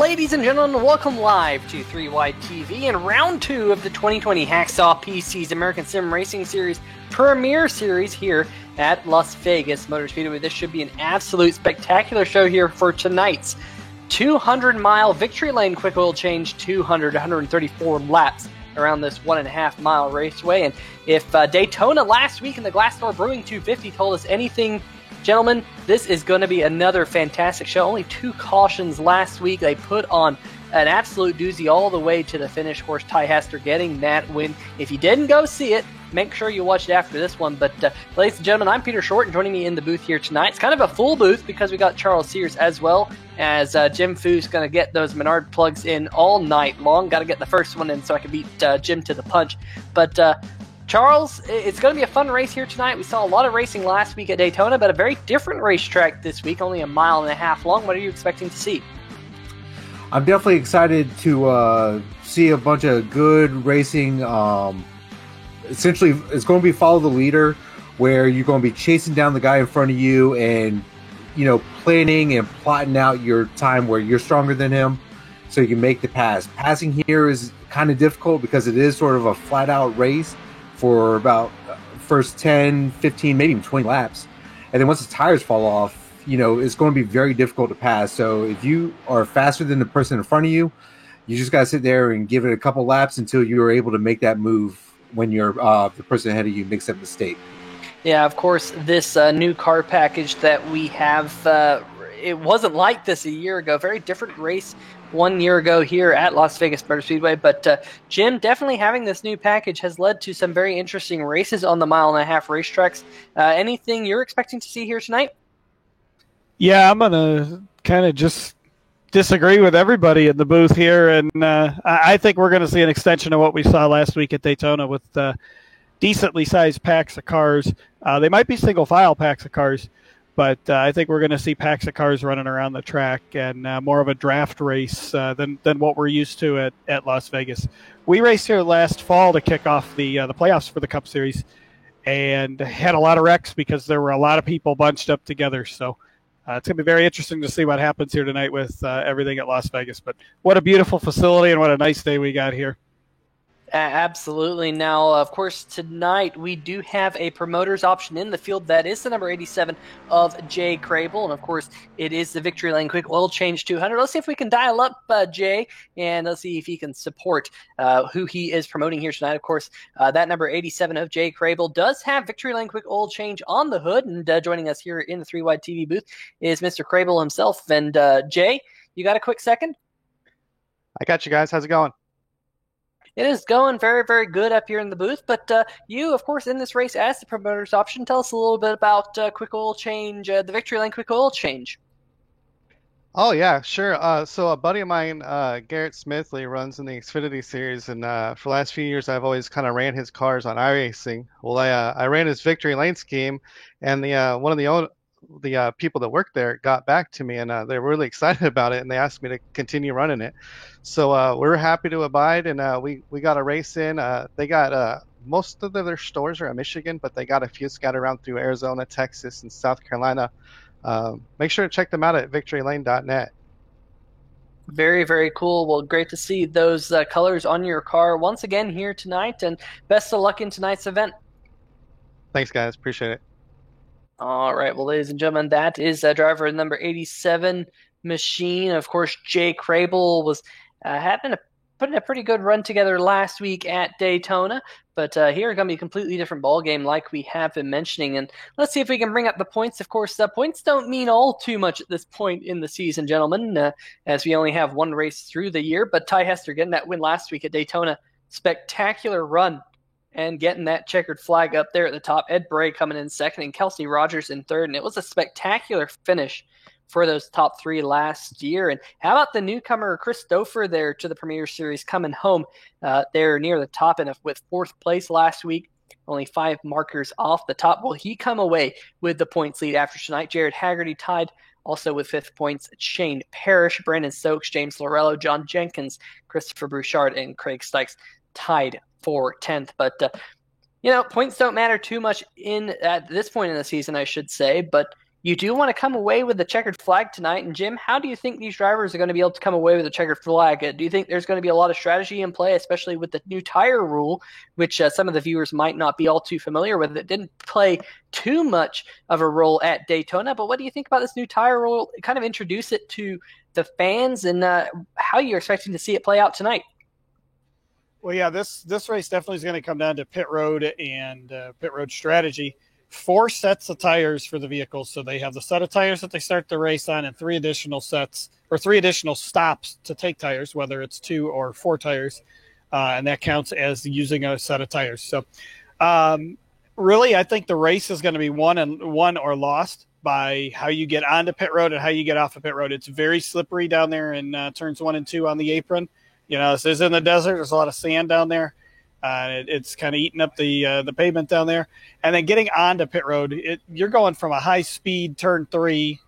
Ladies and gentlemen, welcome live to 3 Wide TV and round 2 of the 2020 Hacksaw PC's American Sim Racing Series Premier Series here at Las Vegas Motor Speedway. This should be an absolute spectacular show here for tonight's 200-mile Victory Lane Quick Oil Change, 134 laps around this 1.5-mile raceway. And if Daytona last week in the Glassdoor Brewing 250 told us anything, gentlemen, this is going to be another fantastic show. Only 2 cautions last week. They put on an absolute doozy all the way to the finish. Horse Ty Haster getting that win. If you didn't go see it, make sure you watch it after this one. But ladies and gentlemen, I'm Peter Short, and joining me in the booth here tonight, it's kind of a full booth because we got Charles Sears as well, as Jim Foo's going to get those Menard plugs in all night long. Got to get the first one in so I can beat Jim to the punch. But Charles, it's going to be a fun race here tonight. We saw a lot of racing last week at Daytona, but a very different racetrack this week, only 1.5 miles long. What are you expecting to see? I'm definitely excited to see a bunch of good racing. Essentially, it's going to be follow the leader, where you're going to be chasing down the guy in front of you and, planning and plotting out your time where you're stronger than him so you can make the pass. Passing here is kind of difficult because it is sort of a flat-out race for about first 10, 15, maybe even 20 laps. And then once the tires fall off, it's going to be very difficult to pass. So if you are faster than the person in front of you, you just got to sit there and give it a couple laps until you are able to make that move when you're the person ahead of you makes that mistake. Yeah, of course, this new car package that we have, it wasn't like this a year ago. Very different race 1 year ago here at Las Vegas Motor Speedway. But Jim, definitely having this new package has led to some very interesting races on the 1.5 mile racetracks. Anything you're expecting to see here tonight? Yeah, I'm going to kind of just disagree with everybody in the booth here. And I think we're going to see an extension of what we saw last week at Daytona with decently sized packs of cars. They might be single file packs of cars, but I think we're going to see packs of cars running around the track and more of a draft race than what we're used to at Las Vegas. We raced here last fall to kick off the playoffs for the Cup Series and had a lot of wrecks because there were a lot of people bunched up together. So it's going to be very interesting to see what happens here tonight with everything at Las Vegas. But what a beautiful facility and what a nice day we got here. Absolutely. Now, of course, tonight we do have a promoter's option in the field. That is the number 87 of Jay Crable. And, of course, it is the Victory Lane Quick Oil Change 200. Let's see if we can dial up Jay, and let's see if he can support who he is promoting here tonight. Of course, that number 87 of Jay Crable does have Victory Lane Quick Oil Change on the hood. And joining us here in the 3 Wide TV booth is Mr. Crable himself. And, Jay, you got a quick second? I got you guys. How's it going? It is going very, very good up here in the booth, but you, of course, in this race as the promoter's option, tell us a little bit about Quick Oil Change, the Victory Lane Quick Oil Change. Oh, yeah, sure. So a buddy of mine, Garrett Smithley, runs in the Xfinity Series, and for the last few years, I've always kind of ran his cars on iRacing. Well, I ran his Victory Lane scheme, and one of the people that worked there got back to me, and they were really excited about it, and they asked me to continue running it. So we were happy to abide, and we got a race in. They got most of their stores are in Michigan, but they got a few scattered around through Arizona, Texas, and South Carolina. Make sure to check them out at victorylane.net. Very, very cool. Well, great to see those colors on your car once again here tonight, and best of luck in tonight's event. Thanks, guys. Appreciate it. All right. Well, ladies and gentlemen, that is driver number 87 machine. Of course, Jay Crable was putting a pretty good run together last week at Daytona, but here going to be a completely different ball game, like we have been mentioning. And let's see if we can bring up the points. Of course, points don't mean all too much at this point in the season, gentlemen, as we only have one race through the year. But Ty Hester getting that win last week at Daytona, spectacular run. And getting that checkered flag up there at the top. Ed Bray coming in second and Kelsey Rogers in third. And it was a spectacular finish for those top 3 last year. And how about the newcomer Chris Dofer there to the Premier Series coming home there near the top and with 4th place last week. Only 5 markers off the top. Will he come away with the points lead after tonight? Jared Haggerty tied also with 5th points. Shane Parrish, Brandon Stokes, James Lorello, John Jenkins, Christopher Bouchard, and Craig Stykes tied for 10th. But, points don't matter too much at this point in the season, I should say. But You do want to come away with the checkered flag tonight. And Jim, how do you think these drivers are going to be able to come away with a checkered flag? Do you think there's going to be a lot of strategy in play, especially with the new tire rule, which some of the viewers might not be all too familiar with? It didn't play too much of a role at Daytona, but what do you think about this new tire rule? Kind of introduce it to the fans and how you're expecting to see it play out tonight. Well, yeah, this race definitely is going to come down to pit road and pit road strategy. 4 sets of tires for the vehicles. So they have the set of tires that they start the race on and 3 additional sets or 3 additional stops to take tires, whether it's 2 or 4 tires. And that counts as using a set of tires. So really, I think the race is going to be won or lost by how you get onto pit road and how you get off of pit road. It's very slippery down there in turns 1 and 2 on the apron. This is in the desert. There's a lot of sand down there. It's kind of eating up the pavement down there. And then getting onto pit road, you're going from a high-speed turn 3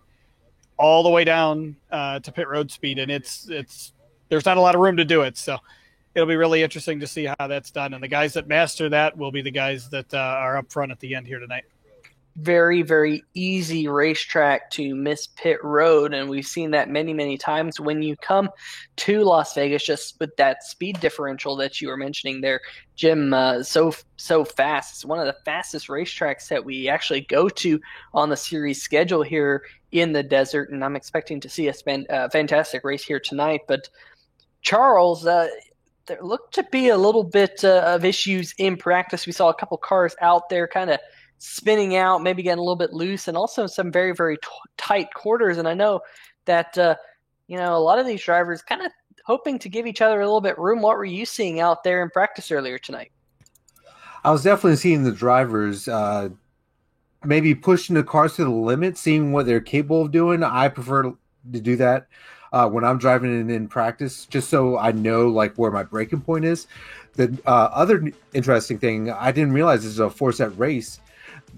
all the way down to pit road speed, and it's there's not a lot of room to do it. So it'll be really interesting to see how that's done. And the guys that master that will be the guys that are up front at the end here tonight. Very, very easy racetrack to miss pit road, and we've seen that many, many times when you come to Las Vegas, just with that speed differential that you were mentioning there, Jim. So fast. It's one of the fastest racetracks that we actually go to on the series schedule here in the desert, and I'm expecting to see a fantastic race here tonight. But Charles, there looked to be a little bit of issues in practice. We saw a couple cars out there kind of spinning out, maybe getting a little bit loose, and also some very, very tight quarters. And I know that, a lot of these drivers kind of hoping to give each other a little bit room. What were you seeing out there in practice earlier tonight? I was definitely seeing the drivers maybe pushing the cars to the limit, seeing what they're capable of doing. I prefer to do that when I'm driving in practice, just so I know where my braking point is. The other interesting thing, I didn't realize this is a 4-set race.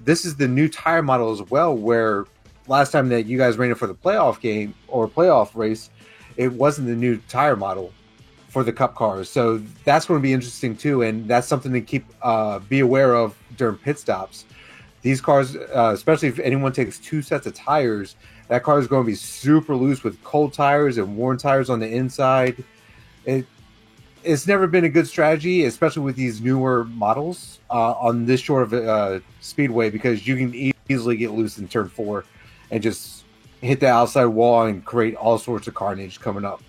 This is the new tire model as well, where last time that you guys ran it for the playoff game or playoff race, it wasn't the new tire model for the Cup cars. So that's going to be interesting too, and that's something to be aware of during pit stops. These cars, especially if anyone takes 2 sets of tires, that car is going to be super loose with cold tires and worn tires on the inside. It's never been a good strategy, especially with these newer models on this short of a speedway, because you can easily get loose in turn 4 and just hit the outside wall and create all sorts of carnage coming up.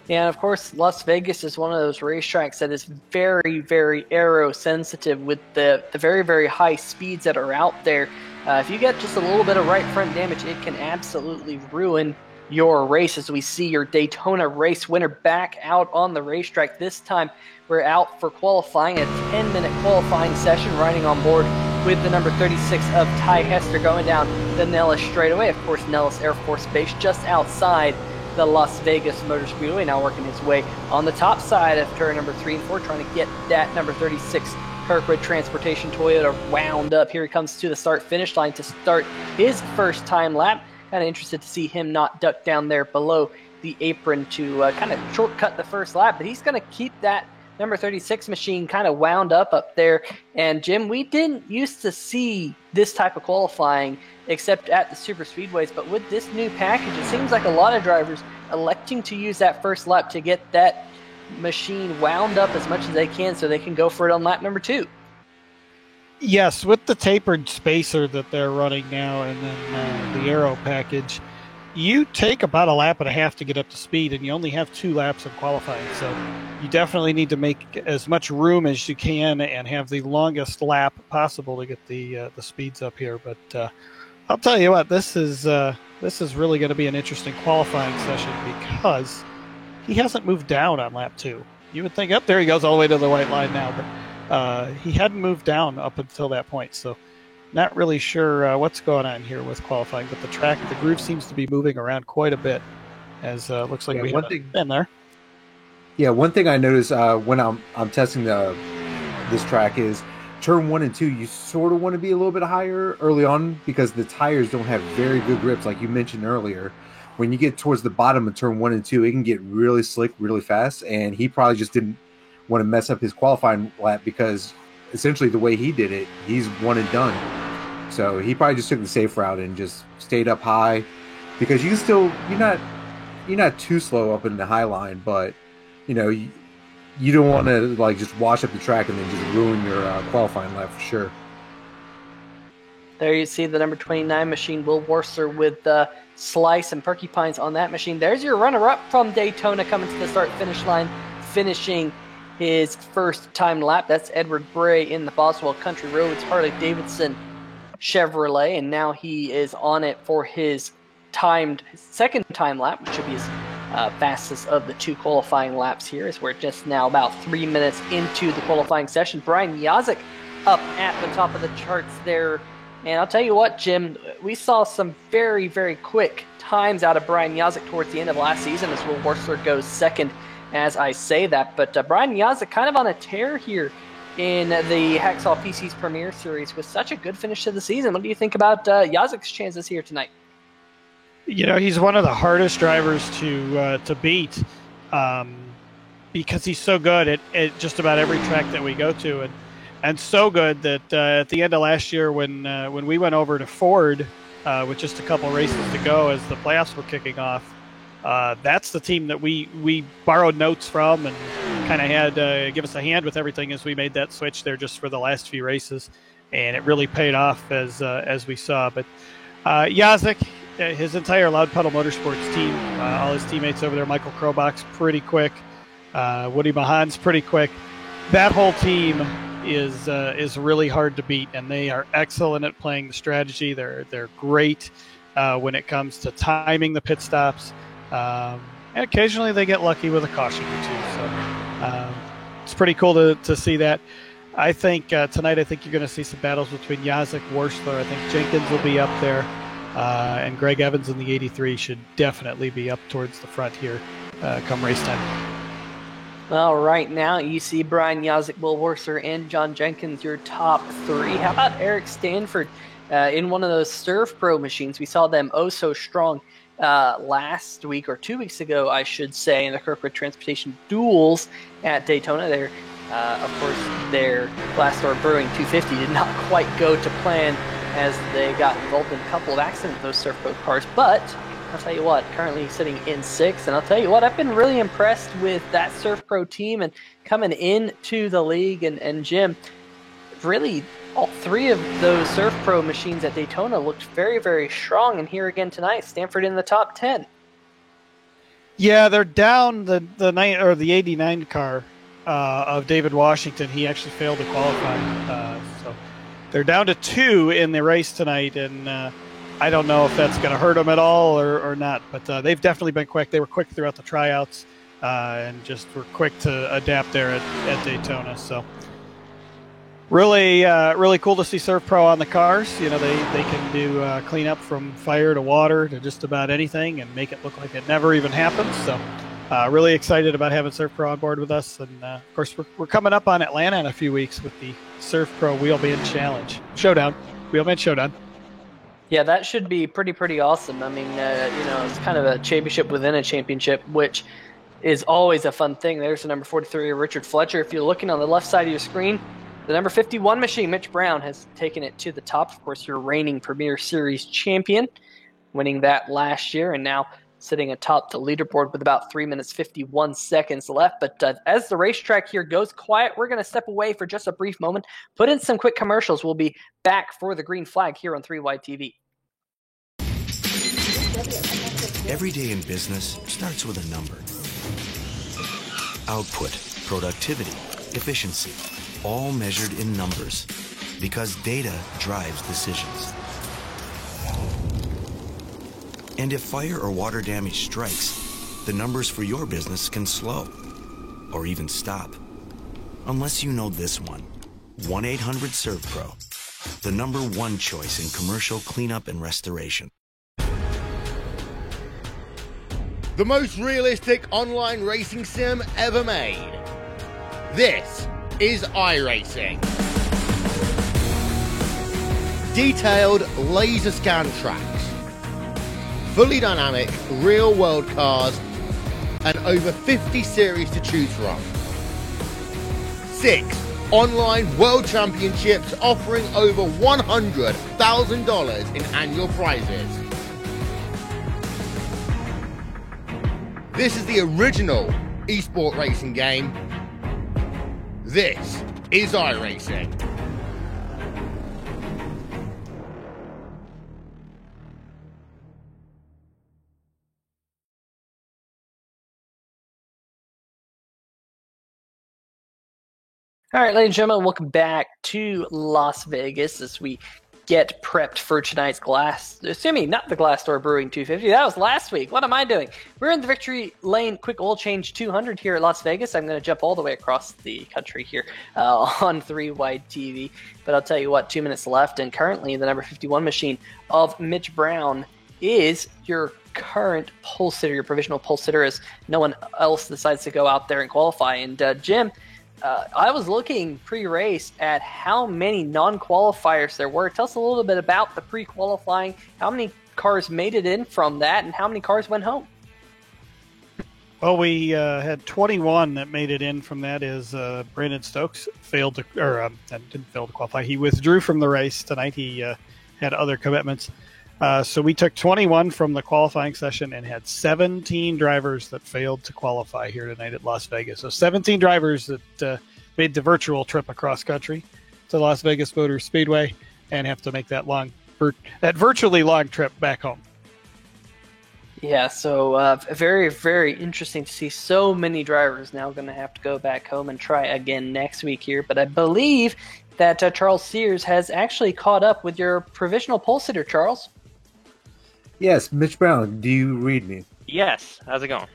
Yeah, and of course, Las Vegas is one of those racetracks that is very, very aero sensitive with the very, very high speeds that are out there. If you get just a little bit of right front damage, it can absolutely ruin your race, as we see your Daytona race winner back out on the racetrack. This time we're out for qualifying, a 10-minute qualifying session, riding on board with the number 36 of Ty Hester going down the Nellis straightaway. Of course, Nellis Air Force Base just outside the Las Vegas Motor Speedway, now working his way on the top side of turn number 3 and 4, trying to get that number 36 Kirkwood Transportation Toyota wound up. Here he comes to the start-finish line to start his first time lap. Kind of interested to see him not duck down there below the apron to kind of shortcut the first lap, but he's going to keep that number 36 machine kind of wound up there. And Jim, we didn't used to see this type of qualifying except at the super speedways, but with this new package, it seems like a lot of drivers electing to use that first lap to get that machine wound up as much as they can so they can go for it on lap number 2. Yes, with the tapered spacer that they're running now and then the aero package, you take about a lap and a half to get up to speed, and you only have 2 laps in qualifying. So you definitely need to make as much room as you can and have the longest lap possible to get the speeds up here. But I'll tell you what, this is really going to be an interesting qualifying session because he hasn't moved down on lap 2. You would think, there he goes all the way to the white line now, but he hadn't moved down up until that point, so not really sure what's going on here with qualifying. But the groove seems to be moving around quite a bit, as looks like we have been there. Yeah, one thing I noticed when I'm testing this track is turn 1 and 2. You sort of want to be a little bit higher early on because the tires don't have very good grips, like you mentioned earlier. When you get towards the bottom of turn 1 and 2, it can get really slick, really fast, and he probably just didn't want to mess up his qualifying lap because essentially the way he did it, he's one and done. So he probably just took the safe route and just stayed up high, because you can still you're not too slow up in the high line, but you know you don't want to like just wash up the track and then just ruin your qualifying lap for sure. There you see the number 29 machine, Will Worcester, with Slice and Porcupines on that machine. There's your runner-up from Daytona coming to the start-finish line, finishing his first time lap. That's Edward Bray in the Boswell Country Roads Harley-Davidson Chevrolet, and now he is on it for his second time lap, which should be his fastest of the 2 qualifying laps here, as we're just now about 3 minutes into the qualifying session. Brian Yazik up at the top of the charts there. And I'll tell you what, Jim, we saw some very, very quick times out of Brian Yazik towards the end of last season, as Will Worcester goes second as I say that. But Brian Yazik kind of on a tear here in the Hacksaw PC's Premier Series with such a good finish to the season. What do you think about Yazik's chances here tonight? You know, he's one of the hardest drivers to beat because he's so good at just about every track that we go to. And so good that at the end of last year, when we went over to Ford with just a couple races to go as the playoffs were kicking off, that's the team that we borrowed notes from and kind of had give us a hand with everything as we made that switch there just for the last few races, and it really paid off as we saw. But Yazik, his entire Loud Pedal Motorsports team, all his teammates over there, Michael Krobach's pretty quick, Woody Mahan's pretty quick. That whole team is really hard to beat, and they are excellent at playing the strategy. They're great when it comes to timing the pit stops, and occasionally they get lucky with a caution or two. So it's pretty cool to see that. I think tonight, I think you're going to see some battles between Yazik, Worstler. I think Jenkins will be up there, and Greg Evans in the 83 should definitely be up towards the front here come race time. Well, right now you see Brian Yazik, Will Worcester, and John Jenkins, your top 3. How about Eric Stanford in one of those Surf Pro machines? We saw them oh so strong last week, or 2 weeks ago, I should say, in the Kirkwood Transportation Duels at Daytona. Of course, their Glassdoor Brewing 250 did not quite go to plan as they got involved in a couple of accidents with those Surf Pro cars, but I'll tell you what, currently sitting in 6th, and I'll tell you what, I've been really impressed with that Surf Pro team and coming into the league, and Jim, really all 3 of those Surf Pro machines at Daytona looked very, very strong, and here again tonight, Stanford in the top 10. Yeah, they're down the 89 car of David Washington. He actually failed to qualify, so they're down to 2 in the race tonight, and I don't know if that's going to hurt them at all or not, but they've definitely been quick. They were quick throughout the tryouts and just were quick to adapt there at Daytona. So really cool to see Surf Pro on the cars. You know, they can do cleanup from fire to water to just about anything and make it look like it never even happened. So really excited about having Surf Pro on board with us. And of course, we're coming up on Atlanta in a few weeks with the Surf Pro Wheelband Challenge Showdown. Wheelband Showdown. Yeah, that should be pretty awesome. I mean, it's kind of a championship within a championship, which is always a fun thing. There's the number 43, Richard Fletcher. If you're looking on the left side of your screen, the number 51 machine, Mitch Brown, has taken it to the top. Of course, your reigning Premier Series champion, winning that last year, and now sitting atop the leaderboard with about 3 minutes 51 seconds left. But as the racetrack here goes quiet, we're going to step away for just a brief moment, put in some quick commercials. We'll be back for the green flag here on 3Y TV. Every day in business starts with a number. Output, productivity, efficiency, all measured in numbers, because data drives decisions. And if fire or water damage strikes, the numbers for your business can slow or even stop. Unless you know this one. 1-800-SERVPRO, the number 1 choice in commercial cleanup and restoration. The most realistic online racing sim ever made. This is iRacing. Detailed laser scan tracks, fully dynamic real world cars, and over 50 series to choose from. 6 online world championships offering over $100,000 in annual prizes. This is the original esport racing game. This is iRacing. All right, ladies and gentlemen, welcome back to Las Vegas as we get prepped for tonight's not the Glass Door Brewing 250. That was last week. What am I doing? We're in the Victory Lane Quick Oil Change 200 here at Las Vegas. I'm going to jump all the way across the country here on 3 Wide TV. But I'll tell you what, 2 minutes left, and currently the number 51 machine of Mitch Brown is your current pole sitter, your provisional pole sitter, as no one else decides to go out there and qualify. And Jim, I was looking pre-race at how many non-qualifiers there were. Tell us a little bit about the pre-qualifying, how many cars made it in from that, and how many cars went home. Well, we had 21 that made it in from that. Is Brandon Stokes didn't fail to qualify. He withdrew from the race tonight. He had other commitments. So we took 21 from the qualifying session and had 17 drivers that failed to qualify here tonight at Las Vegas. So 17 drivers that made the virtual trip across country to Las Vegas Motor Speedway and have to make that virtually long trip back home. Yeah, so very, very interesting to see so many drivers now going to have to go back home and try again next week here. But I believe that Charles Sears has actually caught up with your provisional pole sitter, Charles. Yes, Mitch Brown, do you read me? Yes. How's it going?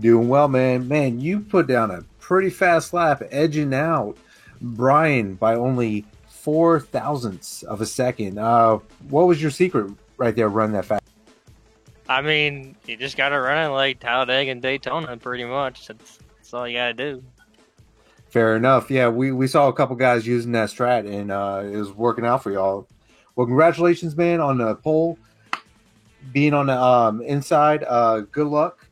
Doing well, man. Man, you put down a pretty fast lap, edging out Brian by only 4 thousandths of a second. What was your secret right there, running that fast? I mean, you just got to run it like Talladega and Daytona, pretty much. That's all you got to do. Fair enough. Yeah, we saw a couple guys using that strat, and it was working out for y'all. Well, congratulations, man, on the pole. Being on the inside, good luck.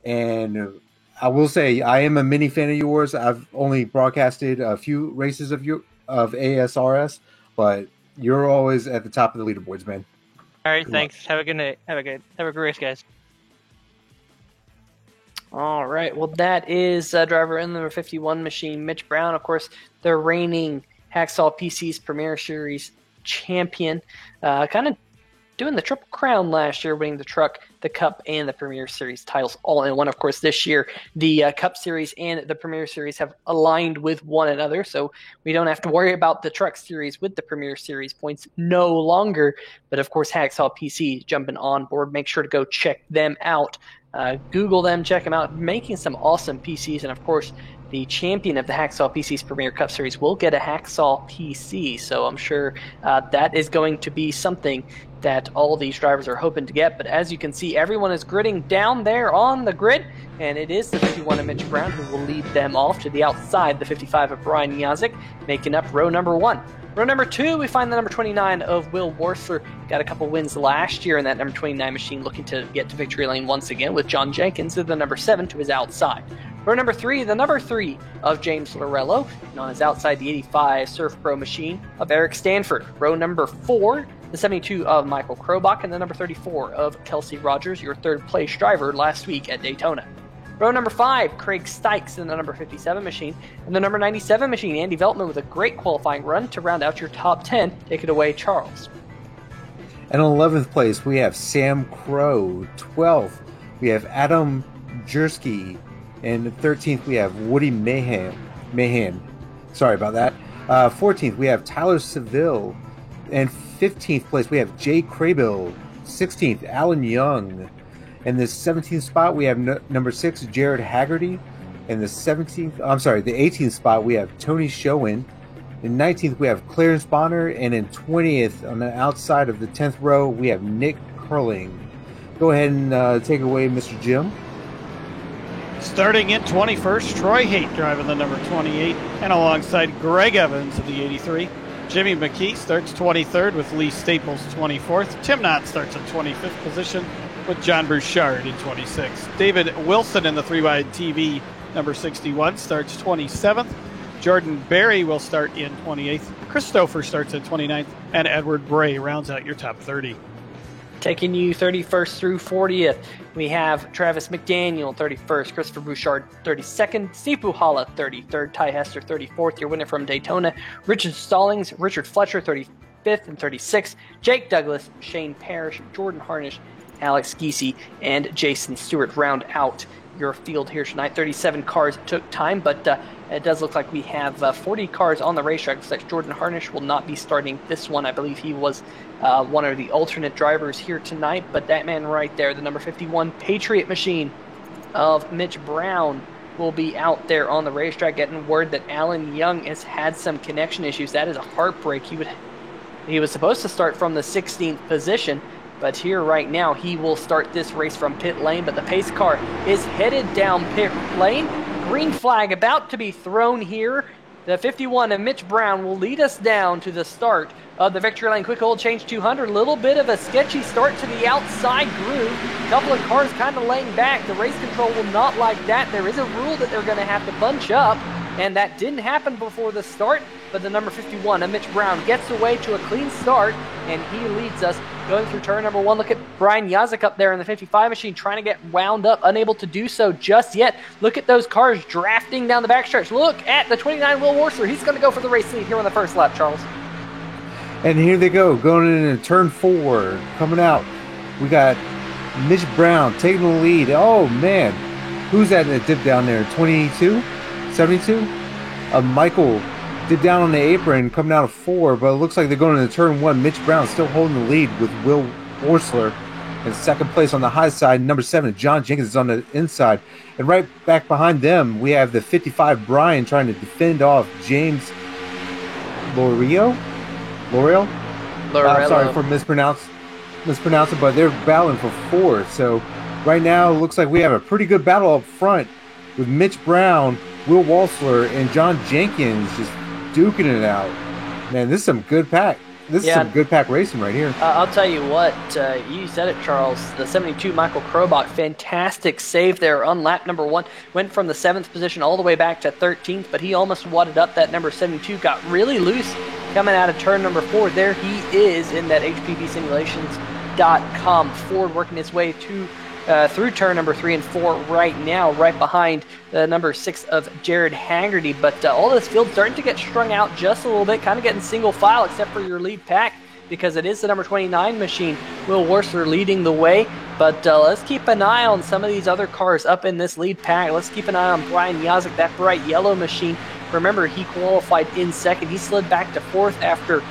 And I will say, I am a mini fan of yours. I've only broadcasted a few races of ASRS, but you're always at the top of the leaderboards, man. All right, thanks. Have a good night. Have a good race, guys. All right. Well, that is driver in the number 51 machine, Mitch Brown. Of course, the reigning Hacksaw PC's Premier Series champion. Kind of doing the Triple Crown last year, winning the Truck, the Cup, and the Premier Series titles all in one. Of course, this year, the Cup Series and the Premier Series have aligned with one another, so we don't have to worry about the Truck Series with the Premier Series points no longer. But, of course, Hacksaw PC jumping on board. Make sure to go check them out. Google them, check them out, making some awesome PCs. And, of course, the champion of the Hacksaw PC's Premier Cup Series will get a Hacksaw PC. So I'm sure that is going to be something that all these drivers are hoping to get. But as you can see, everyone is gridding down there on the grid. And it is the 51 of Mitch Brown who will lead them off to the outside, the 55 of Brian Yazik, making up row number 1. Row number 2, we find the number 29 of Will Worthler. Got a couple wins last year in that number 29 machine, looking to get to victory lane once again, with John Jenkins at the number 7 to his outside. Row number 3, the number 3 of James Lorello, and on his outside, the 85 Surf Pro machine of Eric Stanford. Row number 4, the 72 of Michael Krobach, and the number 34 of Kelsey Rogers, your third place driver last week at Daytona. Row number 5, Craig Stykes in the number 57 machine. And the number 97 machine, Andy Veltman, with a great qualifying run to round out your top 10. Take it away, Charles. And in 11th place, we have Sam Crow. 12th, we have Adam Jersky. And 13th, we have Woody Mahan. Sorry about that. 14th, we have Tyler Seville. And 15th place, we have Jay Craybill. 16th, Alan Young. In the 17th spot, we have number 6, Jared Haggerty. In the 18th spot, we have Tony Showen. In 19th, we have Clarence Bonner. And in 20th, on the outside of the 10th row, we have Nick Curling. Go ahead and take it away, Mr. Jim. Starting in 21st, Troy Haight driving the number 28, and alongside Greg Evans in the 83. Jimmy McKee starts 23rd with Lee Staples 24th. Tim Knott starts in 25th position with John Bouchard in 26th. David Wilson in the 3-wide TV number 61 starts 27th. Jordan Berry will start in 28th. Christopher starts at 29th. And Edward Bray rounds out your top 30. Taking you 31st through 40th, we have Travis McDaniel, 31st, Christopher Bouchard, 32nd, Steve Buhala, 33rd, Ty Hester, 34th, your winner from Daytona, Richard Stallings, Richard Fletcher, 35th and 36th, Jake Douglas, Shane Parrish, Jordan Harnish, Alex Giese, and Jason Stewart round out your field here tonight. 37 cars took time, but it does look like we have 40 cars on the racetrack. Looks like Jordan Harnish will not be starting this one. I believe he was one of the alternate drivers here tonight, but that man right there, the number 51 Patriot machine of Mitch Brown, will be out there on the racetrack. Getting word that Alan Young has had some connection issues. That is a heartbreak. He was supposed to start from the 16th position, but here right now he will start this race from pit lane, but the pace car is headed down pit lane. Green flag about to be thrown here. The 51 of Mitch Brown will lead us down to the start of the Victory Lane Quick Oil Change 200. A little bit of a sketchy start to the outside groove. A couple of cars kind of laying back. The race control will not like that. There is a rule that they're going to have to bunch up, and that didn't happen before the start, but the number 51 of Mitch Brown gets away to a clean start, and he leads us going through turn number 1. Look at Brian Yazik up there in the 55 machine trying to get wound up, unable to do so just yet. Look at those cars drafting down the backstretch. Look at the 29 Will Worsler. He's going to go for the race lead here on the first lap, Charles. And here they go, going into turn 4, coming out. We got Mitch Brown taking the lead. Oh, man. Who's that in the dip down there? 22? 72? Michael did down on the apron, coming out of 4, but it looks like they're going into turn 1. Mitch Brown still holding the lead with Will Worsler in second place on the high side. Number 7, John Jenkins is on the inside. And right back behind them, we have the 55, Brian, trying to defend off James L'Oreal. I'm sorry for mispronouncing, but they're battling for 4th. So right now, it looks like we have a pretty good battle up front with Mitch Brown, Will Worsler, and John Jenkins just duking it out. Man, this is some good pack. This is some good pack racing right here. I'll tell you what, you said it, Charles. The 72 Michael Krobach, fantastic save there on lap number 1. Went from the 7th position all the way back to 13th, but he almost wadded up that number 72. Got really loose coming out of turn number 4. There he is in that HPVsimulations.com Ford, working his way to through turn number 3 and 4 right now, right behind the number 6 of Jared Haggerty. But all this field starting to get strung out just a little bit, kind of getting single file except for your lead pack, because it is the number 29 machine, Will Worsler, leading the way. But let's keep an eye on some of these other cars up in this lead pack. Let's keep an eye on Brian Yazik, that bright yellow machine. Remember, he qualified in 2nd. He slid back to 4th after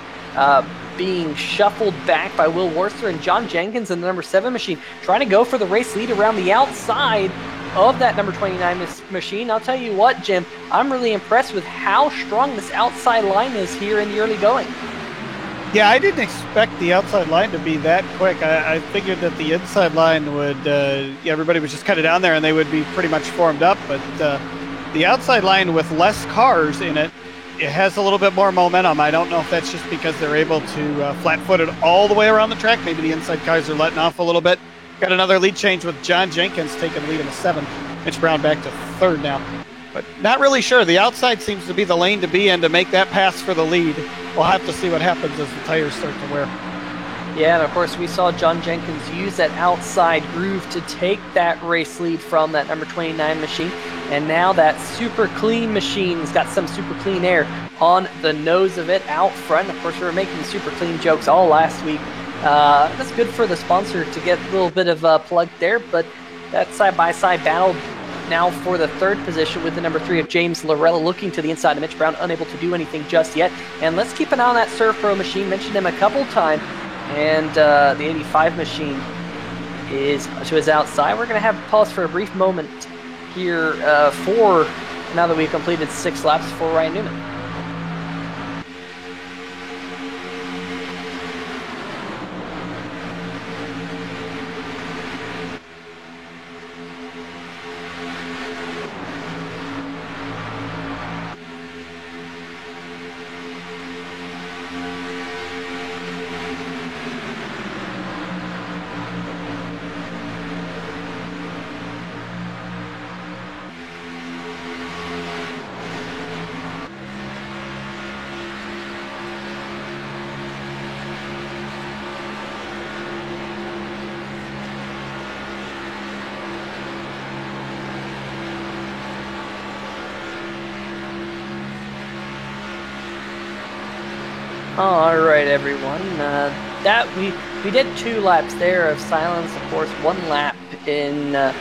being shuffled back by Will Worsler, and John Jenkins in the number 7 machine trying to go for the race lead around the outside of that number 29 machine. I'll tell you what, Jim, I'm really impressed with how strong this outside line is here in the early going. Yeah, I didn't expect the outside line to be that quick. I figured that the inside line would, everybody was just kind of down there and they would be pretty much formed up, but the outside line with less cars in it, it has a little bit more momentum. I don't know if that's just because they're able to flat-foot it all the way around the track. Maybe the inside cars are letting off a little bit. Got another lead change with John Jenkins taking the lead in the 7th. Mitch Brown back to 3rd now. But not really sure. The outside seems to be the lane to be in to make that pass for the lead. We'll have to see what happens as the tires start to wear. Yeah, and of course we saw John Jenkins use that outside groove to take that race lead from that number 29 machine. And now that super clean machine's got some super clean air on the nose of it out front. Of course, we were making super clean jokes all last week. That's good for the sponsor to get a little bit of a plug there, but that side-by-side battle now for the 3rd position with the number 3 of James Lorella looking to the inside of Mitch Brown, unable to do anything just yet. And let's keep an eye on that Surf Pro machine. Mentioned him a couple times. And the 85 machine is to his outside. We're going to have pause for a brief moment here for, now that we've completed 6 laps, for Ryan Newman. All right, everyone. That we did 2 laps there of silence. Of course, 1 lap in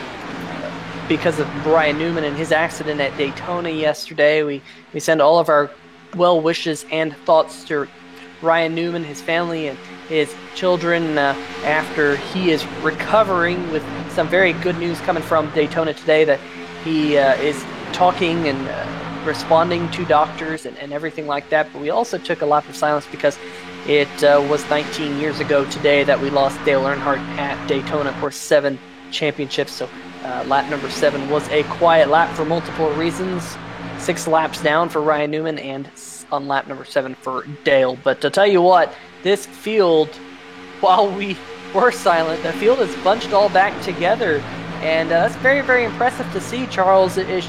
because of Ryan Newman and his accident at Daytona yesterday. We send all of our well wishes and thoughts to Ryan Newman, his family, and his children after he is recovering, with some very good news coming from Daytona today that he is talking and responding to doctors and everything like that. But we also took a lap of silence because it was 19 years ago today that we lost Dale Earnhardt at Daytona. Of course, 7 championships. So lap number 7 was a quiet lap for multiple reasons. 6 laps down for Ryan Newman, and on lap number 7 for Dale. But to tell you what, this field, while we were silent, the field is bunched all back together. And that's very, very impressive to see, Charles. It's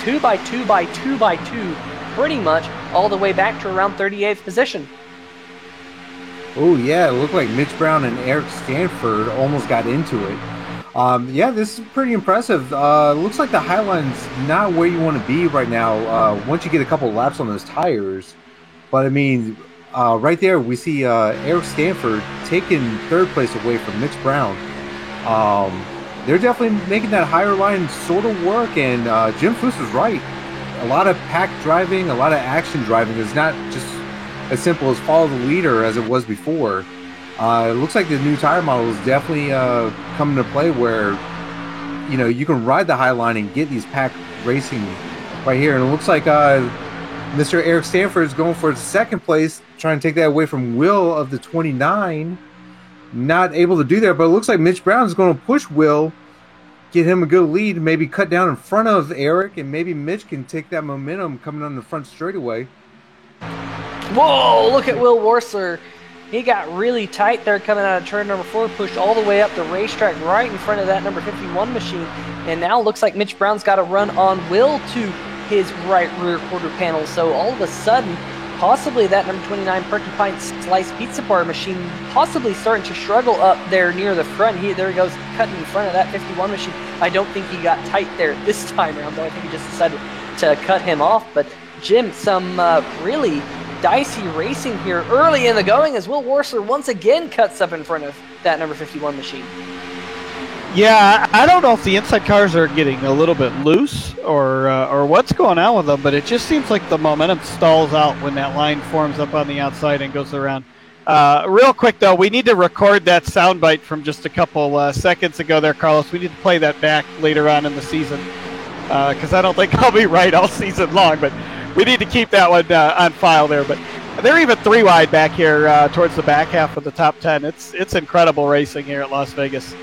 2 by 2 by 2 by 2, pretty much all the way back to around 38th position. Oh, yeah, it looked like Mitch Brown and Eric Stanford almost got into it. Yeah, this is pretty impressive. Looks like the Highline's not where you want to be right now once you get a couple laps on those tires. But, I mean, right there we see Eric Stanford taking 3rd place away from Mitch Brown. They're definitely making that higher line sort of work, and Jim Foose was right. A lot of pack driving, a lot of action driving. It's not just as simple as follow the leader as it was before. It looks like the new tire model is definitely coming to play where, you know, you can ride the high line and get these pack racing right here. And it looks like Mr. Eric Stanford is going for 2nd place, trying to take that away from Will of the 29. Not able to do that, but it looks like Mitch Brown is going to push Will, get him a good lead, maybe cut down in front of Eric, and maybe Mitch can take that momentum coming on the front straightaway. Whoa, look at Will Worsler. He got really tight there coming out of turn number 4, pushed all the way up the racetrack right in front of that number 51 machine. And now looks like Mitch Brown's got a run on Will to his right rear quarter panel. So all of a sudden, possibly that number 29 Porcupine Slice Pizza Bar machine possibly starting to struggle up there near the front. There he goes, cutting in front of that 51 machine. I don't think he got tight there this time around, though. I think he just decided to cut him off. But Jim, some really dicey racing here early in the going as Will Worsler once again cuts up in front of that number 51 machine. Yeah, I don't know if the inside cars are getting a little bit loose or what's going on with them, but it just seems like the momentum stalls out when that line forms up on the outside and goes around. Real quick, though, we need to record that soundbite from just a couple seconds ago there, Carlos. We need to play that back later on in the season because I don't think I'll be right all season long, but we need to keep that one on file there. But they're even 3 wide back here towards the back half of the top 10. It's incredible racing here at Las Vegas.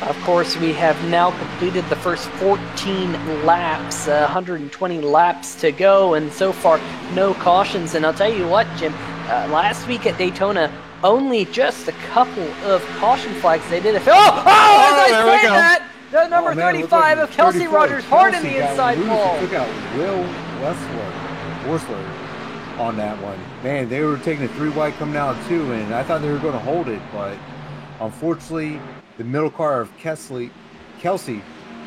Of course, we have now completed the first 14 laps, 120 laps to go, and so far, no cautions. And I'll tell you what, Jim, last week at Daytona, only just a couple of caution flags. They did a... as I say that, the number 35 of Kelsey Rogers hard in the inside wall. Took out Will Worsler on that one. Man, they were taking a 3 wide coming out too, and I thought they were going to hold it, but unfortunately, the middle car of Kelsey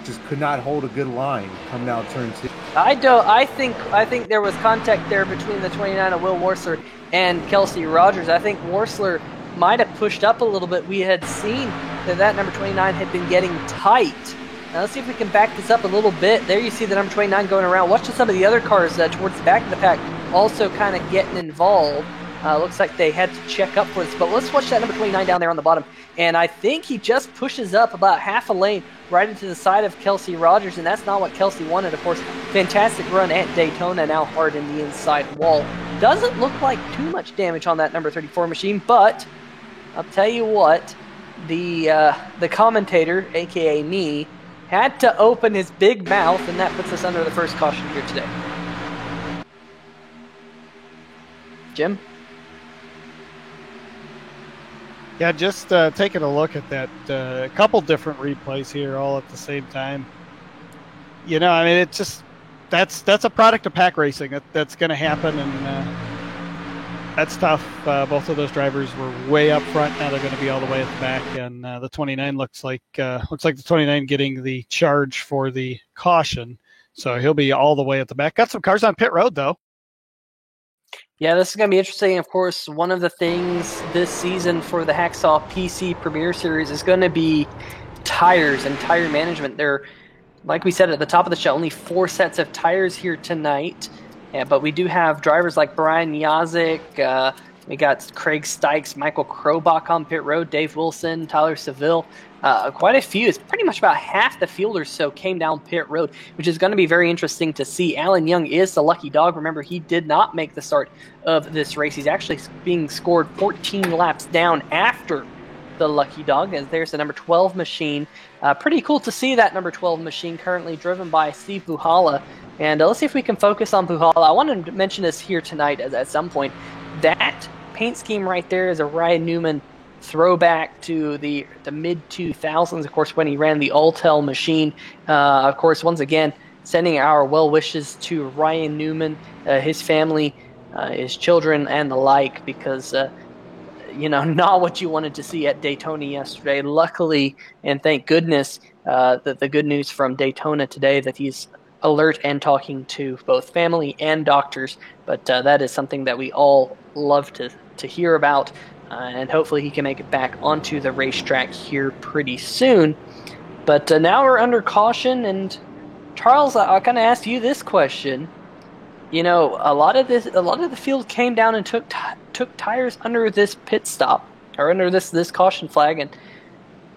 just could not hold a good line coming out turn 2. I think there was contact there between the 29 of Will Worsler and Kelsey Rogers. I think Worsler might have pushed up a little bit. We had seen that number 29 had been getting tight. Now let's see if we can back this up a little bit. There you see the number 29 going around. Watch some of the other cars towards the back of the pack also kind of getting involved. Looks like they had to check up for this, but let's watch that number 29 down there on the bottom. And I think he just pushes up about half a lane right into the side of Kelsey Rogers, and that's not what Kelsey wanted, of course. Fantastic run at Daytona, now hard in the inside wall. Doesn't look like too much damage on that number 34 machine, but I'll tell you what, the commentator, a.k.a. me, had to open his big mouth, and that puts us under the first caution here today. Jim? Yeah, just taking a look at that, a couple different replays here all at the same time. You know, I mean, it's just, that's a product of pack racing. That's going to happen, and that's tough. Both of those drivers were way up front. Now they're going to be all the way at the back, and the 29 looks like the 29 getting the charge for the caution. So he'll be all the way at the back. Got some cars on pit road, though. Yeah, this is going to be interesting. Of course, one of the things this season for the Hacksaw PC Premier Series is going to be tires and tire management. There, like we said at the top of the show, only 4 sets of tires here tonight. Yeah, but we do have drivers like Brian Yazik, we got Craig Stykes, Michael Krobach on pit road, Dave Wilson, Tyler Seville. Quite a few. It's pretty much about half the field or so came down pit road, which is going to be very interesting to see. Alan Young is the lucky dog. Remember, he did not make the start of this race. He's actually being scored 14 laps down after the lucky dog, as there's the number 12 machine. Pretty cool to see that number 12 machine currently driven by Steve Puhala. And let's see if we can focus on Puhala. I wanted to mention this here tonight at some point. That paint scheme right there is a Ryan Newman throwback to the mid-2000s, of course, when he ran the Alltel machine. Of course, once again, sending our well wishes to Ryan Newman, his family, his children, and the like, because, not what you wanted to see at Daytona yesterday. Luckily, and thank goodness, that the good news from Daytona today that he's alert and talking to both family and doctors, but that is something that we all love to hear about, and hopefully he can make it back onto the racetrack here pretty soon. But now we're under caution, and Charles, I'll kind of ask you this question. A lot of the field came down and took tires under this pit stop, or under this caution flag, and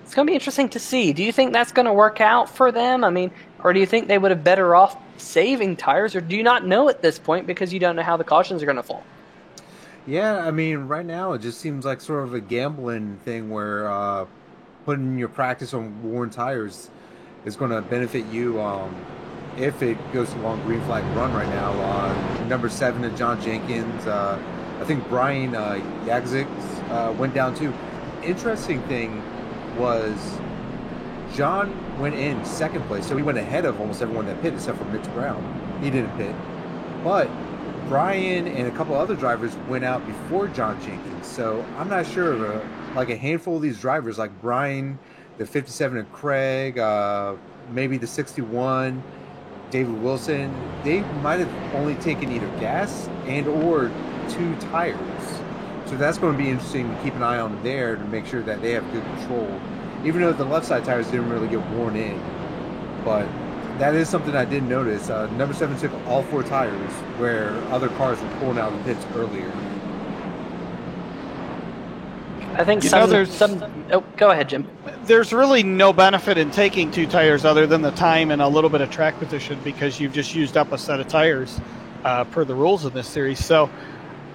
it's going to be interesting to see. Do you think that's going to work out for them? I mean, or do you think they would have better off saving tires, or do you not know at this point because you don't know how the cautions are going to fall? Yeah, I mean, right now it just seems like sort of a gambling thing where putting your practice on worn tires is going to benefit you if it goes a long green flag run right now. Number 7 to John Jenkins. I think Brian Yazik went down too. Interesting thing was John went in second place, so he went ahead of almost everyone that pit except for Mitch Brown. He didn't pit. But Brian and a couple other drivers went out before John Jenkins, so I'm not sure. Like a handful of these drivers, like Brian, the 57 and Craig, maybe the 61, David Wilson, they might have only taken either gas and or 2 tires. So that's going to be interesting to keep an eye on there to make sure that they have good control, even though the left side tires didn't really get worn in. But that is something I did notice. Number 7 took all 4 tires, where other cars were pulling out of the pits earlier. I think go ahead, Jim. There's really no benefit in taking 2 tires other than the time and a little bit of track position, because you've just used up a set of tires per the rules of this series. So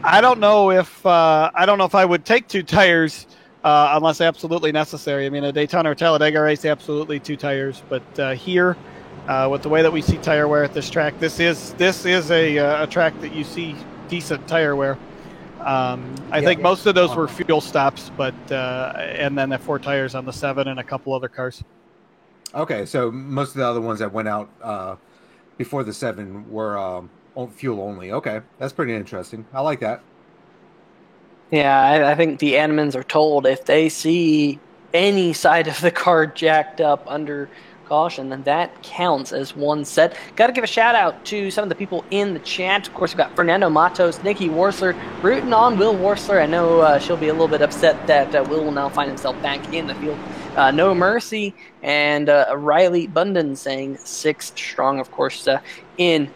I don't know if I would take 2 tires unless absolutely necessary. I mean, a Daytona or Talladega race, absolutely 2 tires. But here, with the way that we see tire wear at this track, this is a track that you see decent tire wear. I think most of those were fuel stops, but and then the 4 tires on the 7 and a couple other cars. Okay, so most of the other ones that went out before the 7 were fuel only. Okay, that's pretty interesting. I like that. Yeah, I think the admins are told if they see any side of the car jacked up under caution, then that counts as 1 set. Got to give a shout out to some of the people in the chat. Of course, we've got Fernando Matos, Nikki Worsler, rooting on Will Worsler. I know she'll be a little bit upset that Will will now find himself back in the field. No Mercy, and Riley Bunden saying 6 strong, of course, in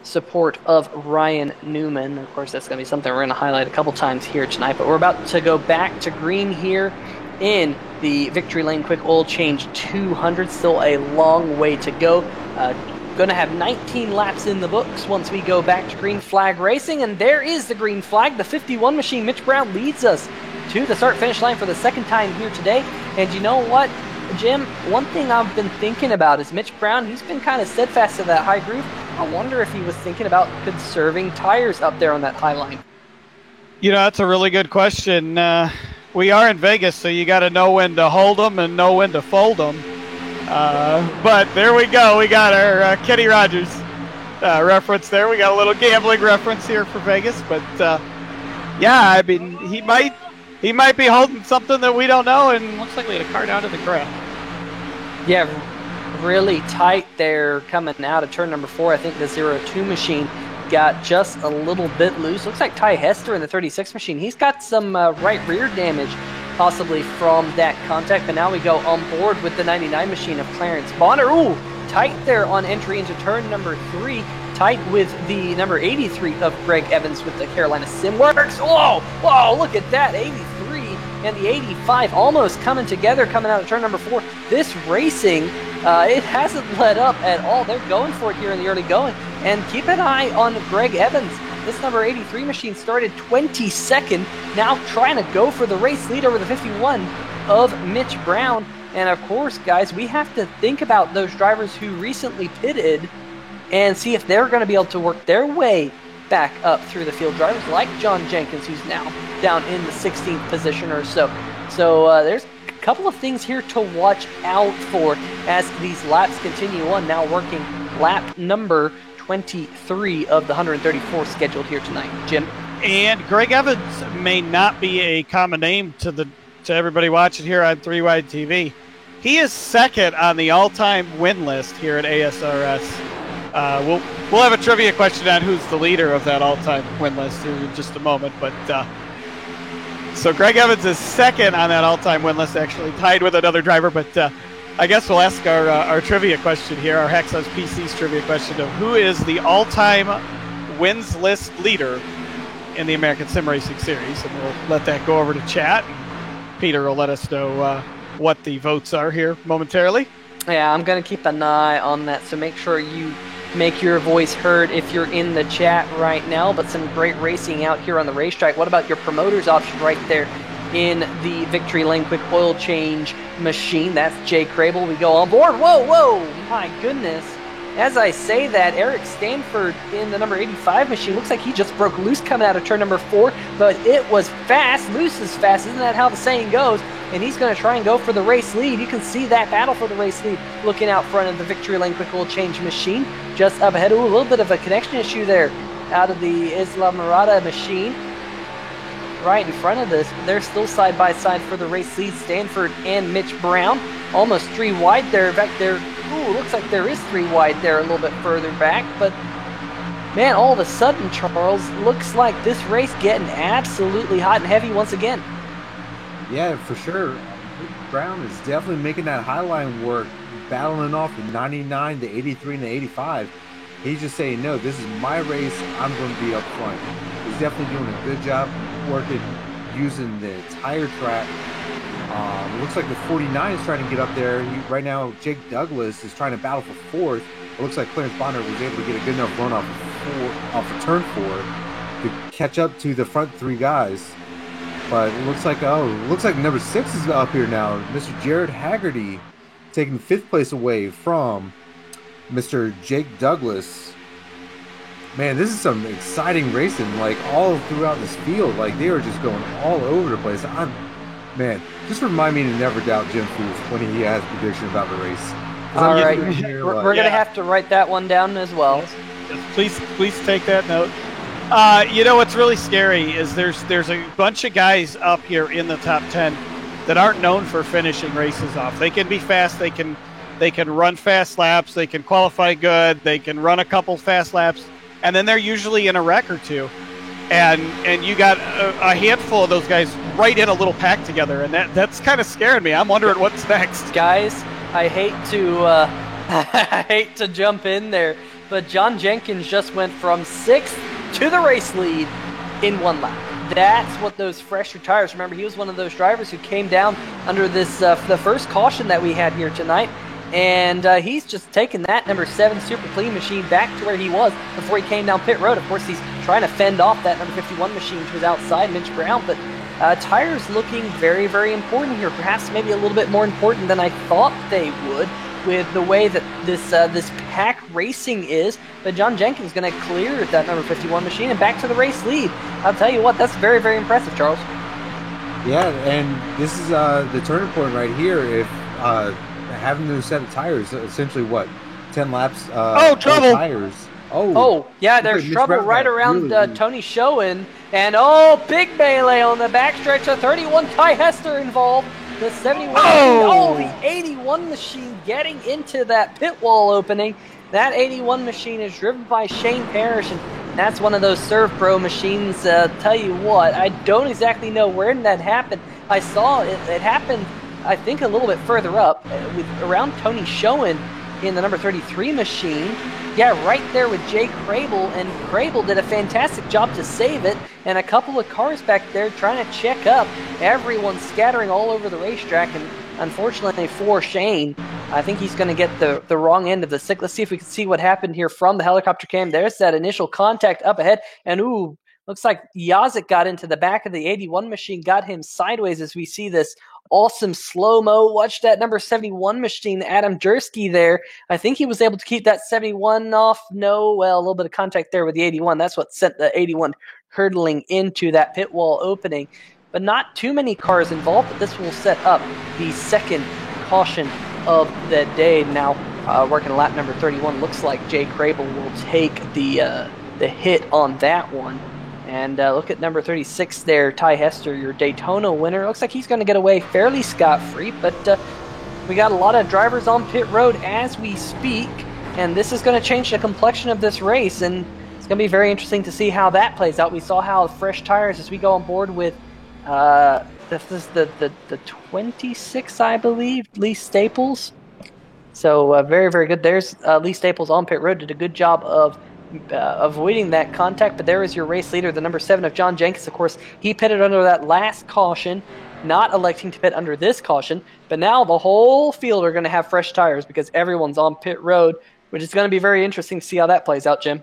support of Ryan Newman. Of course, that's going to be something we're going to highlight a couple times here tonight, but we're about to go back to green here in the Victory Lane Quick Oil Change 200. Still a long way to go. Going to have 19 laps in the books once we go back to green flag racing, and there is the green flag. The 51 machine, Mitch Brown, leads us to the start-finish line for the second time here today. And you know what, Jim? One thing I've been thinking about is Mitch Brown. He's been kind of steadfast to that high groove. I wonder if he was thinking about conserving tires up there on that high line. That's a really good question. We are in Vegas, so you got to know when to hold them and know when to fold them. But there we go. We got our Kenny Rogers reference there. We got a little gambling reference here for Vegas. But, yeah, I mean, he might be holding something that we don't know, and looks like we had a car down to the ground. Yeah, really tight there coming out of turn number 4. I think the 02 machine got just a little bit loose. Looks like Ty Hester in the 36 machine. He's got some right rear damage, possibly from that contact. But now we go on board with the 99 machine of Clarence Bonner. Ooh, tight there on entry into turn number 3. Tight with the number 83 of Greg Evans with the Carolina Simworks. Whoa, look at that, 83 and the 85 almost coming together, coming out of turn number 4. This racing, it hasn't let up at all. They're going for it here in the early going. And keep an eye on Greg Evans. This number 83 machine started 22nd, now trying to go for the race lead over the 51 of Mitch Brown. And of course, guys, we have to think about those drivers who recently pitted and see if they're going to be able to work their way back up through the field. Drivers like John Jenkins, who's now down in the 16th position or so. So there's a couple of things here to watch out for as these laps continue on. Now working lap number 23 of the 134 scheduled here tonight. Jim? And Greg Evans may not be a common name to everybody watching here on 3Wide TV. He is second on the all-time win list here at ASRS. We'll have a trivia question on who's the leader of that all-time win list here in just a moment. But so Greg Evans is second on that all-time win list, actually tied with another driver. But I guess we'll ask our trivia question here, our Hacksaws PC's trivia question of who is the all-time wins list leader in the American Sim Racing Series. And we'll let that go over to chat. And Peter will let us know what the votes are here momentarily. Yeah, I'm going to keep an eye on that, so make sure you make your voice heard if you're in the chat right now. But some great racing out here on the racetrack. What about your promoters option right there in the Victory Lane Quick Oil Change machine? That's Jay Crable. We go on board. Whoa, my goodness. As I say that, Eric Stanford in the number 85 machine looks like he just broke loose coming out of turn number 4, but it was fast. Loose is fast. Isn't that how the saying goes? And he's going to try and go for the race lead. You can see that battle for the race lead looking out front of the Victory Lane Quick Oil Change machine. Just up ahead. Ooh, a little bit of a connection issue there out of the Isla Murata machine. Right in front of this. They're still side by side for the race lead. Stanford and Mitch Brown. Almost 3 wide there. In fact, looks like there is 3 wide there a little bit further back. But, man, all of a sudden, Charles, looks like this race getting absolutely hot and heavy once again. Yeah, for sure. Brown is definitely making that high line work, battling off the 99, the 83, and the 85. He's just saying, no, this is my race. I'm going to be up front. He's definitely doing a good job working, using the tire track. Looks like the 49 is trying to get up there. Right now, Jake Douglas is trying to battle for 4th. It looks like Clarence Bonner was able to get a good enough run off of turn 4 to catch up to the front 3 guys. But it looks like number 6 is up here now. Mr. Jared Haggerty taking 5th place away from Mr. Jake Douglas. Man, this is some exciting racing, like all throughout this field. Like they are just going all over the place. Man, just remind me to never doubt Jim Futh when he has prediction about the race. All right, we're going to have to write that one down as well. Yes, please take that note. You know what's really scary is there's a bunch of guys up here in the top 10 that aren't known for finishing races off. They can be fast. They can run fast laps. They can qualify good. They can run a couple fast laps, and then they're usually in a wreck or two. And you got a handful of those guys right in a little pack together, and that's kind of scaring me. I'm wondering what's next. Guys, I hate to jump in there, but John Jenkins just went from 6th to the race lead in 1 lap. That's what those fresher tires. Remember, he was one of those drivers who came down under this the first caution that we had here tonight. And he's just taken that number 7 Super Clean machine back to where he was before he came down pit road. Of course, he's trying to fend off that number 51 machine to his outside, Mitch Brown. But tires looking very, very important here. Perhaps maybe a little bit more important than I thought they would with the way that this pack racing is. But John Jenkins is going to clear that number 51 machine and back to the race lead. I'll tell you what, that's very, very impressive, Charles. Yeah, and this is the turning point right here. If having those set of tires, essentially what, 10 laps? Trouble! Tires. Oh, yeah, there's trouble right around Tony Schoen. And big melee on the backstretch. A 31 Ty Hester involved. The 71 the 81 machine getting into that pit wall opening. That 81 machine is driven by Shane Parrish, and That's one of those Serve Pro machines. Tell you what, I don't exactly know where that happened. I saw it happened, I think, a little bit further up, around Tony Schoen in the number 33 machine. Yeah, right there with Jay Crable, and Crable did a fantastic job to save it, and a couple of cars back there trying to check up. Everyone's scattering all over the racetrack, and unfortunately for Shane, I think he's going to get the wrong end of the stick. Let's see if we can see what happened here from the helicopter cam. There's that initial contact up ahead, and ooh, looks like Yazik got into the back of the 81 machine, got him sideways as we see this awesome slow-mo. Watch that number 71 machine, Adam Jersky there. I think he was able to keep that 71 off. No, well, a little bit of contact there with the 81. That's what sent the 81 hurtling into that pit wall opening. But not too many cars involved, but this will set up the second caution of the day. Now, working lap number 31, looks like Jay Crable will take the hit on that one. And look at number 36 there, Ty Hester, your Daytona winner. Looks like he's going to get away fairly scot-free, but we got a lot of drivers on pit road as we speak, and this is going to change the complexion of this race, and it's going to be very interesting to see how that plays out. We saw how fresh tires as we go on board with this is the 26, I believe, Lee Staples. So very, very good. There's Lee Staples on pit road, did a good job of avoiding that contact, but there is your race leader, the number 7 of John Jenkins. Of course, he pitted under that last caution, not electing to pit under this caution, but now the whole field are going to have fresh tires because everyone's on pit road, which is going to be very interesting to see how that plays out, Jim.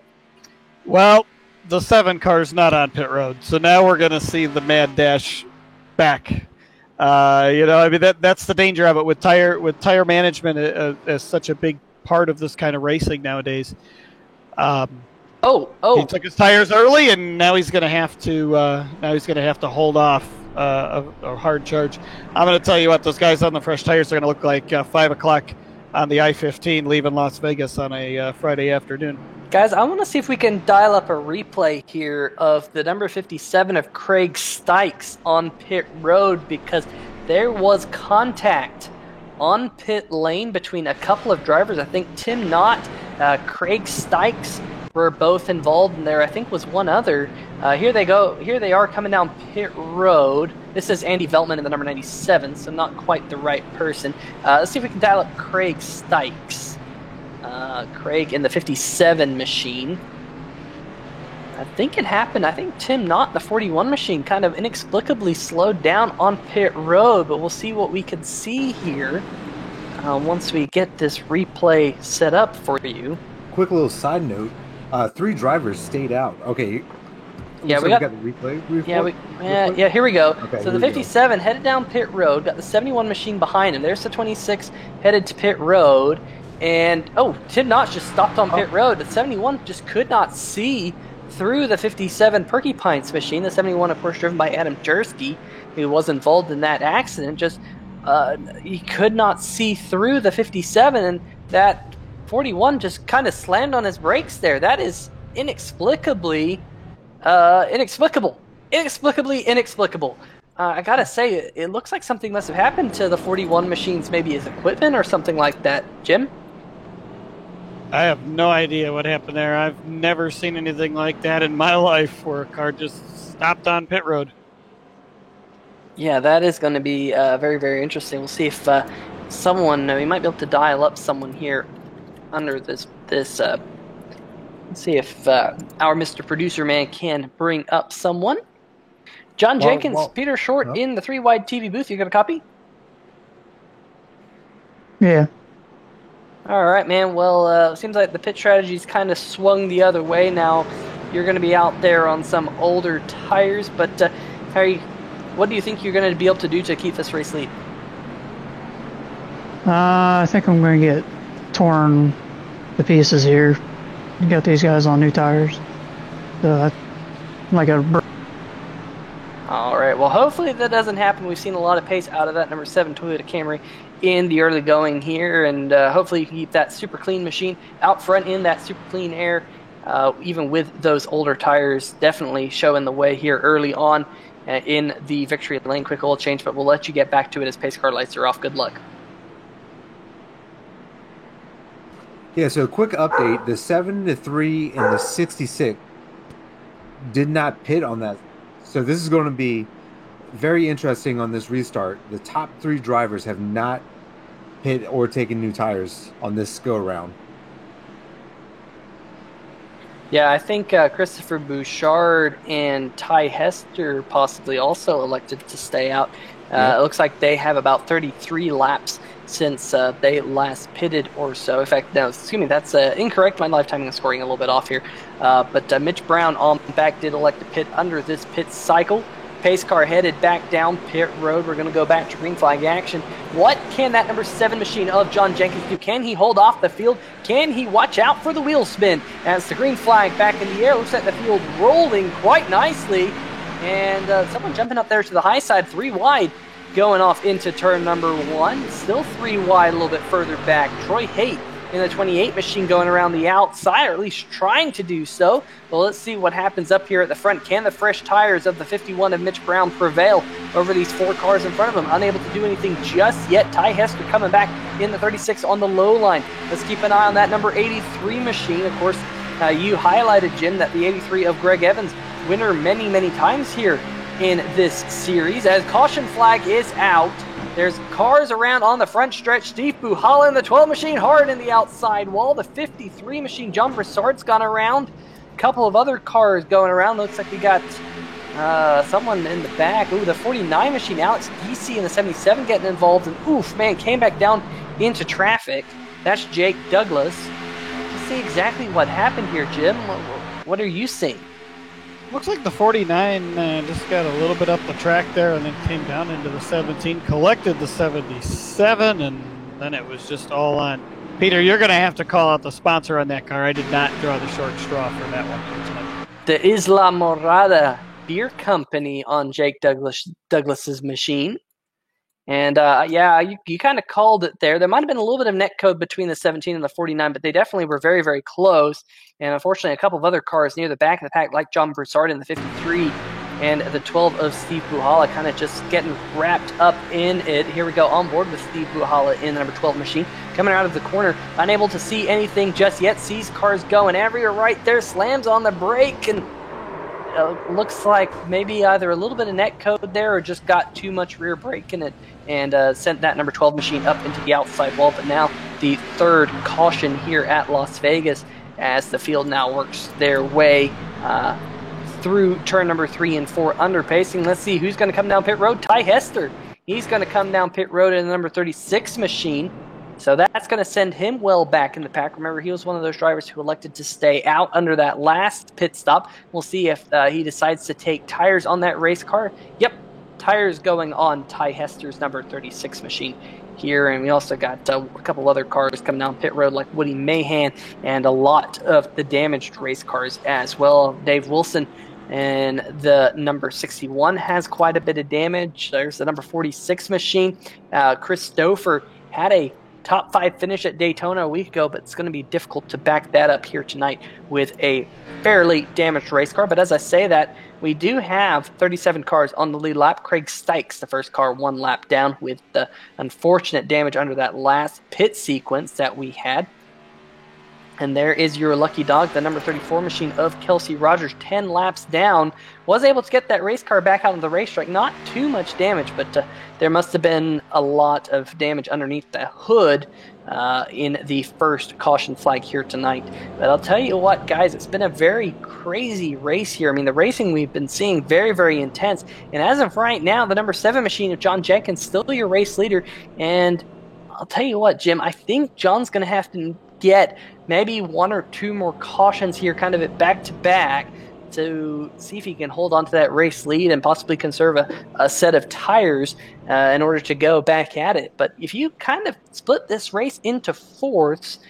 Well, the 7 car's not on pit road, so now we're going to see the Mad Dash back. That's the danger of it with tire management as such a big part of this kind of racing nowadays. He took his tires early, and now he's going to have to hold off a hard charge. I'm going to tell you what, those guys on the fresh tires are going to look like 5 o'clock on the I-15 leaving Las Vegas on a Friday afternoon. Guys, I want to see if we can dial up a replay here of the number 57 of Craig Stykes on pit road, because there was contact on pit lane between a couple of drivers. I think Tim Knott, Craig Stykes were both involved, and there I think was one other. Here they go. Here they are coming down pit road. This is Andy Veltman in the number 97, so not quite the right person. Let's see if we can dial up Craig Stykes. Craig in the 57 machine. I think it happened. I think Tim Knott, the 41 machine, kind of inexplicably slowed down on pit road, but we'll see what we can see here once we get this replay set up for you. Quick little side note, 3 drivers stayed out. Okay. Yeah, so we got the replay. Yeah, here we go. Okay, so the 57 headed down pit road, got the 71 machine behind him. There's the 26 headed to pit road, and Tim Knott just stopped on pit road. The 71 just could not see through the 57 Porcupines machine. The 71, of course, driven by Adam Jersky, who was involved in that accident. Just he could not see through the 57, and that 41 just kind of slammed on his brakes there. That is inexplicably inexplicable. I gotta say, it looks like something must have happened to the 41 machines, maybe his equipment or something like that. Jim? I have no idea what happened there. I've never seen anything like that in my life where a car just stopped on pit road. Yeah, that is going to be very, very interesting. We'll see if we might be able to dial up someone here under this. Let's see if our Mr. Producer Man can bring up someone. John Jenkins, Peter Short in the 3-wide TV booth. You got a copy? Yeah. All right, man. Well, it seems like the pit strategy's kind of swung the other way now. You're going to be out there on some older tires, but Harry, what do you think you're going to be able to do to keep this race lead? I think I'm going to get torn to pieces here. Got these guys on new tires. All right. Well, hopefully that doesn't happen. We've seen a lot of pace out of that number 7 Toyota Camry in the early going here, and hopefully you can keep that super clean machine out front in that super clean air, even with those older tires definitely showing the way here early on in the victory lane. Quick oil change, but we'll let you get back to it as pace car lights are off. Good luck. Yeah, so quick update. The 7-3 and the 66 did not pit on that. So this is going to be very interesting on this restart. The top 3 drivers have not pit or taken new tires on this go around. Yeah, I think Christopher Bouchard and Ty Hester possibly also elected to stay out. It looks like they have about 33 laps since they last pitted or so. In fact, no, excuse me, that's incorrect. My live timing is scoring a little bit off here. But Mitch Brown on back did elect to pit under this pit cycle. Pace car headed back down pit road. We're going to go back to green flag action. What can that number 7 machine of John Jenkins do? Can he hold off the field? Can he watch out for the wheel spin? As the green flag back in the air, looks like the field rolling quite nicely. And someone jumping up there to the high side, 3 wide, going off into turn number 1. Still 3 wide a little bit further back. Troy Haight in the 28 machine going around the outside, or at least trying to do so. Well, let's see what happens up here at the front. Can the fresh tires of the 51 of Mitch Brown prevail over these 4 cars in front of him? Unable to do anything just yet. Ty Hester coming back in the 36 on the low line. Let's keep an eye on that number 83 machine. Of course, you highlighted, Jim, that the 83 of Greg Evans, winner many, many times here in this series. As caution flag is out, there's cars around on the front stretch. Steve Buhala in the 12 machine, hard in the outside wall. The 53 machine, John Broussard's gone around. A couple of other cars going around. Looks like we got someone in the back. Ooh, the 49 machine, Alex DC in the 77 getting involved. And oof, man, came back down into traffic. That's Jake Douglas. Let's see exactly what happened here, Jim. What are you seeing? Looks like the 49 just got a little bit up the track there and then came down into the 17, collected the 77, and then it was just all on. Peter, you're going to have to call out the sponsor on that car. I did not draw the short straw for that one tonight. The Isla Morada Beer Company on Jake Douglas's machine. And, you kind of called it there. There might have been a little bit of net code between the 17 and the 49, but they definitely were very, very close. And unfortunately, a couple of other cars near the back of the pack, like John Broussard in the 53 and the 12 of Steve Buhala, kind of just getting wrapped up in it. Here we go, on board with Steve Buhala in the number 12 machine. Coming out of the corner, unable to see anything just yet. Sees cars going everywhere right there, slams on the brake, and looks like maybe either a little bit of net code there or just got too much rear brake in it and sent that number 12 machine up into the outside wall. But now the 3rd caution here at Las Vegas as the field now works their way through turn number 3 and 4 underpacing. Let's see who's going to come down pit road. Ty Hester. He's going to come down pit road in the number 36 machine. So that's going to send him well back in the pack. Remember, he was one of those drivers who elected to stay out under that last pit stop. We'll see if he decides to take tires on that race car. Yep, tires going on Ty Hester's number 36 machine here. And we also got a couple other cars coming down pit road like Woody Mahan and a lot of the damaged race cars as well. Dave Wilson and the number 61 has quite a bit of damage. There's the number 46 machine. Chris Stouffer had a top 5 finish at Daytona a week ago, but it's going to be difficult to back that up here tonight with a fairly damaged race car. But as I say that, we do have 37 cars on the lead lap. Craig Stykes, the first car, 1 lap down with the unfortunate damage under that last pit sequence that we had. And there is your lucky dog, the number 34 machine of Kelsey Rogers, 10 laps down. Was able to get that race car back out on the racetrack. Not too much damage, but there must have been a lot of damage underneath the hood in the first caution flag here tonight. But I'll tell you what, guys, it's been a very crazy race here. I mean, the racing we've been seeing very, very intense. And as of right now, the number 7 machine of John Jenkins still your race leader. And I'll tell you what, Jim, I think John's going to have to get maybe 1 or 2 more cautions here, kind of at back-to-back, to see if he can hold on to that race lead and possibly conserve a set of tires in order to go back at it. But if you kind of split this race into fourths,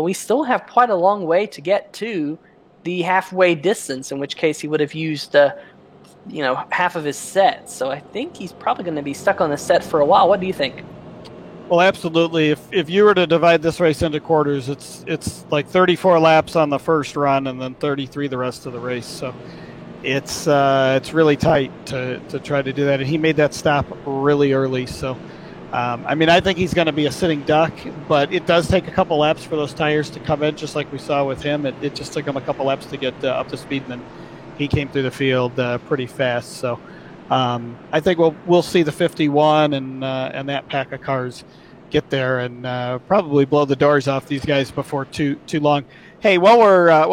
we still have quite a long way to get to the halfway distance, in which case he would have used half of his set. So I think he's probably going to be stuck on the set for a while. What do you think? Well, absolutely. If you were to divide this race into quarters, it's like 34 laps on the first run and then 33 the rest of the race. So it's really tight to try to do that. And he made that stop really early. So, I think he's going to be a sitting duck, but it does take a couple laps for those tires to come in, just like we saw with him. It just took him a couple laps to get up to speed and then he came through the field pretty fast. So I think we'll see the 51 and that pack of cars get there and probably blow the doors off these guys before too long. Hey, while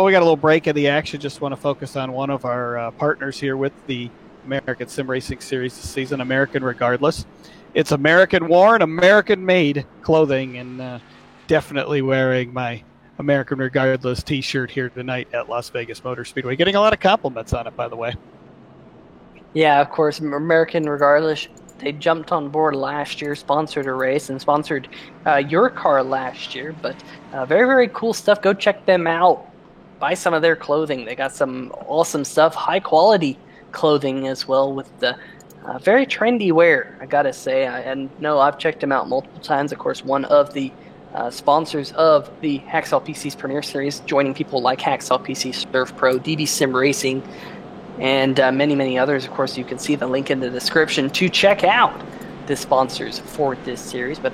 we got a little break in the action, just want to focus on one of our partners here with the American Sim Racing Series this season, American Regardless. It's American worn, American made clothing, and definitely wearing my American Regardless t-shirt here tonight at Las Vegas Motor Speedway. Getting a lot of compliments on it, by the way. Yeah, of course, American Regardless, they jumped on board last year, sponsored a race, and sponsored your car last year. But very, very cool stuff. Go check them out. Buy some of their clothing. They got some awesome stuff, high-quality clothing as well with the very trendy wear, I gotta say. I've checked them out multiple times. Of course, one of the sponsors of the Hacksaw PC's Premier Series, joining people like Hacksaw PC, Surf Pro, DB Sim Racing, and many, many others. Of course, you can see the link in the description to check out the sponsors for this series. But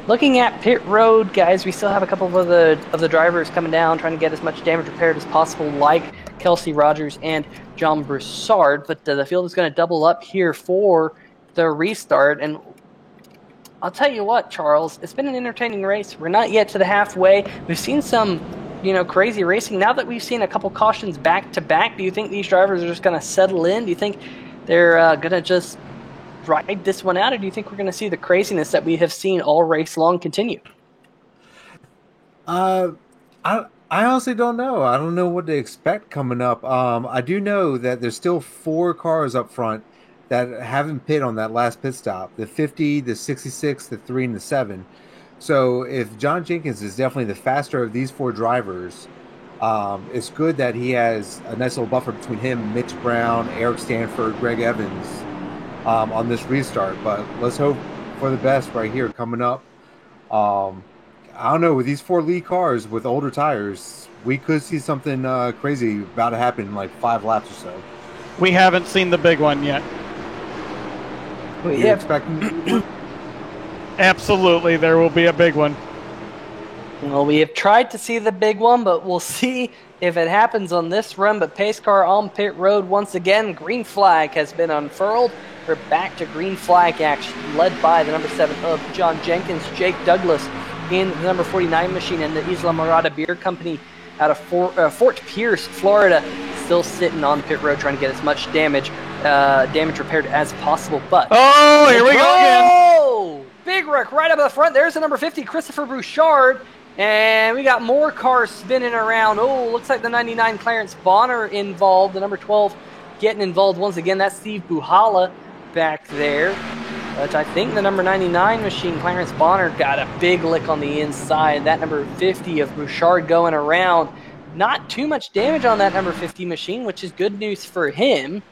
looking at pit road, guys, we still have a couple of the drivers coming down, trying to get as much damage repaired as possible, like Kelsey Rogers and John Broussard. But the field is going to double up here for the restart. And I'll tell you what, Charles, it's been an entertaining race. We're not yet to the halfway. We've seen some crazy racing. Now that we've seen a couple cautions back to back, do you think these drivers are just going to settle in? Do you think they're going to just ride this one out, or do you think we're going to see the craziness that we have seen all race long continue? I honestly don't know. I don't know what to expect coming up. I do know that there's still 4 cars up front that haven't pit on that last pit stop. The 50, the 66, the 3, and the 7. So if John Jenkins is definitely the faster of these 4 drivers, it's good that he has a nice little buffer between him, Mitch Brown, Eric Stanford, Greg Evans on this restart. But let's hope for the best right here coming up. I don't know, with these 4 lead cars with older tires, we could see something crazy about to happen in like 5 laps or so. We haven't seen the big one yet. You're expecting Absolutely, there will be a big one. Well, we have tried to see the big one, but we'll see if it happens on this run. But pace car on pit road once again. Green flag has been unfurled. We're back to green flag action, led by the number 7 of John Jenkins, Jake Douglas in the number 49 machine, and the Isla Morada Beer Company out of Fort Pierce, Florida, still sitting on pit road trying to get as much damage repaired as possible. But here we go again. Big wreck right up at the front. There's the number 50, Christopher Bouchard. And we got more cars spinning around. Oh, looks like the 99 Clarence Bonner involved. The number 12 getting involved once again. That's Steve Buhala back there. But I think the number 99 machine, Clarence Bonner, got a big lick on the inside. That number 50 of Bouchard going around. Not too much damage on that number 50 machine, which is good news for him.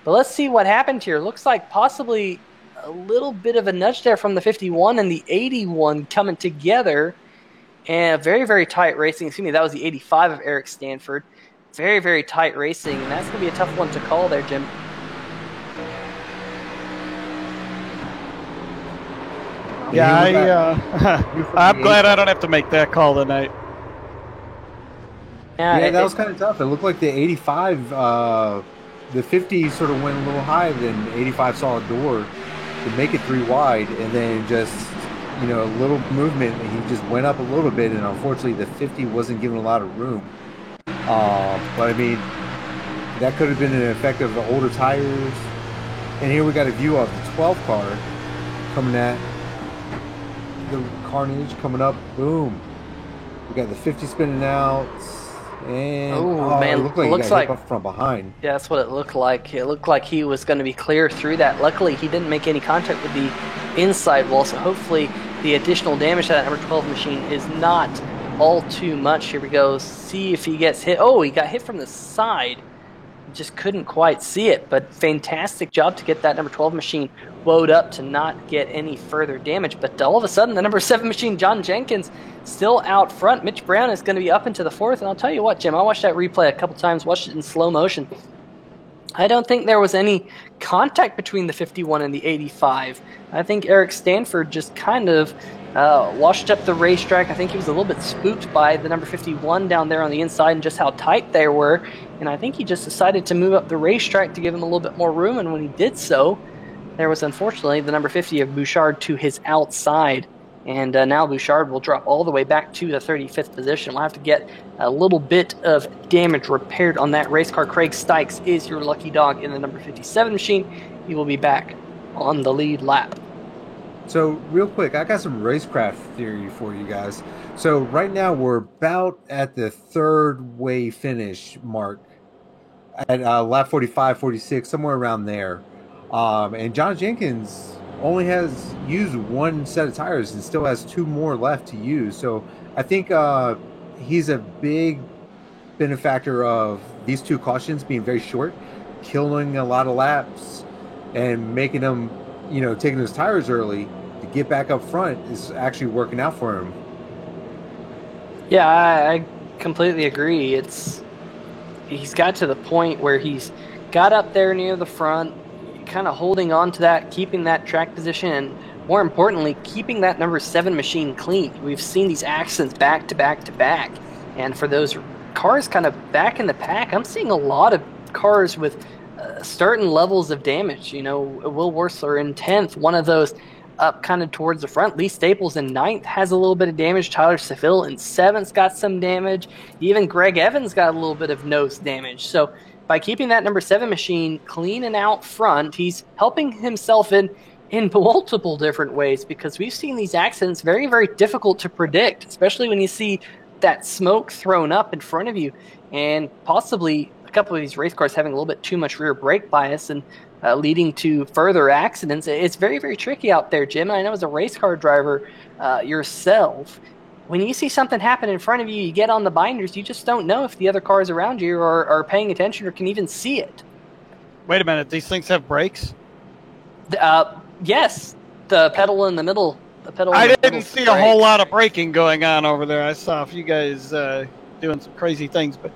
But let's see what happened here. Looks like possibly a little bit of a nudge there from the 51 and the 81 coming together. And very, very tight racing. Excuse me, that was the 85 of Eric Stanford. Very, very tight racing. And that's going to be a tough one to call there, Jim. Yeah, I'm glad I don't have to make that call tonight. Yeah, that was kind of tough. It looked like the 85, the 50 sort of went a little high, then 85 saw a door to make it 3 wide, and then just, a little movement, and he just went up a little bit, and unfortunately the 50 wasn't given a lot of room. But I mean, that could have been an effect of the older tires. And here we got a view of the 12 car coming at the carnage coming up. Boom. We got the 50 spinning out. And man, it looked like looks he got like hit from behind. Yeah, that's what it looked like. It looked like he was going to be clear through that. Luckily, he didn't make any contact with the inside wall, so hopefully the additional damage to that number 12 machine is not all too much. Here we go. See if he gets hit. Oh, he got hit from the side. Just couldn't quite see it, but fantastic job to get that number 12 machine woed up to not get any further damage. But all of a sudden, the number 7 machine, John Jenkins, still out front. Mitch Brown is going to be up into the 4th, and I'll tell you what, Jim, I watched that replay a couple times, watched it in slow motion. I don't think there was any contact between the 51 and the 85. I think Eric Stanford just kind of washed up the racetrack. I think he was a little bit spooked by the number 51 down there on the inside and just how tight they were. and I think he just decided to move up the racetrack to give him a little bit more room, and when he did so, there was unfortunately the number 50 of Bouchard to his outside. And now Bouchard will drop all the way back to the 35th position. We'll have to get a little bit of damage repaired on that race car. Craig Stykes is your lucky dog in the number 57 machine. He will be back on the lead lap. So real quick, I got some racecraft theory for you guys. So right now we're about at the third way finish mark at lap 45, 46, somewhere around there. And John Jenkins only has used one set of tires and still has two more left to use. So I think he's a big benefactor of these two cautions being very short, killing a lot of laps and making them, taking those tires early to get back up front is actually working out for him. Yeah, I completely agree. He's got to the point where he's got up there near the front, kind of holding on to that, keeping that track position, and more importantly, keeping that number 7 machine clean. We've seen these accidents back to back to back, and for those cars kind of back in the pack, I'm seeing a lot of cars with certain levels of damage. Will Wurzler in 10th, one of those up kind of towards the front. Lee Staples in 9th has a little bit of damage. Tyler Seville in 7th got some damage. Even Greg Evans got a little bit of nose damage. So by keeping that number 7 machine clean and out front, he's helping himself in multiple different ways, because we've seen these accidents very, very difficult to predict, especially when you see that smoke thrown up in front of you, and possibly a couple of these race cars having a little bit too much rear brake bias and leading to further accidents. It's very, very tricky out there, Jim. And I know as a race car driver yourself, when you see something happen in front of you, you get on the binders, you just don't know if the other cars around you are paying attention or can even see it. Wait a minute, these things have brakes? Yes, the pedal in the middle. I didn't see a whole lot of braking going on over there. I saw a few guys doing some crazy things, but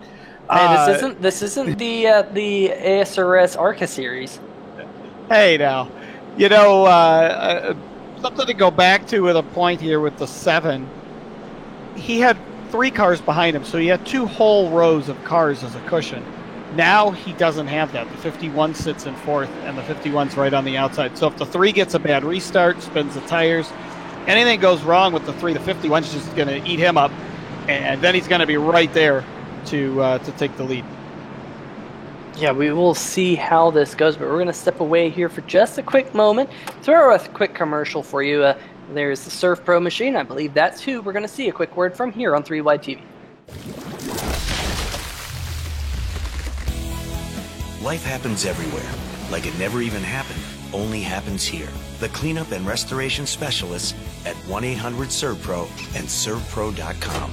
hey, this isn't the ASRS ARCA series. Hey, now, something to go back to with a point here with the 7. He had 3 cars behind him, so he had 2 whole rows of cars as a cushion. Now he doesn't have that. The 51 sits in 4th, and the 51's right on the outside. So if the 3 gets a bad restart, spins the tires, anything goes wrong with the 3, the 51's just going to eat him up, and then he's going to be right there to take the lead. Yeah, we will see how this goes, but we're going to step away here for just a quick moment. Throw a quick commercial for you. There's the Surf Pro machine. I believe that's who we're going to see a quick word from here on 3Wide TV. Life happens everywhere. Like it never even happened, only happens here. The cleanup and restoration specialists at 1-800-SERVPRO and ServPro.com.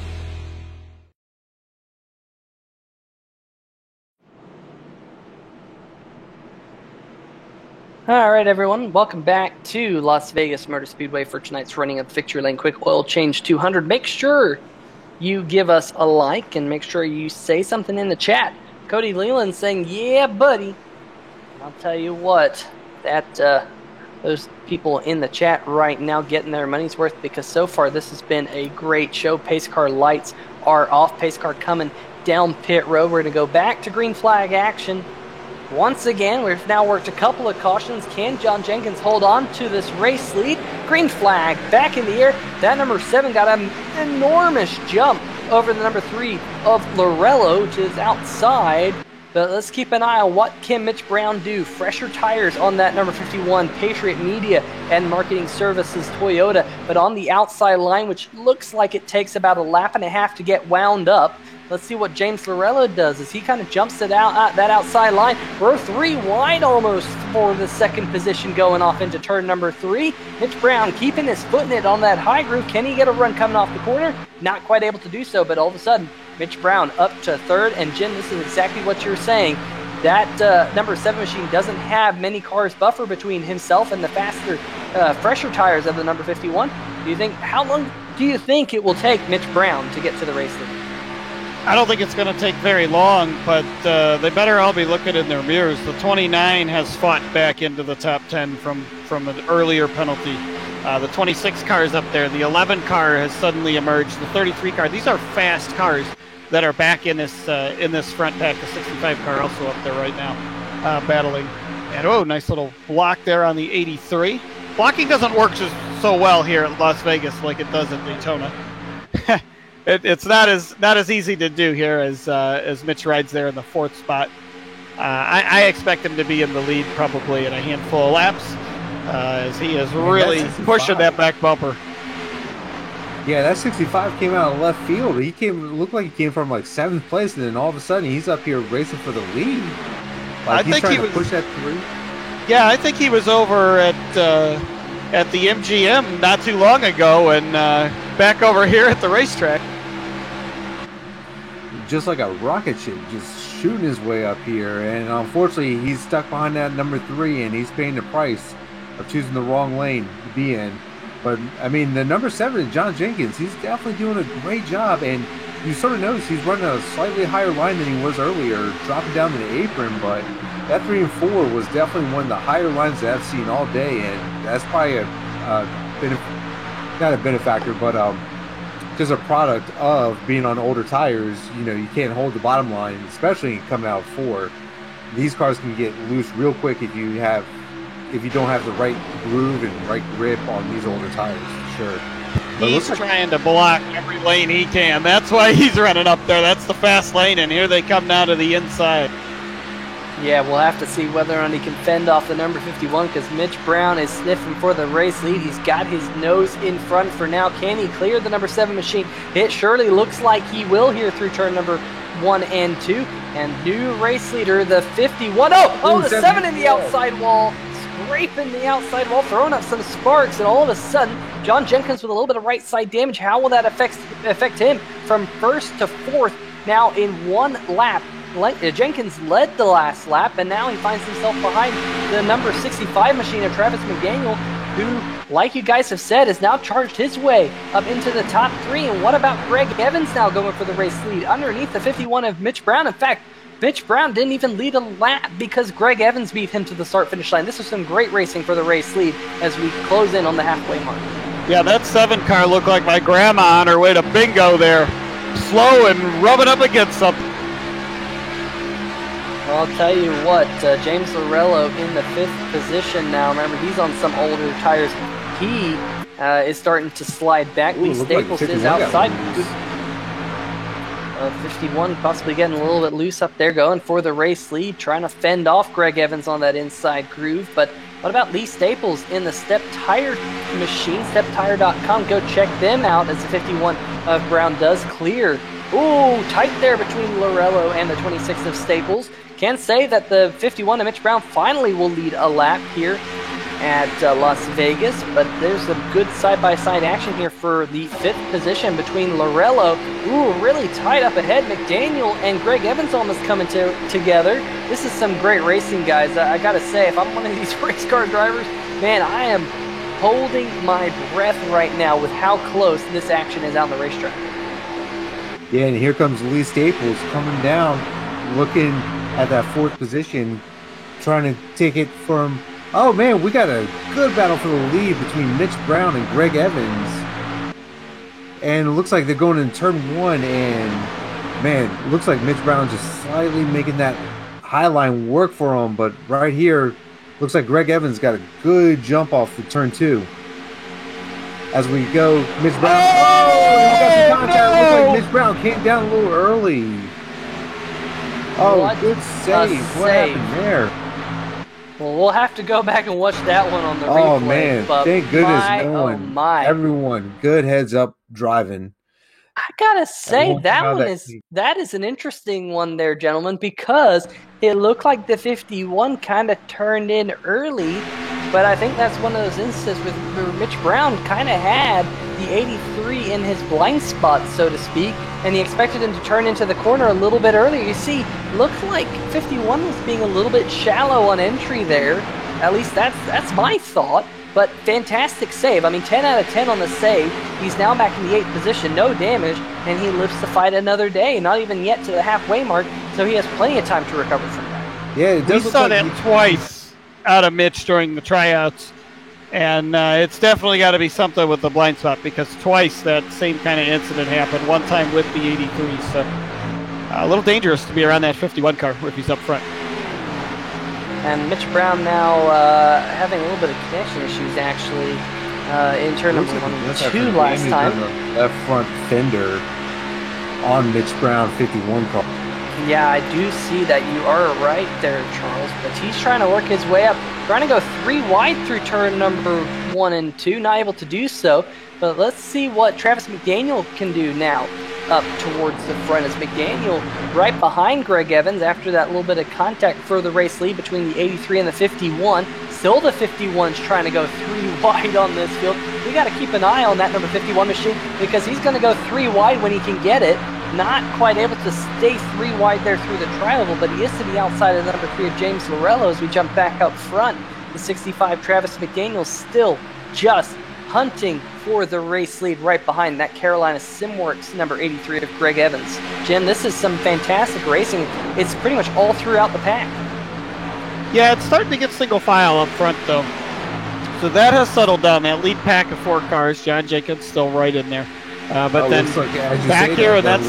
All right, everyone. Welcome back to Las Vegas Motor Speedway for tonight's running of Victory Lane Quick Oil Change 200. Make sure you give us a like and make sure you say something in the chat. Cody Leland saying, yeah, buddy. I'll tell you what, that those people in the chat right now getting their money's worth, because so far this has been a great show. Pace car lights are off. Pace car coming down pit road. We're going to go back to green flag action. Once again, we've now worked a couple of cautions. Can John Jenkins hold on to this race lead? Green flag back in the air. That number 7 got an enormous jump over the number 3 of Lorello, which is outside. But let's keep an eye on what can Mitch Brown do. Fresher tires on that number 51, Patriot Media and Marketing Services Toyota. But on the outside line, which looks like it takes about a lap and a half to get wound up. Let's see what James Lorello does as he kind of jumps it out that outside line. We're 3 wide almost for the second position going off into turn number 3. Mitch Brown keeping his foot in it on that high groove. Can he get a run coming off the corner? Not quite able to do so, but all of a sudden, Mitch Brown up to 3rd. And Jim, this is exactly what you're saying. That number 7 machine doesn't have many cars buffer between himself and the faster, fresher tires of the number 51. How long do you think it will take Mitch Brown to get to the race lead? I don't think it's going to take very long, but they better all be looking in their mirrors. The 29 has fought back into the top 10 from an earlier penalty. The 26 car is up there. The 11 car has suddenly emerged. The 33 car. These are fast cars. that are back in this front pack. The 65 car also up there right now, battling. And nice little block there on the 83. Blocking doesn't work so well here at Las Vegas like it does at Daytona. It's not as easy to do here as Mitch rides there in the 4th spot. I expect him to be in the lead probably in a handful of laps, as he is really pushing that back bumper. Yeah, that 65 came out of left field. Looked like he came from like 7th place, and then all of a sudden he's up here racing for the lead. Like he's trying to push that through. Yeah, I think he was over at the MGM not too long ago, and back over here at the racetrack. Just like a rocket ship, just shooting his way up here, and unfortunately he's stuck behind that number 3, and he's paying the price of choosing the wrong lane to be in. But I mean, the number 7, John Jenkins, he's definitely doing a great job, and you sort of notice he's running a slightly higher line than he was earlier, dropping down to the apron. But that 3 and 4 was definitely one of the higher lines that I've seen all day, and that's probably not a benefactor, but just a product of being on older tires. You know, you can't hold the bottom line, especially coming out of 4. These cars can get loose real quick if you don't have the right groove and right grip on these older tires, for sure. But he's trying to block every lane he can. That's why he's running up there. That's the fast lane, and here they come now to the inside. Yeah, we'll have to see whether or not he can fend off the number 51, because Mitch Brown is sniffing for the race lead. He's got his nose in front for now. Can he clear the number 7 machine? It surely looks like he will here through turn number 1 and 2. And new race leader, the 51. The 7 in the outside wall. Scraping the outside wall, throwing up some sparks, and all of a sudden, John Jenkins with a little bit of right side damage. How will that affect him from 1st to 4th now in 1 lap? Jenkins led the last lap, and now he finds himself behind the number 65 machine of Travis McDaniel, who, like you guys have said, has now charged his way up into the top 3. And what about Greg Evans now going for the race lead underneath the 51 of Mitch Brown? In fact, Mitch Brown didn't even lead a lap because Greg Evans beat him to the start-finish line. This was some great racing for the race lead as we close in on the halfway mark. Yeah, that 7 car looked like my grandma on her way to bingo there. Slow and rubbing up against something. Well, I'll tell you what, James Lorello in the 5th position now. Remember, he's on some older tires. He is starting to slide back. Lee Staples is outside. 51 possibly getting a little bit loose up there, going for the race lead, trying to fend off Greg Evans on that inside groove. But what about Lee Staples in the Step Tire machine? StepTire.com. Go check them out as the 51 of Brown does clear. Ooh, tight there between Lorello and the 26 of Staples. Can say that the 51 of Mitch Brown finally will lead a lap here at Las Vegas, but there's some good side-by-side action here for the 5th position between Lorello. Ooh, really tight up ahead. McDaniel and Greg Evans almost coming together. This is some great racing, guys. I gotta say, if I'm one of these race car drivers, man, I am holding my breath right now with how close this action is out on the racetrack. Yeah, and here comes Lee Staples coming down, looking at that 4th position, trying to take it from... Oh, man, we got a good battle for the lead between Mitch Brown and Greg Evans. And it looks like they're going in turn 1, and, man, it looks like Mitch Brown just slightly making that high line work for him. But right here, looks like Greg Evans got a good jump off for turn 2. As we go, Mitch Brown... Oh, he got some contact. No! Looks like Mitch Brown came down a little early. Oh, what good save. What happened there? Well, we'll have to go back and watch that one on the replay. Oh, man. Thank goodness everyone, good heads up driving. I gotta say, that is an interesting one there, gentlemen, because it looked like the 51 kind of turned in early, but I think that's one of those instances where Mitch Brown kind of had the 83 in his blind spot, so to speak, and he expected him to turn into the corner a little bit earlier. You see, looked like 51 was being a little bit shallow on entry there. At least that's my thought. But fantastic save. I mean, 10 out of 10 on the save. He's now back in the 8th position, no damage, and he lives to fight another day. Not even yet to the halfway mark, so he has plenty of time to recover from that. Yeah, it does. We saw that twice out of Mitch during the tryouts, and it's definitely got to be something with the blind spot, because twice that same kind of incident happened. One time with the 83. So a little dangerous to be around that 51 car if he's up front. And Mitch Brown now having a little bit of connection issues, actually, in turn number 1 and 2 last time. Left front fender on Mitch Brown 51 car. Yeah, I do see that. You are right there, Charles. But he's trying to work his way up, trying to go 3 wide through turn number 1 and 2. Not able to do so. But let's see what Travis McDaniel can do now up towards the front, as McDaniel right behind Greg Evans after that little bit of contact for the race lead between the 83 and the 51. Still the 51's trying to go 3 wide on this field. We got to keep an eye on that number 51 machine, because he's going to go 3 wide when he can get it. Not quite able to stay 3 wide there through the tri-oval, but he is to the outside of number 3 of James Lorello as we jump back up front. The 65 Travis McDaniel still just hunting for the race lead right behind that Carolina Simworks number 83 of Greg Evans. Jim, this is some fantastic racing. It's pretty much all throughout the pack. Yeah, it's starting to get single file up front, though. So that has settled down. That lead pack of 4 cars, John Jenkins still right in there. But then back here, that's...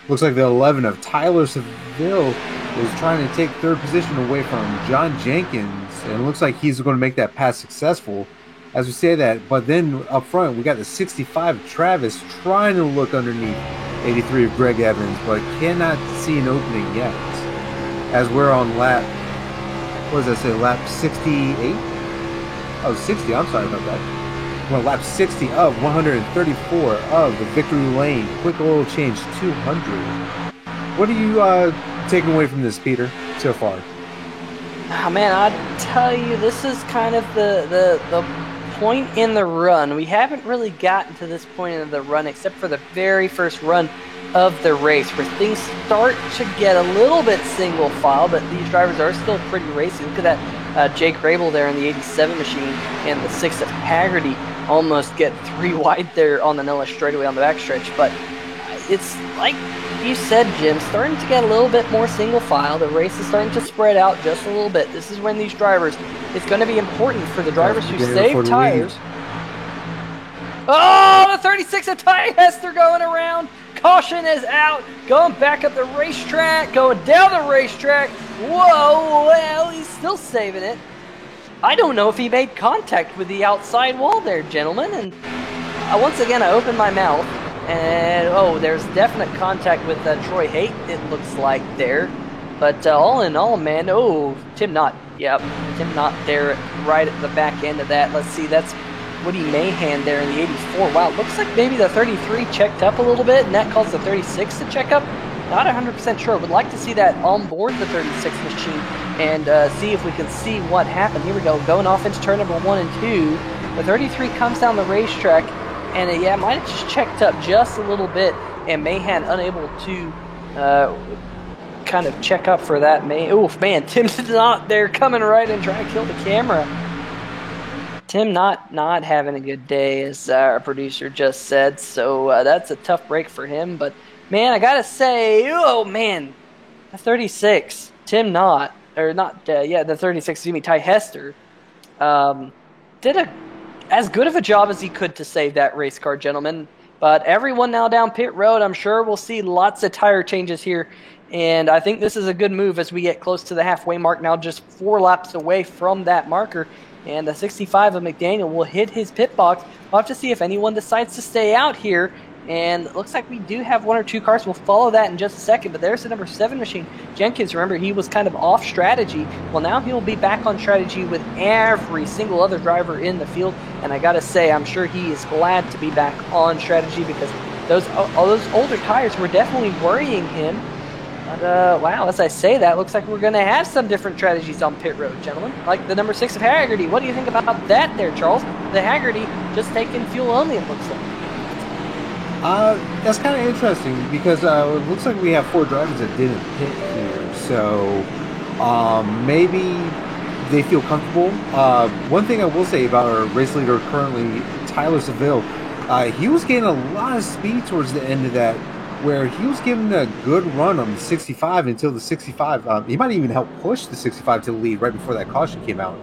Looks like the 11 of Tyler Seville is trying to take 3rd position away from John Jenkins, and it looks like he's going to make that pass successful as we say that. But then up front, we got the 65 of Travis trying to look underneath 83 of Greg Evans, but cannot see an opening yet. As we're on lap, what does that say, lap 68? Oh, 60, I'm sorry about that. Well, lap 60 of 134 of the Victory Lane Quick Oil Change 200. What are you taking away from this, Peter, so far? Oh, man, I'd tell you, this is kind of the point in the run. We haven't really gotten to this point in the run except for the very first run of the race, where things start to get a little bit single file, but these drivers are still pretty racy. Look at that Jake Rabel there in the 87 machine, and the 6 of Haggerty almost get 3 wide there on the Nella straightaway on the backstretch. But it's like you said, Jim, starting to get a little bit more single file. The race is starting to spread out just a little bit. This is when these drivers, it's going to be important for the drivers who save tires. Oh, the 36 of Ty Hester going around. Caution is out. Going back up the racetrack, going down the racetrack. Whoa, well, he's still saving it. I don't know if he made contact with the outside wall there, gentlemen. And once again, I open my mouth. And, oh, there's definite contact with Troy Haight, it looks like there. But all in all, man, oh, Tim Knott. Yep, Tim Knott there right at the back end of that. Let's see, that's Woody Mahan there in the 84. Wow, looks like maybe the 33 checked up a little bit, and that caused the 36 to check up. Not 100% sure. Would like to see that on board the 36 machine and see if we can see what happened. Here we go, going off into turn number 1 and 2. The 33 comes down the racetrack, and yeah, might have just checked up just a little bit, and Mahan unable to kind of check up for that. Oof, man, Tim's not there, coming right and trying to kill the camera. Tim not having a good day, as our producer just said, so that's a tough break for him. But, man, I gotta say, oh, man, the 36, Tim Knott, or not, the 36, excuse me, Ty Hester, did as good of a job as he could to save that race car, gentlemen. But everyone now down pit road, I'm sure we'll see lots of tire changes here. And I think this is a good move as we get close to the halfway mark now, just 4 laps away from that marker. And the 65 of McDaniel will hit his pit box. We'll have to see if anyone decides to stay out here. And it looks like we do have 1 or 2 cars. We'll follow that in just a second. But there's the number 7 machine. Jenkins, remember, he was kind of off strategy. Well, now he'll be back on strategy with every single other driver in the field. And I got to say, I'm sure he is glad to be back on strategy, because all those older tires were definitely worrying him. But, wow, as I say that, looks like we're going to have some different strategies on pit road, gentlemen. Like the number 6 of Haggerty. What do you think about that there, Charles? The Haggerty just taking fuel only, it looks like. That's kind of interesting, because it looks like we have 4 drivers that didn't pit here. So maybe they feel comfortable. One thing I will say about our race leader currently, Tyler Seville, he was getting a lot of speed towards the end of that, where he was giving a good run on the 65 until the 65. He might even help push the 65 to the lead right before that caution came out.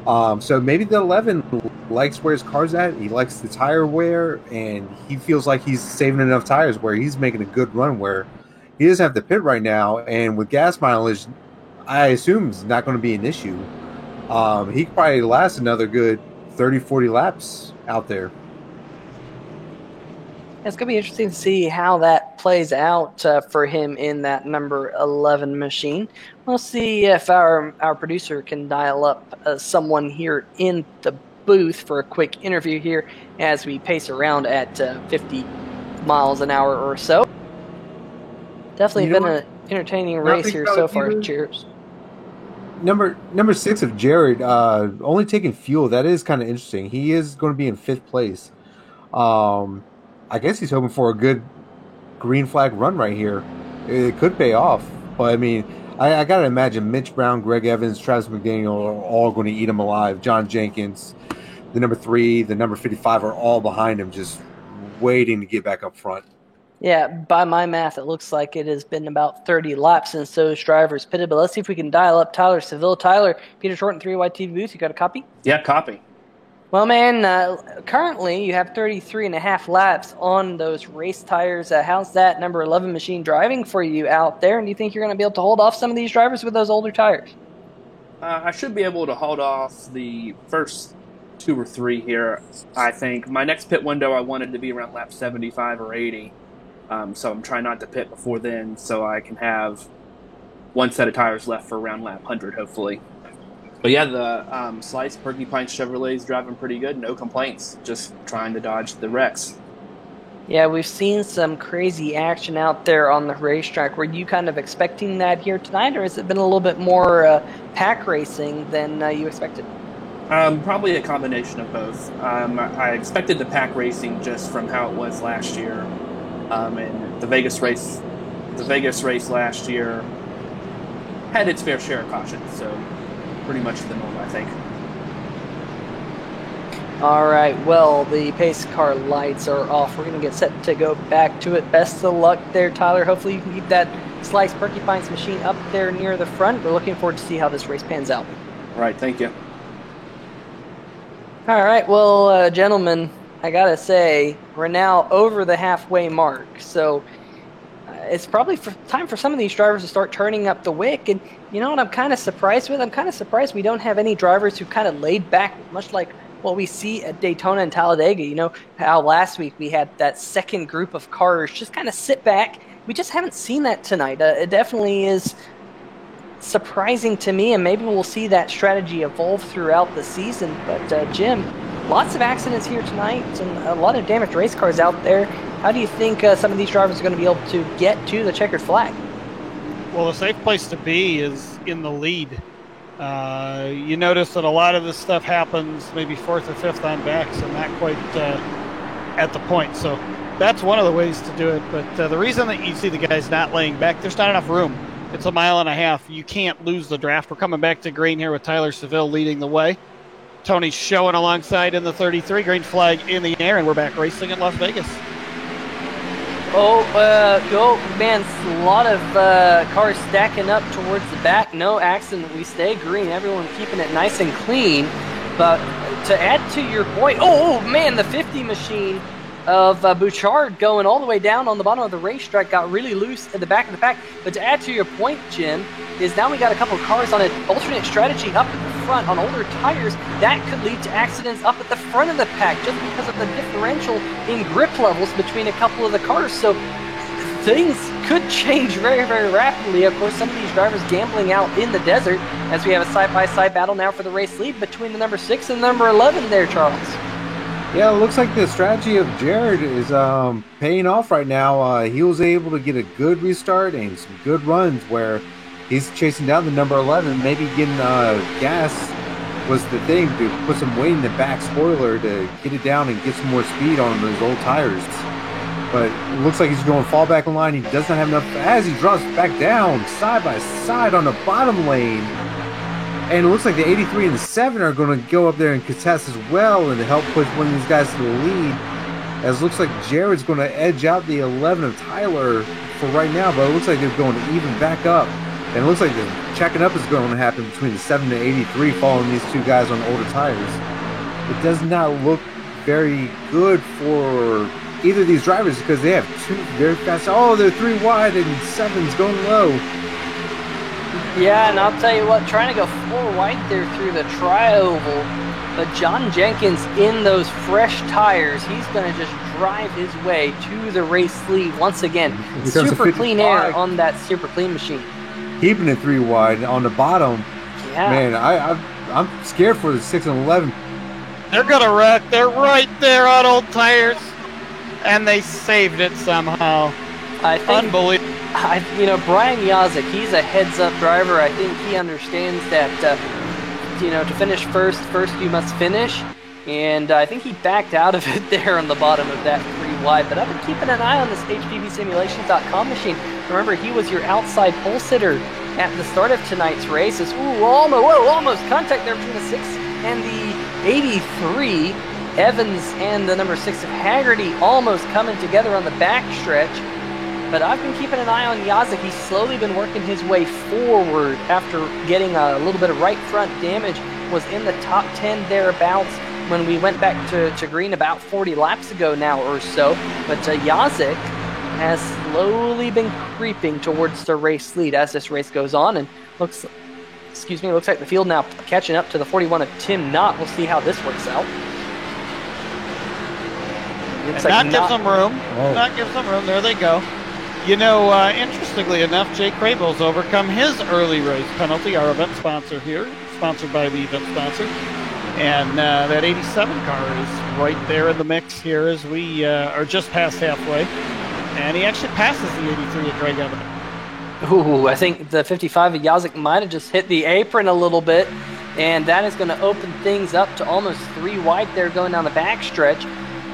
So maybe the 11 likes where his car's at. He likes the tire wear, and he feels like he's saving enough tires where he's making a good run where he doesn't have to pit right now. And with gas mileage, I assume it's not going to be an issue. He could probably last another good 30, 40 laps out there. It's going to be interesting to see how that plays out for him in that number 11 machine. We'll see if our producer can dial up someone here in the booth for a quick interview here as we pace around at 50 miles an hour or so. Definitely been an entertaining race here so far. Cheers. Number 6 of Jared, only taking fuel. That is kind of interesting. He is going to be in 5th place. I guess he's hoping for a good green flag run right here. It could pay off. But, I mean, I got to imagine Mitch Brown, Greg Evans, Travis McDaniel are all going to eat him alive. John Jenkins, the number 3, the number 55 are all behind him, just waiting to get back up front. Yeah, by my math, it looks like it has been about 30 laps since those drivers pitted. But let's see if we can dial up Tyler Seville. Tyler, Peter Shorten, 3YT TV booth. You got a copy? Yeah, copy. Well, man, currently you have 33 and a half laps on those race tires. How's that number 11 machine driving for you out there? And do you think you're going to be able to hold off some of these drivers with those older tires? I should be able to hold off the first 2 or 3 here, I think. My next pit window I wanted to be around lap 75 or 80. So I'm trying not to pit before then so I can have one set of tires left for around lap 100, hopefully. But yeah, the Slice Porcupine Chevrolet is driving pretty good. No complaints. Just trying to dodge the wrecks. Yeah, we've seen some crazy action out there on the racetrack. Were you kind of expecting that here tonight, or has it been a little bit more pack racing than you expected? Probably a combination of both. I expected the pack racing just from how it was last year. And the Vegas race last year had its fair share of caution, so pretty much the norm, I think. All right, well, the pace car lights are off. We're going to get set to go back to it. Best of luck there, Tyler. Hopefully you can keep that Slice Porcupines machine up there near the front. We're looking forward to see how this race pans out. All right, thank you. All right, well, gentlemen, I got to say, we're now over the halfway mark, so it's probably time for some of these drivers to start turning up the wick. And you know what I'm kind of surprised with? I'm kind of surprised we don't have any drivers who kind of laid back, much like what we see at Daytona and Talladega. You know how last week we had that second group of cars just kind of sit back. We just haven't seen that tonight. It definitely is surprising to me, and maybe we'll see that strategy evolve throughout the season. But Jim, lots of accidents here tonight and a lot of damaged race cars out there. How do you think some of these drivers are going to be able to get to the checkered flag? Well, the safe place to be is in the lead. You notice that a lot of this stuff happens maybe 4th or 5th on backs and not quite at the point. So that's one of the ways to do it. But the reason that you see the guys not laying back, there's not enough room. It's a mile and a half. You can't lose the draft. We're coming back to green here with Tyler Seville leading the way. Tony's showing alongside in the 33, green flag in the air, and we're back racing in Las Vegas. Oh, man, a lot of cars stacking up towards the back. No accident. We stay green. Everyone keeping it nice and clean. But to add to your point, oh man, the 50 machine of Bouchard going all the way down on the bottom of the racetrack got really loose at the back of the pack. But to add to your point, Jim, is now we got a couple of cars on an alternate strategy up at the front on older tires. That could lead to accidents up at the front of the pack just because of the differential in grip levels between a couple of the cars. So things could change very, very rapidly. Of course, some of these drivers gambling out in the desert as we have a side-by-side battle now for the race lead between the number 6 and the number 11 there, Charles. Yeah, it looks like the strategy of Jared is paying off right now. He was able to get a good restart and some good runs where he's chasing down the number 11. Maybe getting gas was the thing to put some weight in the back spoiler to get it down and get some more speed on those old tires. But it looks like he's going fallback in line. He does not have enough as he drops back down side by side on the bottom lane. And it looks like the 83 and the 7 are going to go up there and contest as well and help push one of these guys to the lead. As it looks like Jared's going to edge out the 11 of Tyler for right now, but it looks like they're going to even back up. And it looks like the checking up is going to happen between the 7 to 83 following these two guys on older tires. It does not look very good for either of these drivers because they have two very fast. Oh, they're 3 wide and 7's going low. Yeah, and I'll tell you what, trying to go 4 wide there through the tri-oval, but John Jenkins in those fresh tires, he's going to just drive his way to the race lead once again. Super clean air on that super clean machine. Keeping it 3 wide on the bottom. Yeah. Man, I'm scared for the 6 and 11. They're going to wreck. They're right there on old tires. And they saved it somehow. I think, unbelievable. Brian Yazik, he's a heads-up driver. I think he understands that, to finish first you must finish. And I think he backed out of it there on the bottom of that 3 wide. But I've been keeping an eye on this HPVsimulations.com machine. Remember, he was your outside pole sitter at the start of tonight's race. Almost contact there between the 6 and the 83. Evans and the number 6 of Haggerty almost coming together on the backstretch. But I've been keeping an eye on Yazik. He's slowly been working his way forward after getting a little bit of right front damage. Was in the top 10 thereabouts when we went back to green about 40 laps ago now or so. But Yazik has slowly been creeping towards the race lead as this race goes on. And looks like the field now catching up to the 41 of Tim Knott. We'll see how this works out. Knott gives them room. Knott gives them room. There they go. Interestingly enough, Jake Crable's overcome his early race penalty, our event sponsor here, sponsored by the event sponsor. And that 87 car is right there in the mix here as we are just past halfway. And he actually passes the 83 at Greg Evans. Ooh, I think the 55 of Yazik might have just hit the apron a little bit. And that is going to open things up to almost 3 wide there going down the backstretch.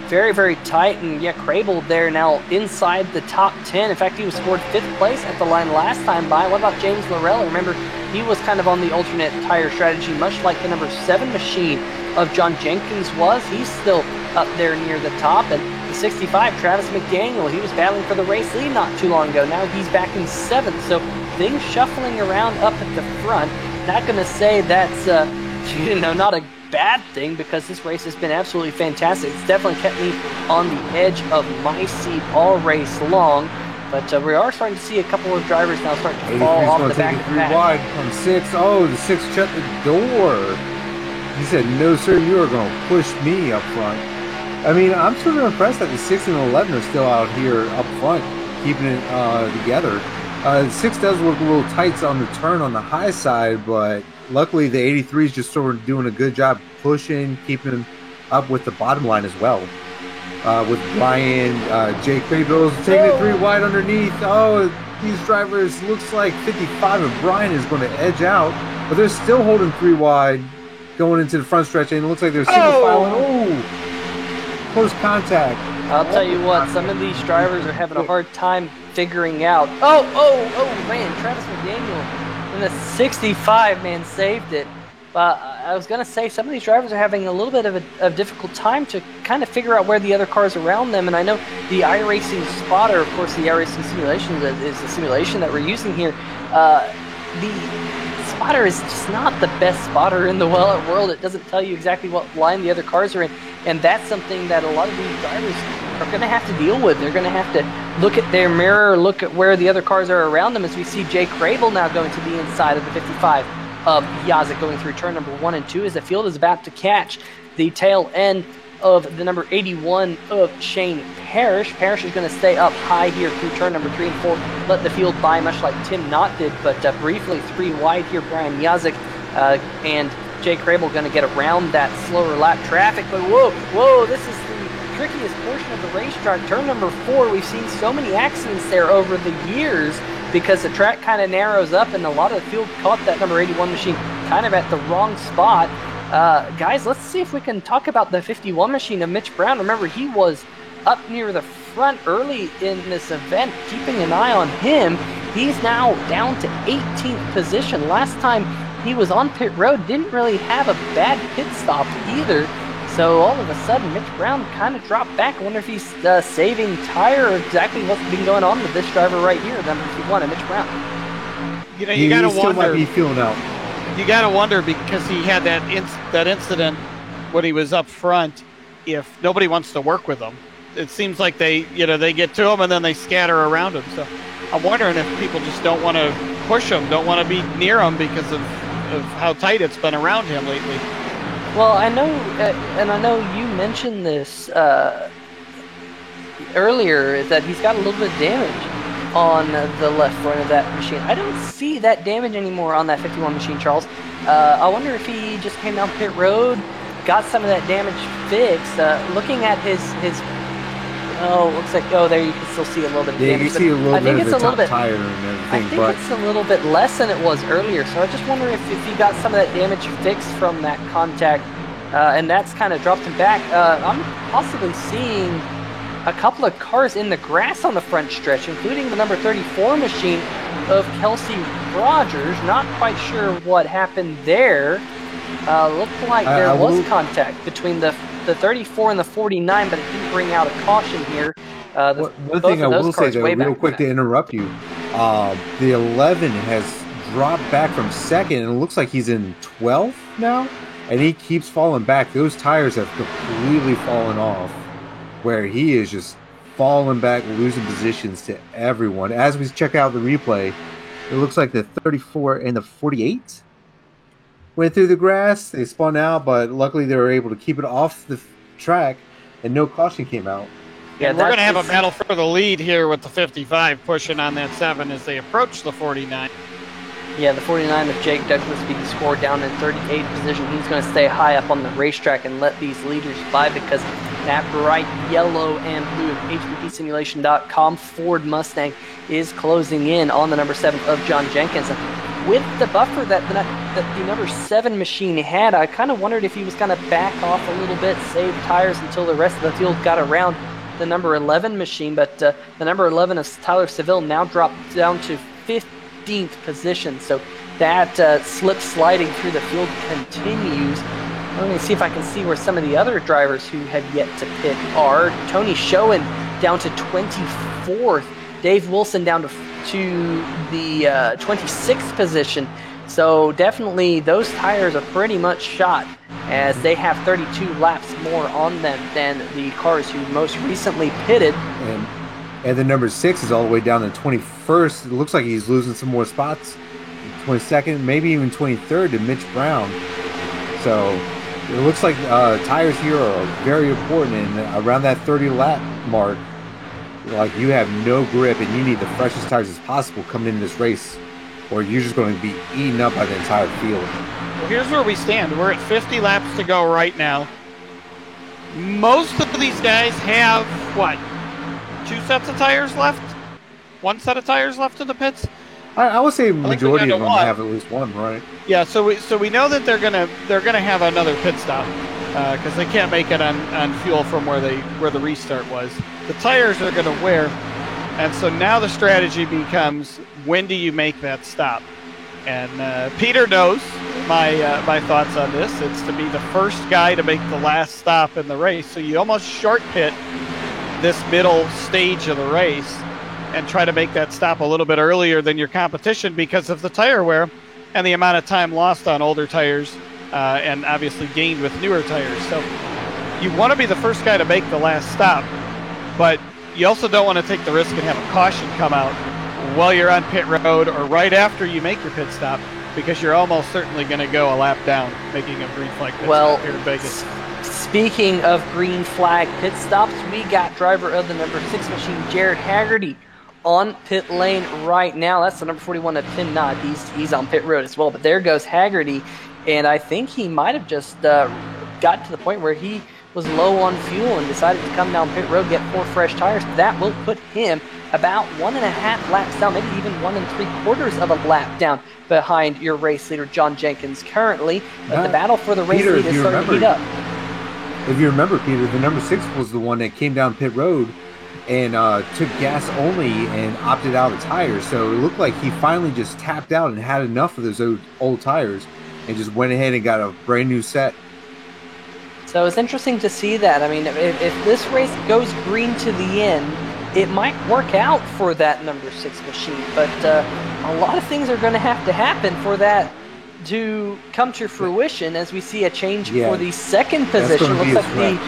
Very, very tight, and Crable there now inside the top 10. In fact, he was scored 5th place at the line last time by. What about James Laurel? Remember, he was kind of on the alternate tire strategy, much like the number 7 machine of John Jenkins was. He's still up there near the top. And the 65, Travis McDaniel, he was battling for the race lead not too long ago. Now he's back in 7th, so things shuffling around up at the front. Not going to say that's, not a bad thing because this race has been absolutely fantastic. It's definitely kept me on the edge of my seat all race long, but we are starting to see a couple of drivers now start to fall off the back of the pack. 3 wide from 6. Oh, the 6 shut the door. He said, "No, sir, you are going to push me up front." I mean, I'm sort of impressed that the 6 and 11 are still out here up front, keeping it together. 6 does look a little tight on the turn on the high side, but luckily the 83 is just sort of doing a good job pushing, keeping up with the bottom line as well. With Brian, Jake Crable's taking it 3 wide underneath. Oh, these drivers, looks like 55 and Brian is going to edge out, but they're still holding 3 wide going into the front stretch, and it looks like they're single filing. Oh, close contact. I'll tell you what, some of these drivers are having a hard time figuring out. Man, Travis McDaniel in the 65, man, saved it. I was going to say some of these drivers are having a little bit of a difficult time to kind of figure out where the other cars around them. And I know the iRacing spotter, of course, the iRacing simulation is the simulation that we're using here. The spotter is just not the best spotter in the world. It doesn't tell you exactly what line the other cars are in. And that's something that a lot of these drivers are going to have to deal with. They're going to have to look at their mirror, look at where the other cars are around them, as we see Jake Crable now going to the inside of the 55 of Yazik going through turn number 1 and 2 as the field is about to catch the tail end of the number 81 of Shane Parrish. Parrish is going to stay up high here through turn number 3 and 4, let the field by much like Tim Knott did, but briefly 3 wide here, Brian Yazik and Jake Crable going to get around that slower lap traffic. But whoa, this is the trickiest portion of the racetrack. Turn number 4, we've seen so many accidents there over the years because the track kind of narrows up and a lot of the field caught that number 81 machine kind of at the wrong spot. Guys, let's see if we can talk about the 51 machine of Mitch Brown. Remember, he was up near the front early in this event, keeping an eye on him. He's now down to 18th position. Last time he was on pit road, didn't really have a bad pit stop either. So all of a sudden, Mitch Brown kind of dropped back. I wonder if he's saving tire or exactly what's been going on with this driver right here, number 51, Mitch Brown. You he got to still might wonder. be feeling out. You got to wonder because he had that incident when he was up front. If nobody wants to work with him, it seems like they get to him and then they scatter around him. So I'm wondering if people just don't want to push him, don't want to be near him because of how tight it's been around him lately. Well, I know, and I know you mentioned this earlier, that he's got a little bit of damage on the left front of that machine. I don't see that damage anymore on that 51 machine, Charles. I wonder if he just came down pit road, got some of that damage fixed. Looking at his looks like, there you can still see a little bit of damage. You can see a little bit of the top bit, tire and everything. I think it's a little bit less than it was earlier, so I just wonder if he got some of that damage fixed from that contact, and that's kind of dropped him back. I'm possibly seeing a couple of cars in the grass on the front stretch, including the number 34 machine of Kelsey Rogers. Not quite sure what happened there. Looked like there was contact between the 34 and the 49, but it didn't bring out a caution here. One thing I will say, though, real quick to interrupt you, the 11 has dropped back from second, and it looks like he's in 12th now, and he keeps falling back. Those tires have completely fallen off, where he is just falling back, losing positions to everyone. As we check out the replay, it looks like the 34 and the 48 went through the grass. They spun out, but luckily they were able to keep it off the track, and no caution came out. Yeah, we're going to have a battle for the lead here with the 55 pushing on that 7 as they approach the 49. Yeah, the 49 of Jake Douglas being scored down in 38th position. He's going to stay high up on the racetrack and let these leaders by, because that bright yellow and blue of HPPsimulation.com Ford Mustang is closing in on the number 7 of John Jenkins. And with the buffer that the number 7 machine had, I kind of wondered if he was going to back off a little bit, save tires until the rest of the field got around the number 11 machine. But the number 11 of Tyler Seville now dropped down to 15th position. So that slip sliding through the field continues. Let me see if I can see where some of the other drivers who have yet to pit are. Tony Schoen down to 24th. Dave Wilson down to the 26th position. So definitely those tires are pretty much shot, as they have 32 laps more on them than the cars who most recently pitted. And the number 6 is all the way down to 21st. It looks like he's losing some more spots. 22nd, maybe even 23rd to Mitch Brown. So it looks like tires here are very important, and around that 30 lap mark, like, you have no grip and you need the freshest tires as possible coming into this race, or you're just going to be eaten up by the entire field. Well, here's where we stand. We're at 50 laps to go right now. Most of these guys have, 2 sets of tires left? 1 set of tires left in the pits? I would say majority of them have at least one, right? Yeah, so we know that they're gonna have another pit stop because they can't make it on fuel from where the restart was. The tires are gonna wear, and so now the strategy becomes, when do you make that stop? And Peter knows my thoughts on this. It's to be the first guy to make the last stop in the race. So you almost short pit this middle stage of the race and try to make that stop a little bit earlier than your competition because of the tire wear and the amount of time lost on older tires and obviously gained with newer tires. So you want to be the first guy to make the last stop, but you also don't want to take the risk and have a caution come out while you're on pit road or right after you make your pit stop, because you're almost certainly going to go a lap down making a green flag pit stop here in Vegas. Speaking of green flag pit stops, we got driver of the number 6 machine, Jared Haggerty, on pit lane right now. That's the number 41 of Tim Knott. He's on pit road as well. But there goes Haggerty, and I think he might have just got to the point where he was low on fuel and decided to come down pit road, get 4 fresh tires. That will put him about 1.5 laps down, maybe even 1 3/4 of a lap down behind your race leader, John Jenkins, currently. But the battle for the race lead is starting to heat up. If you remember, Peter, the number 6 was the one that came down pit road and took gas only and opted out of tires. So it looked like he finally just tapped out and had enough of those old tires and just went ahead and got a brand new set. So it's interesting to see that. I mean, if this race goes green to the end, it might work out for that number 6 machine, but a lot of things are going to happen for that to come to fruition as we see a change for the second position. Looks like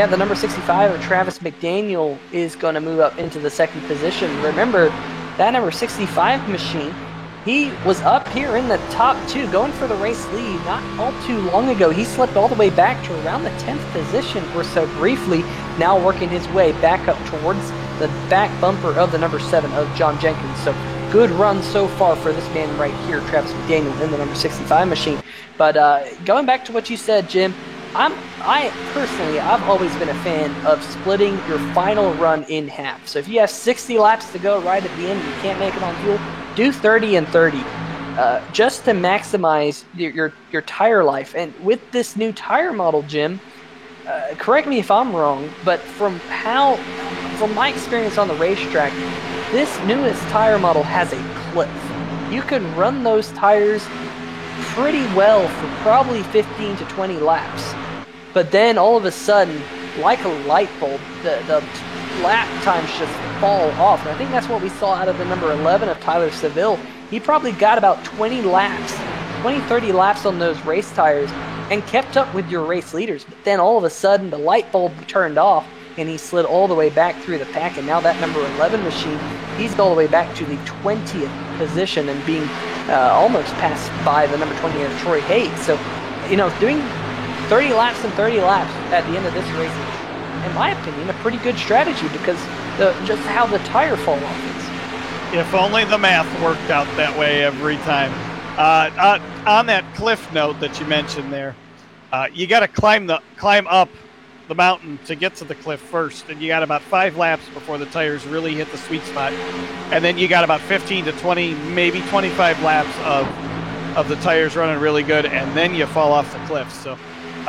the number 65 of Travis McDaniel is going to move up into the second position. Remember, that number 65 machine, he was up here in the top 2 going for the race lead not all too long ago. He slipped all the way back to around the 10th position or so briefly, now working his way back up towards the back bumper of the number 7 of John Jenkins. So good run so far for this man right here, Travis McDaniel, in the number 65 machine. But going back to what you said, Jim, I personally, I've always been a fan of splitting your final run in half. So if you have 60 laps to go right at the end and you can't make it on fuel, do 30 and 30, just to maximize your tire life. And with this new tire model, Jim, correct me if I'm wrong, but from my experience on the racetrack, this newest tire model has a cliff. You can run those tires pretty well for probably 15 to 20 laps. But then all of a sudden, like a light bulb, the lap times just fall off. And I think that's what we saw out of the number 11 of Tyler Seville. He probably got about 20, 30 laps on those race tires and kept up with your race leaders. But then all of a sudden, the light bulb turned off and he slid all the way back through the pack. And now that number 11 machine, he's all the way back to the 20th position and being almost passed by the number 20 of Troy Hayes. So, doing 30 laps and 30 laps at the end of this race is, in my opinion, a pretty good strategy because just how the tire fall off is. If only the math worked out that way every time. On that cliff note that you mentioned there, you got to climb up the mountain to get to the cliff first, and you got about 5 laps before the tires really hit the sweet spot, and then you got about 15 to 20, maybe 25 laps of the tires running really good, and then you fall off the cliff. So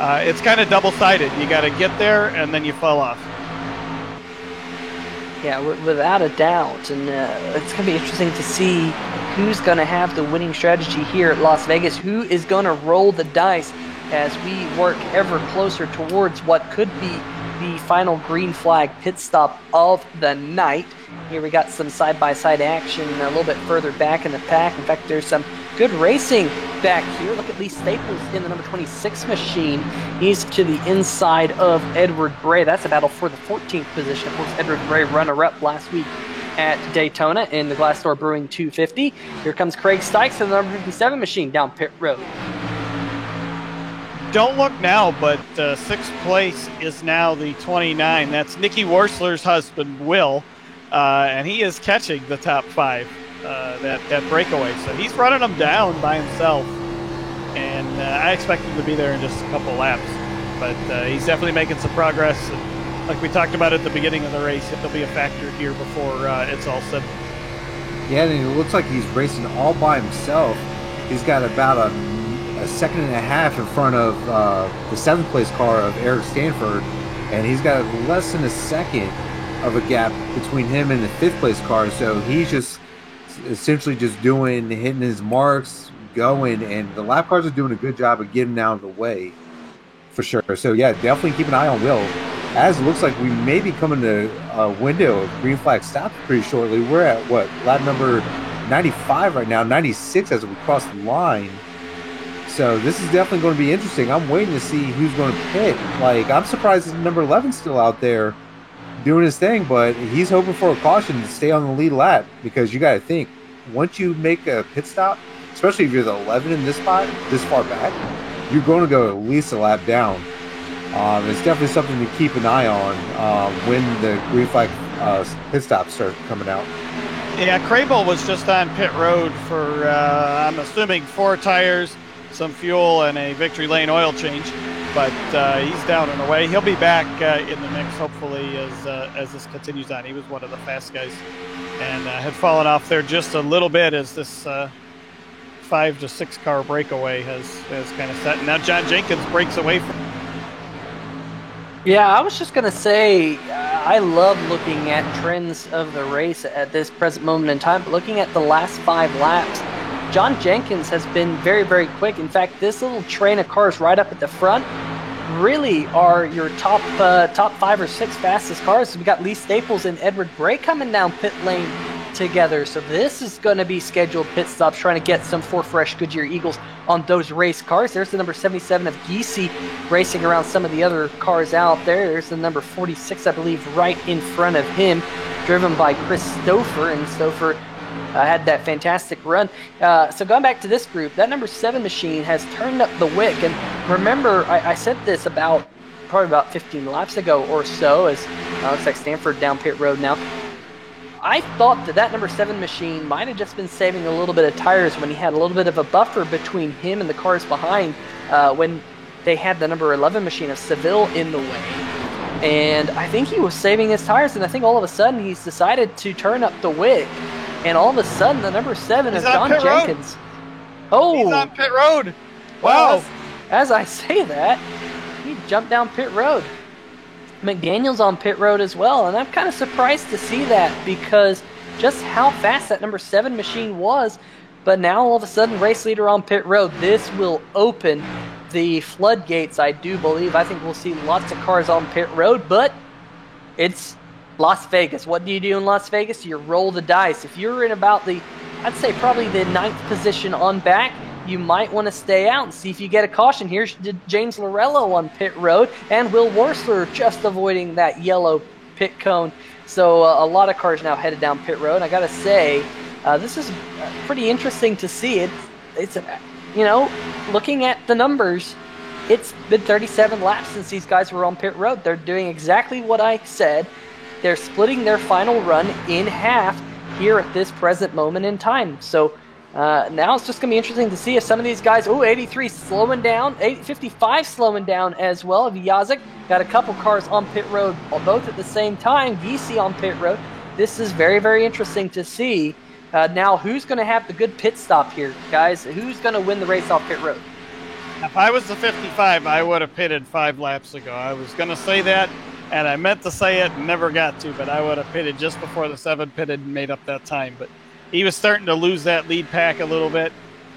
it's kind of double-sided. You got to get there, and then you fall off. Yeah, without a doubt, and it's going to be interesting to see who's going to have the winning strategy here at Las Vegas, who is going to roll the dice as we work ever closer towards what could be the final green flag pit stop of the night. Here we got some side-by-side action a little bit further back in the pack. In fact, there's some good racing back here. Look at Lee Staples in the number 26 machine. He's to the inside of Edward Bray. That's a battle for the 14th position. Of course, Edward Bray runner-up last week at Daytona in the Glassdoor Brewing 250. Here comes Craig Stykes in the number 57 machine down pit road. Don't look now, but 6th place is now the 29. That's Nicky Worsler's husband, Will, and he is catching the top 5, that breakaway. So he's running them down by himself, and I expect him to be there in just a couple laps. But he's definitely making some progress. And like we talked about at the beginning of the race, it'll be a factor here before it's all said. Yeah, and it looks like he's racing all by himself. He's got about a second and a half in front of the 7th place car of Eric Stanford, and he's got less than a second of a gap between him and the 5th place car. So he's just essentially just hitting his marks, going, and the lap cars are doing a good job of getting out of the way for sure. So yeah, definitely keep an eye on Will, as it looks like we may be coming to a window of green flag stops pretty shortly. We're at lap number 95 right now, 96 as we cross the line. So this is definitely going to be interesting. I'm waiting to see who's going to pit. I'm surprised that number 11's still out there doing his thing, but he's hoping for a caution to stay on the lead lap, because you got to think, once you make a pit stop, especially if you're the 11 in this spot, this far back, you're going to go at least a lap down. It's definitely something to keep an eye on when the green flag pit stops start coming out. Yeah, Crable was just on pit road for, I'm assuming, 4 tires, some fuel, and a Victory Lane oil change, but he's down and away. He'll be back in the mix hopefully as this continues on. He was one of the fast guys and had fallen off there just a little bit as this 5 to 6 car breakaway has kind of set. And now John Jenkins breaks away from. Yeah, I was just going to say, I love looking at trends of the race at this present moment in time, but looking at the last 5 laps, John Jenkins has been very, very quick. In fact, this little train of cars right up at the front, really are your top 5 or 6 fastest cars. We got Lee Staples and Edward Bray coming down pit lane together. So this is going to be scheduled pit stops, trying to get some 4 fresh Goodyear Eagles on those race cars. There's the number 77 of Giese racing around some of the other cars out there. There's the number 46, I believe, right in front of him, driven by Chris Stouffer, and Stouffer had that fantastic run. So going back to this group, that number 7 machine has turned up the wick. And remember, I said this probably about 15 laps ago or so, as looks like Stanford down pit road now. I thought that number 7 machine might have just been saving a little bit of tires when he had a little bit of a buffer between him and the cars behind when they had the number 11 machine of Seville in the way. And I think he was saving his tires, and I think all of a sudden he's decided to turn up the wick. And all of a sudden, the number 7 is John Jenkins. Oh, he's on pit road. Wow. Well, as I say that, he jumped down pit road. McDaniel's on pit road as well, and I'm kind of surprised to see that because just how fast that number 7 machine was. But now all of a sudden, race leader on pit road. This will open the floodgates, I do believe. I think we'll see lots of cars on pit road, but it's Las Vegas. What do you do in Las Vegas? You roll the dice. If you're in about I'd say probably the 9th position on back, you might want to stay out and see if you get a caution. Here's James Lorello on pit road, and Will Worsler just avoiding that yellow pit cone. So a lot of cars now headed down pit road. I got to say, this is pretty interesting to see. It's looking at the numbers, it's been 37 laps since these guys were on pit road. They're doing exactly what I said. They're splitting their final run in half here at this present moment in time. So now it's just going to be interesting to see if some of these guys, 83 slowing down, 55 slowing down as well. Vyazik got a couple cars on pit road, both at the same time. Giese on pit road. This is very, very interesting to see. Now, who's going to have the good pit stop here, guys? Who's going to win the race off pit road? If I was the 55, I would have pitted 5 laps ago. I was going to say that, and I meant to say it and never got to, but I would have pitted just before the 7 pitted and made up that time. But he was starting to lose that lead pack a little bit,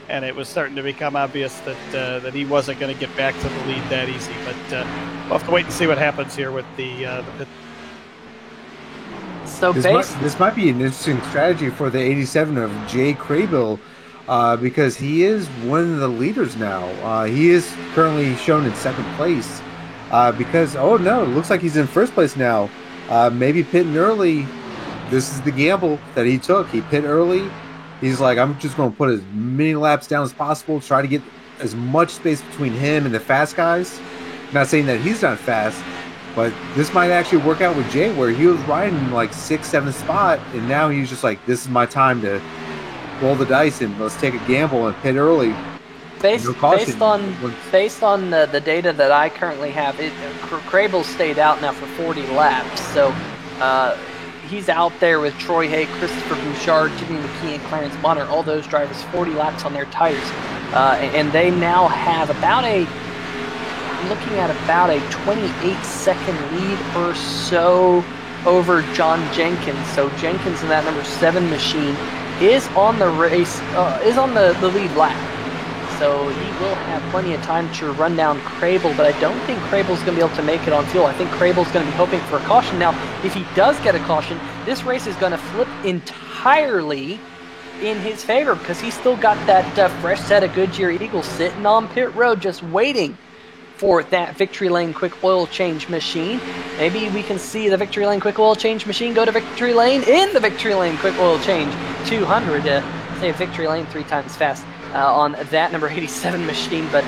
and it was starting to become obvious that he wasn't going to get back to the lead that easy. But we'll have to wait and see what happens here with the pit. So this might be an interesting strategy for the 87 of Jay Craybill, because he is one of the leaders now. He is currently shown in 2nd place because, it looks like he's in 1st place now. Maybe pitting early. This is the gamble that he took. He pit early. He's like, I'm just going to put as many laps down as possible, try to get as much space between him and the fast guys. Not saying that he's not fast, but this might actually work out with Jay, where he was riding 6th, 7th spot, and now he's just like, this is my time to roll the dice and let's take a gamble and pit early. Based on the data that I currently have, Crable stayed out now for 40 laps, so he's out there with Troy Hay, Christopher Bouchard, Jimmy McKee, and Clarence Bonner, all those drivers 40 laps on their tires, and they now have about a 28-second lead or so over John Jenkins. So Jenkins in that number 7 machine is on the race, is on the lead lap. So he will have plenty of time to run down Crable, but I don't think Crable's going to be able to make it on fuel. I think Crable's going to be hoping for a caution. Now, if he does get a caution, this race is going to flip entirely in his favor because he's still got that fresh set of Goodyear Eagles sitting on pit road just waiting for that Victory Lane quick oil change machine. Maybe we can see the Victory Lane quick oil change machine go to Victory Lane in the Victory Lane quick oil change 200. Say Victory Lane 3 times fast on that number 87 machine, but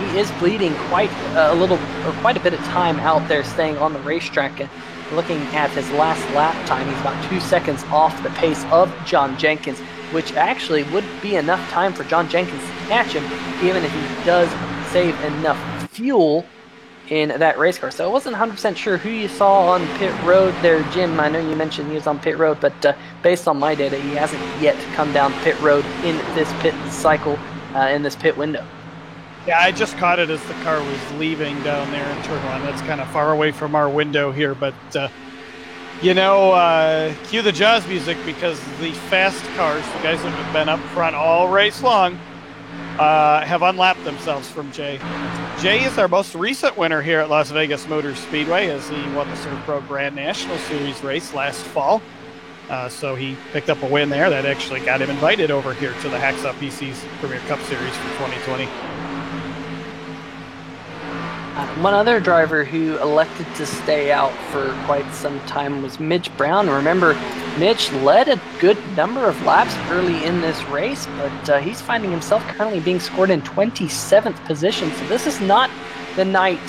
he is bleeding quite a bit of time out there staying on the racetrack. Looking at his last lap time, he's about 2 seconds off the pace of John Jenkins, which actually would be enough time for John Jenkins to catch him, even if he does save enough fuel in that race car. So I wasn't 100% sure who you saw on pit road there, Jim. I know you mentioned he was on pit road, but based on my data, he hasn't yet come down pit road in this pit cycle, in this pit window. Yeah, I just caught it as the car was leaving down there in turn 1. That's kind of far away from our window here, but cue the Jaws music, because the fast cars, the guys that have been up front all race long, have unlapped themselves from Jay. Jay is our most recent winner here at Las Vegas Motor Speedway, as he won the ServPro Grand National Series race last fall. So he picked up a win there that actually got him invited over here to the Hacksaw PC's Premier Cup Series for 2020. One other driver who elected to stay out for quite some time was Mitch Brown. Remember, Mitch led a good number of laps early in this race, but he's finding himself currently being scored in 27th position. So this is not the night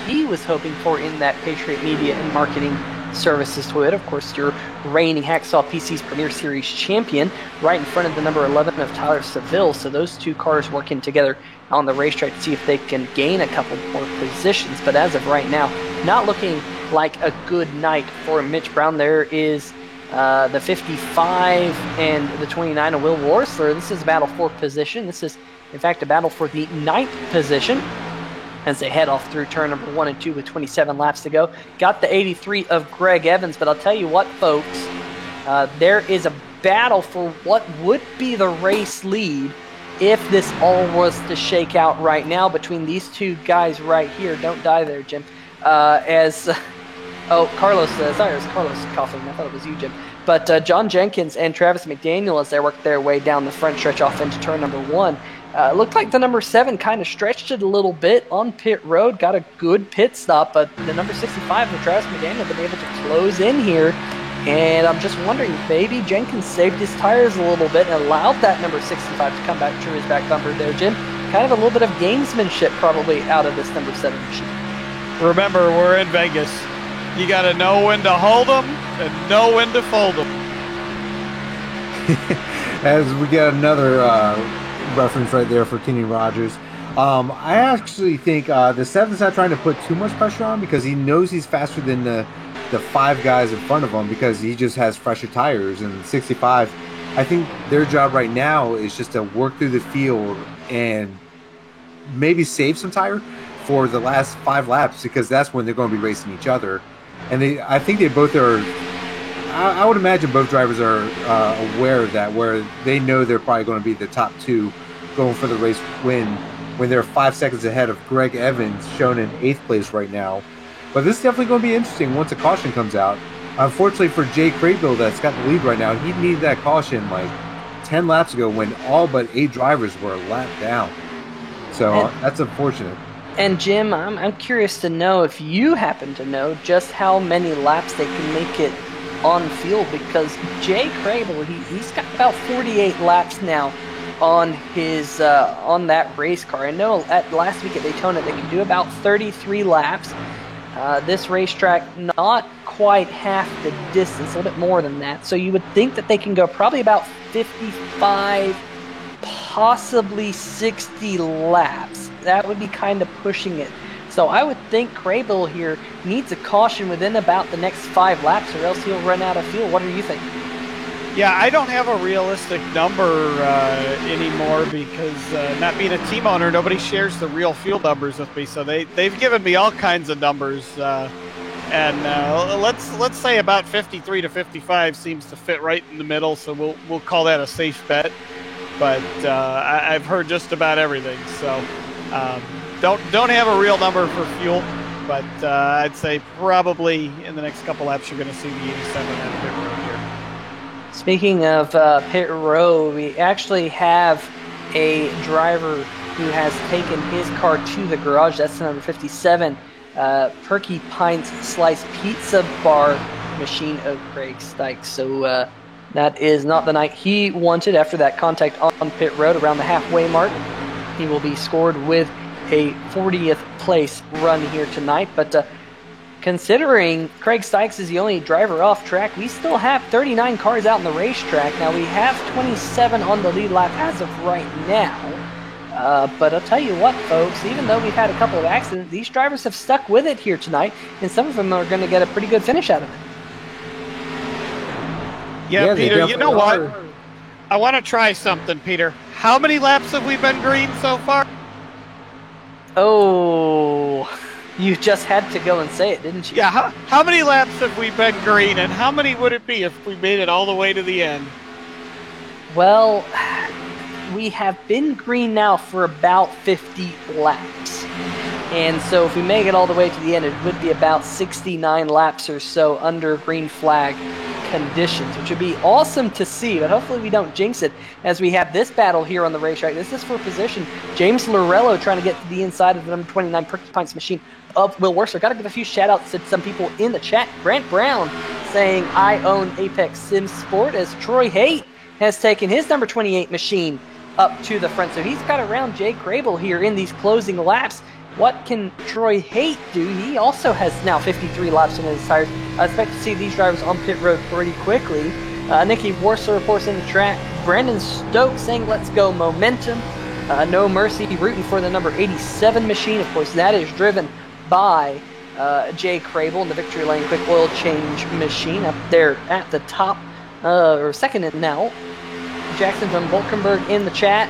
he was hoping for in that Patriot Media and Marketing Services Toyota. Of course, your reigning Hacksaw PC's Premier Series champion, right in front of the number 11 of Tyler Seville. So those two cars working together on the racetrack to see if they can gain a couple more positions. But as of right now, not looking like a good night for Mitch Brown. There is the 55 and the 29 of Will Worsler. This is a battle for position. This is, in fact, a battle for the 9th position as they head off through turn number 1 and 2 with 27 laps to go. Got the 83 of Greg Evans, but I'll tell you what, folks, there is a battle for what would be the race lead if this all was to shake out right now between these two guys right here. Don't die there, Jim. Carlos, sorry, it was Carlos coughing. I thought it was you, Jim. But John Jenkins and Travis McDaniel, as they worked their way down the front stretch off into turn number 1, looked like the number 7 kind of stretched it a little bit on pit road, got a good pit stop, but the number 65 of Travis McDaniel been able to close in here. And I'm just wondering, maybe Jenkins saved his tires a little bit and allowed that number 65 to come back through his back bumper there, Jim. Kind of a little bit of gamesmanship probably out of this number 7 machine. Remember, we're in Vegas. You got to know when to hold them and know when to fold them. As we get another reference right there for Kenny Rogers. I actually think the 7's not trying to put too much pressure on because he knows he's faster than the 5 guys in front of him because he just has fresher tires. And 65, I think their job right now is just to work through the field and maybe save some tire for the last 5 laps because that's when they're going to be racing each other. And I think they both are. I would imagine both drivers are aware of that, where they know they're probably going to be the top 2 going for the race win when they're 5 seconds ahead of Greg Evans, shown in 8th place right now. But this is definitely going to be interesting once a caution comes out. Unfortunately for Jay Craybill, that's got the lead right now, he needed that caution like 10 laps ago when all but 8 drivers were a lap down. So that's unfortunate. And Jim, I'm curious to know if you happen to know just how many laps they can make it on field, because Jay Craybill, he's got about 48 laps now on his on that race car. I know at last week at Daytona they could do about 33 laps. This racetrack not quite half the distance, a little bit more than that. So you would think that they can go probably about 55, possibly 60 laps. That would be kind of pushing it. So I would think Craybill here needs a caution within about the next 5 laps, or else he'll run out of fuel. What do you think? Yeah, I don't have a realistic number anymore because not being a team owner, nobody shares the real fuel numbers with me. So they've given me all kinds of numbers, and let's say about 53 to 55 seems to fit right in the middle. So we'll call that a safe bet. But I've heard just about everything. So don't have a real number for fuel, but I'd say probably in the next couple laps you're going to see the 87 at pit road here. Speaking of pit road, we actually have a driver who has taken his car to the garage. That's the number 57, Perky Pines Slice Pizza Bar machine of Craig Stykes. So that is not the night he wanted after that contact on pit road around the halfway mark. He will be scored with a 40th place run here tonight. But considering Craig Stykes is the only driver off track, we still have 39 cars out in the racetrack. Now we have 27 on the lead lap as of right now. But I'll tell you what, folks, even though we've had a couple of accidents, these drivers have stuck with it here tonight, and some of them are going to get a pretty good finish out of it. Yeah, Peter, you know what? I want to try something, Peter. How many laps have we been green so far? Oh, you just had to go and say it, didn't you? Yeah, how many laps have we been green, and how many would it be if we made it all the way to the end? Well, we have been green now for about 50 laps. And so if we make it all the way to the end, it would be about 69 laps or so under green flag conditions, which would be awesome to see, but hopefully we don't jinx it as we have this battle here on the racetrack. This is for position. James Lorello trying to get to the inside of the number 29 Porcupine's machine of Will Worcester. Got to give a few shout-outs to some people in the chat. Grant Brown saying, I own Apex Sim Sport, as Troy Haight has taken his number 28 machine up to the front. So he's got around Jay Crable here in these closing laps. What can Troy Haight do? He also has now 53 laps on his tires. I expect to see these drivers on pit road pretty quickly. Nicky Worcester, of course, in the track. Brandon Stokes saying, let's go momentum. No Mercy rooting for the number 87 machine. Of course, that is driven by Jay Crable in the Victory Lane Quick Oil Change machine up there at the top, or second in now. Jackson von Volkenberg in the chat.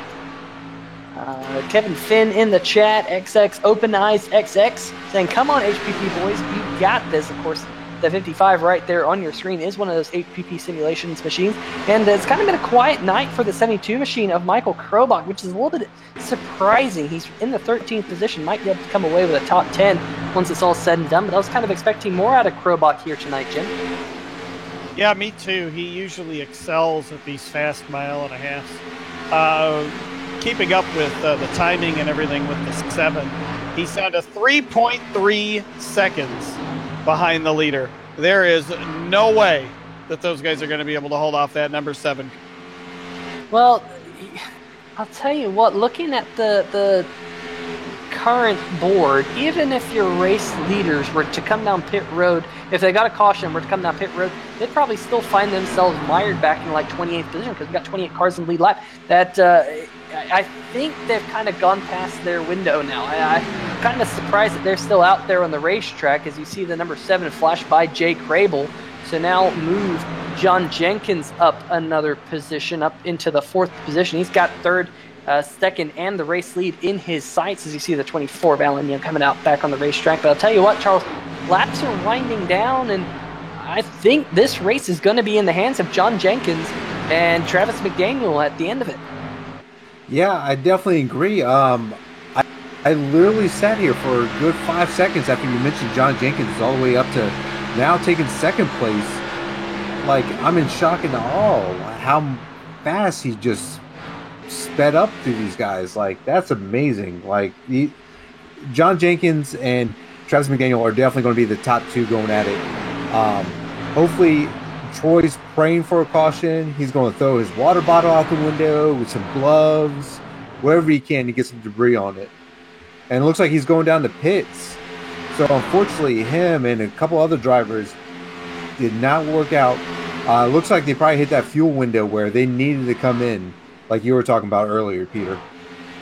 Kevin Finn in the chat. XX Open Eyes XX saying, come on, HPP boys, you got this. Of course, the 55 right there on your screen is one of those HPP simulations machines. And it's kind of been a quiet night for the 72 machine of Michael Krobach, which is a little bit surprising. He's in the 13th position, might be able to come away with a top 10 once it's all said and done. But I was kind of expecting more out of Krobach here tonight, Jim. Yeah, me too. He usually excels at these fast mile and a halves. Keeping up with the timing and everything with the 7. He's down to 3.3 seconds behind the leader. There is no way that those guys are going to be able to hold off that number 7. Well, I'll tell you what, looking at the current board, even if your race leaders were to come down pit road, if they got a caution were to come down pit road, they'd probably still find themselves mired back in like 28th position because we've got 28 cars in the lead lap. That I think they've kind of gone past their window now. I'm kind of surprised that they're still out there on the racetrack as you see the number 7 flash by Jay Crable. So now move John Jenkins up another position, up into the 4th position. He's got 3rd, 2nd, and the race lead in his sights as you see the 24 of Alan Young coming out back on the racetrack. But I'll tell you what, Charles, laps are winding down, and I think this race is going to be in the hands of John Jenkins and Travis McDaniel at the end of it. Yeah, I definitely agree. I literally sat here for a good 5 seconds after you mentioned John Jenkins all the way up to now taking 2nd place. Like, I'm in shock and awe how fast he just sped up through these guys. Like, that's amazing. Like, John Jenkins and Travis McDaniel are definitely going to be the top 2 going at it. Hopefully, Troy's praying for a caution. He's going to throw his water bottle out the window with some gloves, wherever he can to get some debris on it. And it looks like he's going down to pits. So unfortunately, him and a couple other drivers did not work out. Looks like they probably hit that fuel window where they needed to come in, like you were talking about earlier, Peter.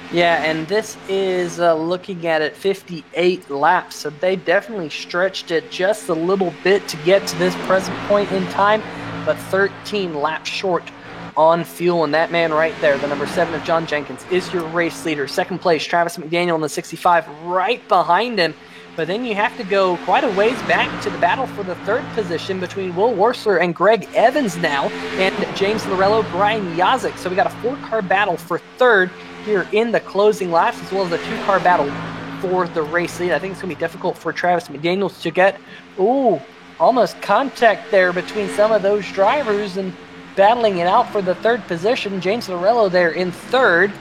Yeah, and this is looking at it 58 laps, so they definitely stretched it just a little bit to get to this present point in time, but 13 laps short on fuel, and that man right there, the number 7 of John Jenkins, is your race leader. 2nd place, Travis McDaniel in the 65, right behind him. But then you have to go quite a ways back to the battle for the 3rd position between Will Worcester and Greg Evans now, and James Lorello, Brian Yazik. So we got a 4-car battle for 3rd here in the closing laps, as well as a 2-car battle for the race lead. I think it's going to be difficult for Travis McDaniels to get, almost contact there between some of those drivers and battling it out for the 3rd position. James Lorello there in 3rd.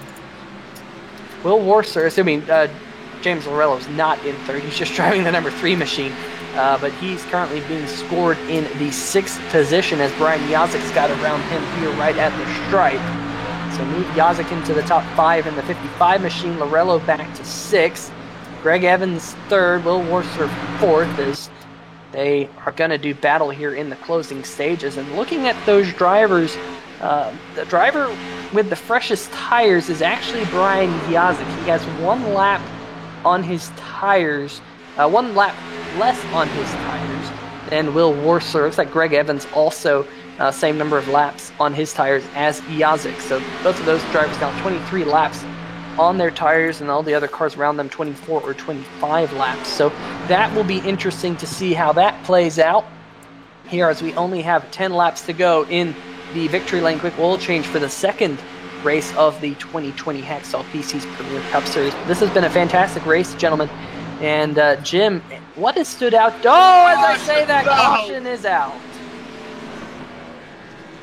Will Worcester, James Lorello's not in 3rd. He's just driving the number 3 machine. But he's currently being scored in the 6th position as Brian Yazik's got around him here right at the stripe. So move Yazik into the top 5 in the 55 machine. Lorello back to 6th. Greg Evans 3rd. Will Worcester 4th as they are going to do battle here in the closing stages. And looking at those drivers, the driver with the freshest tires is actually Brian Yazik. He has 1 lap on his tires, 1 lap less on his tires than Will Worcester. Looks like Greg Evans also same number of laps on his tires as Yazik. So both of those drivers now 23 laps on their tires, and all the other cars around them 24 or 25 laps. So that will be interesting to see how that plays out here as we only have 10 laps to go in the Victory Lane Quick Oil Change for the 2nd race of the 2020 Hacksaw PC's Premier Cup Series. This has been a fantastic race, gentlemen. And Jim, what has stood out? Oh, as I say that, caution is out.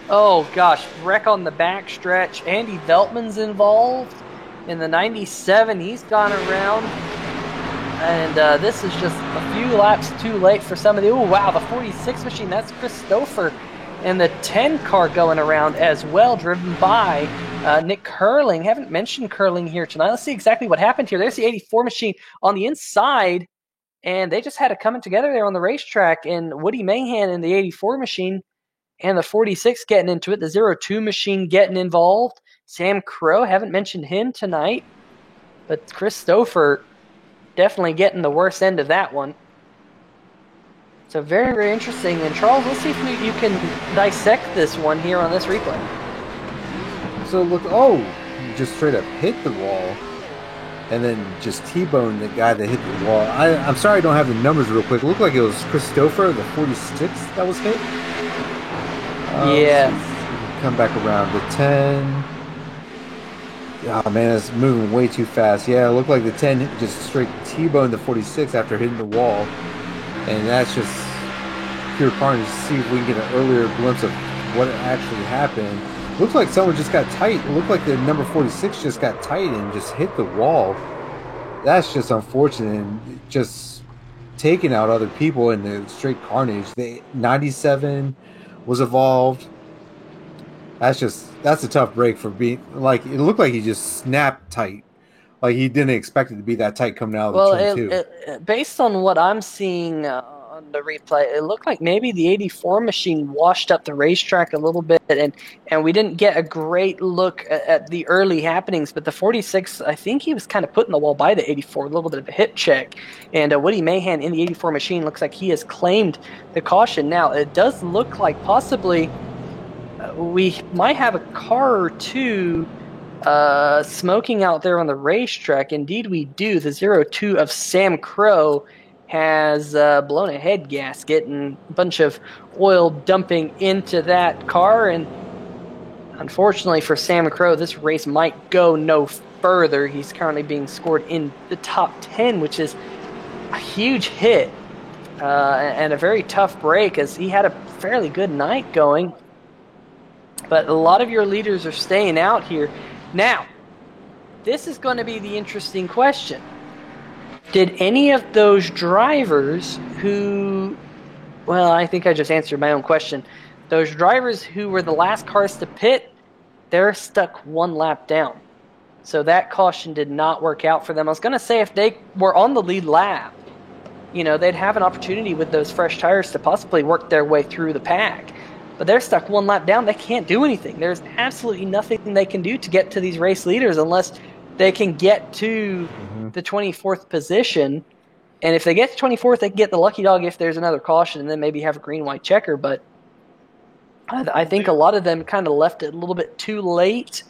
Oh gosh, wreck on the back stretch. Andy Veltman's involved in the 97. He's gone around. And this is just a few laps too late for some of the... Oh, wow, the 46 machine. That's Christopher. And the 10 car going around as well, driven by Nick Curling. Haven't mentioned Curling here tonight. Let's see exactly what happened here. There's the 84 machine on the inside. And they just had it coming together there on the racetrack. And Woody Mahan in the 84 machine and the 46 getting into it. The 02 machine getting involved. Sam Crow, haven't mentioned him tonight. But Christopher definitely getting the worst end of that one. So very, very interesting. And Charles, let's see if you can dissect this one here on this replay. So look, he just straight up hit the wall and then just T-boned the guy that hit the wall. I'm sorry I don't have the numbers real quick. It looked like it was Christopher, the 46, that was hit. Yeah. Come back around to 10. Oh man, it's moving way too fast. Yeah, it looked like the 10 just straight T-boned the 46 after hitting the wall. And that's just pure carnage. To see if we can get an earlier glimpse of what actually happened. Looks like someone just got tight. It looked like the number 46 just got tight and just hit the wall. That's just unfortunate and just taking out other people in the straight carnage. The 97 was evolved. That's a tough break for being like, it looked like he just snapped tight. Like he didn't expect it to be that tight coming out of the 22. Based on what I'm seeing on the replay, it looked like maybe the 84 machine washed up the racetrack a little bit, and we didn't get a great look at the early happenings. But the 46, I think he was kind of putting the wall by the 84, a little bit of a hip check. And Woody Mahan in the 84 machine looks like he has claimed the caution. Now, it does look like possibly we might have a car or two smoking out there on the racetrack. Indeed we do. The 02 of Sam Crow has blown a head gasket and a bunch of oil dumping into that car, and unfortunately for Sam Crow, this race might go no further. He's currently being scored in the top 10, which is a huge hit and a very tough break, as he had a fairly good night going. But a lot of your leaders are staying out here. Now, this is going to be the interesting question. Did any of those drivers who... Well, I think I just answered my own question. Those drivers who were the last cars to pit, they're stuck one lap down. So that caution did not work out for them. I was going to say if they were on the lead lap, they'd have an opportunity with those fresh tires to possibly work their way through the pack. But they're stuck one lap down. They can't do anything. There's absolutely nothing they can do to get to these race leaders unless they can get to the 24th position. And if they get to 24th, they can get the lucky dog if there's another caution and then maybe have a green-white checker. But I think a lot of them kind of left it a little bit too late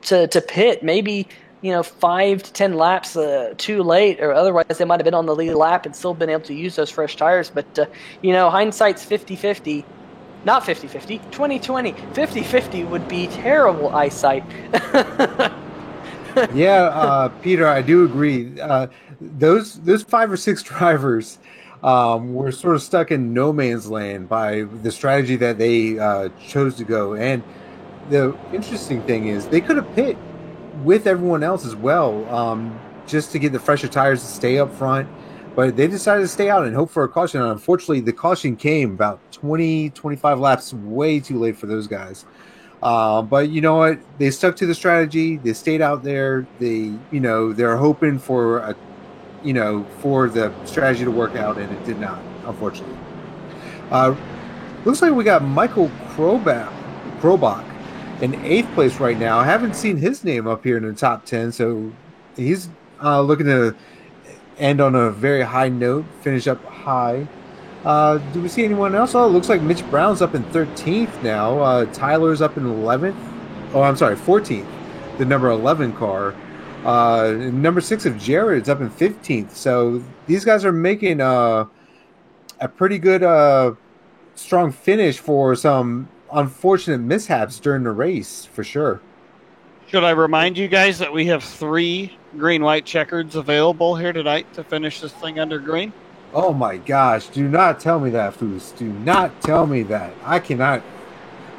to pit. Maybe, 5 to 10 laps too late, or otherwise they might have been on the lead lap and still been able to use those fresh tires. But, hindsight's 50-50. Not 50-50, 20-20. 50-50 would be terrible eyesight. Yeah, Peter, I do agree. Those 5 or 6 drivers were sort of stuck in no man's land by the strategy that they chose to go. And the interesting thing is they could have pit with everyone else as well, just to get the fresher tires to stay up front. But they decided to stay out and hope for a caution. And unfortunately, the caution came about 20, 25 laps way too late for those guys. But you know what? They stuck to the strategy. They stayed out there. They're hoping for for the strategy to work out, and it did not, unfortunately. Looks like we got Michael Krobach in 8th place right now. I haven't seen his name up here in the top 10, so he's looking to end on a very high note, finish up high. Do we see anyone else? Oh, it looks like Mitch Brown's up in 13th now. Tyler's up in 11th. Oh, I'm sorry, 14th. The number 11 car. Number 6 of Jared's up in 15th. So these guys are making a pretty good, strong finish for some unfortunate mishaps during the race, for sure. Should I remind you guys that we have 3 green-white checkers available here tonight to finish this thing under green? Oh my gosh, do not tell me that, Foos. Do not tell me that. I cannot.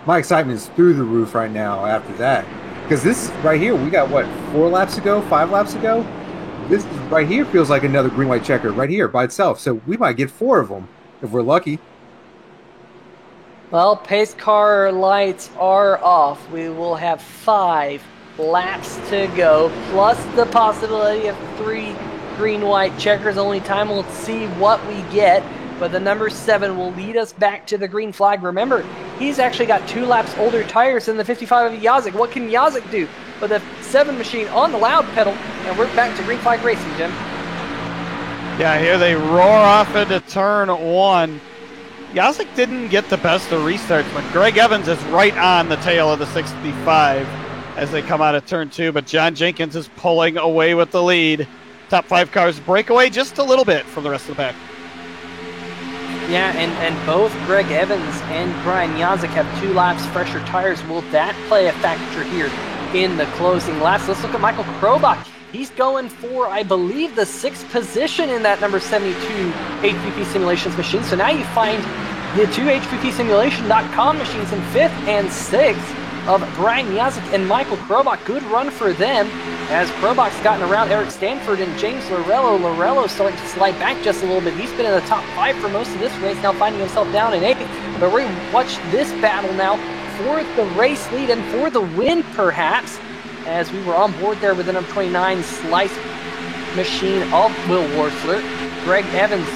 My excitement is through the roof right now after that. Because this right here, we got what, 4 laps ago, 5 laps ago? This right here feels like another green-white checker right here by itself. So we might get 4 of them if we're lucky. Well, pace car lights are off. We will have 5 laps to go, plus the possibility of 3 green-white checkers. Only time will see what we get. But the number 7 will lead us back to the green flag. Remember, he's actually got 2 laps older tires than the 55 of Yazik. What can Yazik do? But the 7 machine on the loud pedal, and we're back to green flag racing, Jim. Yeah, here they roar off into turn 1. Yazik didn't get the best of restarts, but Greg Evans is right on the tail of the 65 as they come out of turn 2. But John Jenkins is pulling away with the lead. Top 5 cars break away just a little bit from the rest of the pack. Yeah, and both Greg Evans and Brian Yazik have 2 laps fresher tires. Will that play a factor here in the closing laps? Let's look at Michael Krobach. He's going for, I believe, the 6th position in that number 72 HPP Simulations machine. So now you find the 2 HPPSimulation.com machines in 5th and 6th of Brian Yazik and Michael Krobach. Good run for them as Krobach's gotten around Eric Stanford and James Lorello. Lorello's starting to slide back just a little bit. He's been in the top 5 for most of this race, now finding himself down in 8th. But we're going to watch this battle now for the race lead and for the win, perhaps, as we were on board there with the number 29 Slice machine of Will Worsler. Greg Evans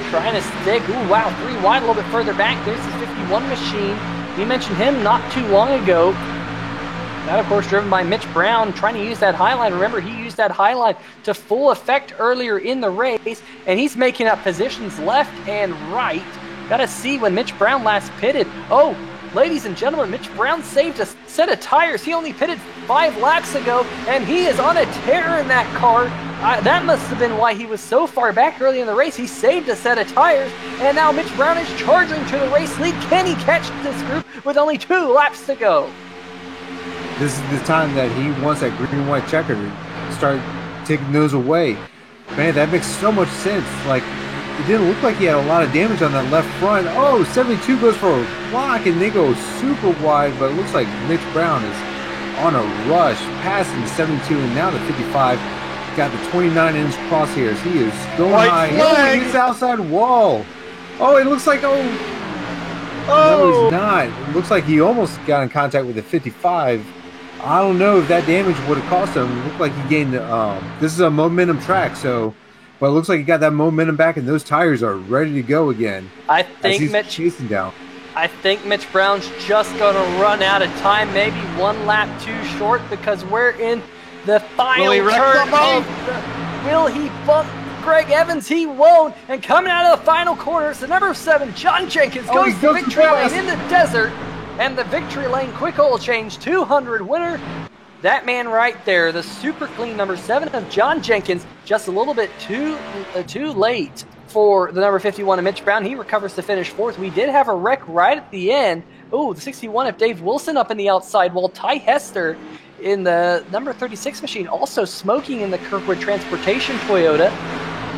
trying to stick. Ooh, wow, 3 wide, a little bit further back. There's his 51 machine. We mentioned him not too long ago. That, of course, driven by Mitch Brown, trying to use that highline. Remember, he used that highline to full effect earlier in the race, and he's making up positions left and right. Got to see when Mitch Brown last pitted. Oh, ladies and gentlemen, Mitch Brown saved a set of tires. He only pitted 5 laps ago, and he is on a tear in that car. That must have been why he was so far back early in the race. He saved a set of tires, and now Mitch Brown is charging to the race lead. Can he catch this group with only 2 laps to go? This is the time that he wants that green-white checker to start taking those away. Man, that makes so much sense. Like, it didn't look like he had a lot of damage on that left front. Oh, 72 goes for a block, and they go super wide, but it looks like Mitch Brown is on a rush, passing 72, and now the 55 got the 29-inch crosshairs. He is going high. Oh, he hits the outside wall. Oh, it looks like, no, he's not. It looks like he almost got in contact with the 55. I don't know if that damage would have cost him. It looked like he gained, this is a momentum track, so, but it looks like he got that momentum back, and those tires are ready to go again. I think Mitch chasing down. I think Mitch Brown's just going to run out of time, maybe 1 lap too short, because we're in the final turn. Will he bump Greg Evans? He won't. And coming out of the final corner is the number 7, John Jenkins, goes to victory lane in the desert. And the victory lane quick oil change 200 winner. That man right there, the super clean number 7 of John Jenkins, just a little bit too late for the number 51 of Mitch Brown. He recovers to finish 4th. We did have a wreck right at the end. Oh, the 61 of Dave Wilson up in the outside, while Ty Hester in the number 36 machine also smoking in the Kirkwood Transportation Toyota.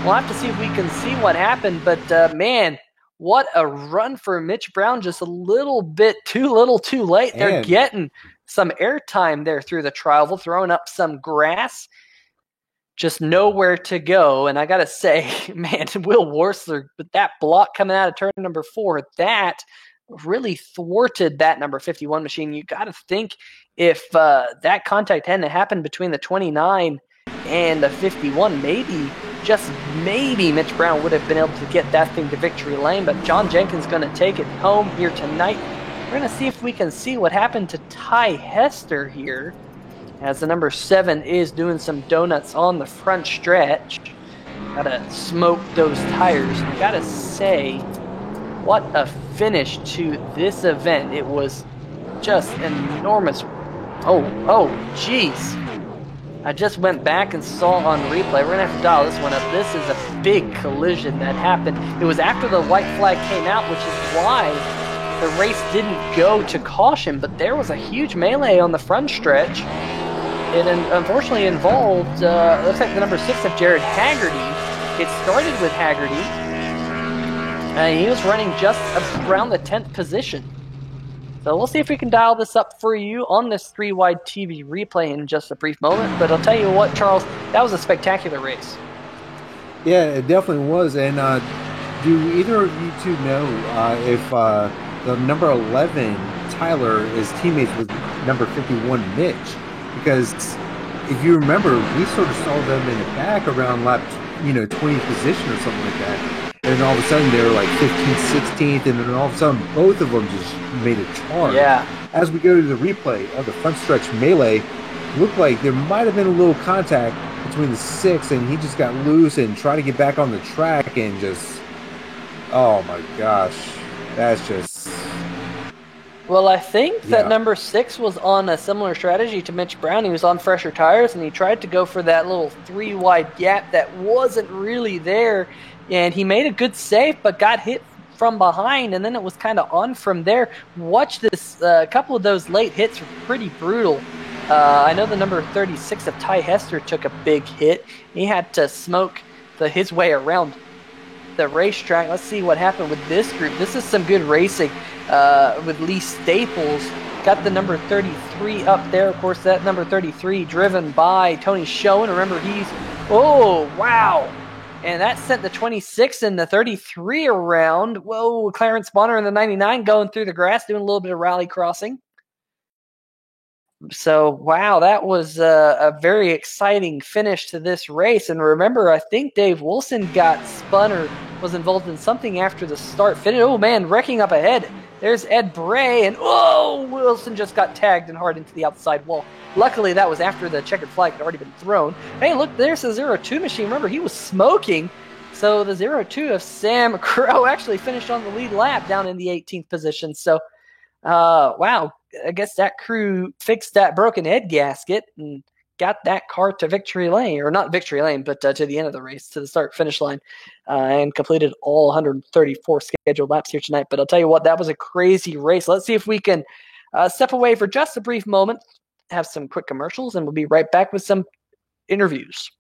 We'll have to see if we can see what happened, but man, what a run for Mitch Brown. Just a little bit too little too late. They're getting some airtime there through the trial, throwing up some grass. Just nowhere to go. And I got to say, man, Will Worsler, with that block coming out of turn number 4, that really thwarted that number 51 machine. You got to think if that contact hadn't happened between the 29 and the 51, just maybe Mitch Brown would have been able to get that thing to victory lane, but John Jenkins going to take it home here tonight. We're going to see if we can see what happened to Ty Hester here, as the number 7 is doing some donuts on the front stretch. Got to smoke those tires. I got to say, what a finish to this event. It was just enormous. Oh, jeez. I just went back and saw on replay. We're going to have to dial this one up. This is a big collision that happened. It was after the white flag came out, which is why the race didn't go to caution. But there was a huge melee on the front stretch. it unfortunately involved, looks like the number 6 of Jared Haggerty. It started with Haggerty. He was running just around the 10th position. So we'll see if we can dial this up for you on this 3-wide TV replay in just a brief moment. But I'll tell you what, Charles, that was a spectacular race. Yeah, it definitely was. And do either of you two know if the number 11, Tyler, is teammates with number 51, Mitch? Because if you remember, we sort of saw them in the back around lap 20th position or something like that. And then all of a sudden they were like 15th, 16th, and then all of a sudden both of them just made a charge. Yeah. As we go to the replay of the front stretch melee, it looked like there might have been a little contact between the 6, and he just got loose and tried to get back on the track and just, oh my gosh, that's just... Well, I think that number 6 was on a similar strategy to Mitch Brown. He was on fresher tires, and he tried to go for that little 3-wide gap that wasn't really there. And he made a good save, but got hit from behind, and then it was kind of on from there. Watch this. A couple of those late hits were pretty brutal. I know the number 36 of Ty Hester took a big hit. He had to smoke his way around the racetrack. Let's see what happened with this group. This is some good racing with Lee Staples. Got the number 33 up there. Of course, that number 33 driven by Tony Schoen. Remember, oh, wow. And that sent the 26 and the 33 around. Whoa, Clarence Bonner in the 99 going through the grass, doing a little bit of rally crossing. So, wow, that was a very exciting finish to this race. And remember, I think Dave Wilson got spun or was involved in something after the start finish. Oh, man, wrecking up ahead. There's Ed Bray, and Wilson just got tagged and hard into the outside wall. Luckily, that was after the checkered flag had already been thrown. Hey, look, there's the 0-2 machine. Remember, he was smoking. So the 0-2 of Sam Crow actually finished on the lead lap down in the 18th position. So, wow, I guess that crew fixed that broken head gasket and got that car to victory lane, or not victory lane, but to the end of the race, to the start-finish line, and completed all 134 scheduled laps here tonight. But I'll tell you what, that was a crazy race. Let's see if we can step away for just a brief moment, have some quick commercials, and we'll be right back with some interviews.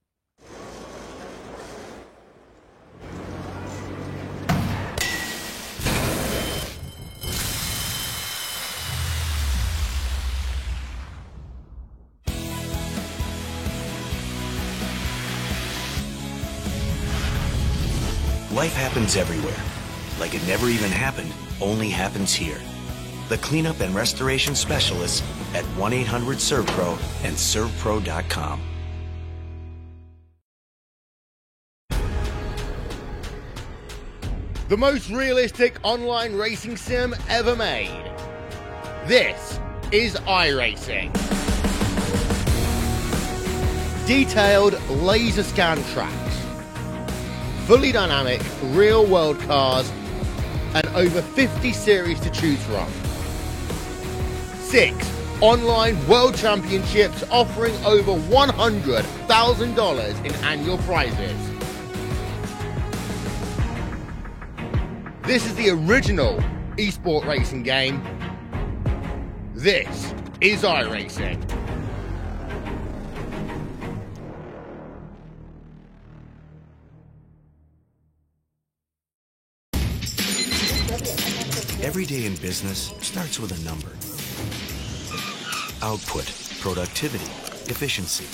Life happens everywhere. Like it never even happened, only happens here. The cleanup and restoration specialists at 1-800-SERVPRO and ServPro.com. The most realistic online racing sim ever made. This is iRacing. Detailed laser scan tracks, fully dynamic real-world cars, and over 50 series to choose from. 6 online world championships offering over $100,000 in annual prizes. This is the original esport racing game. This is iRacing. Every day in business starts with a number. Output, productivity, efficiency,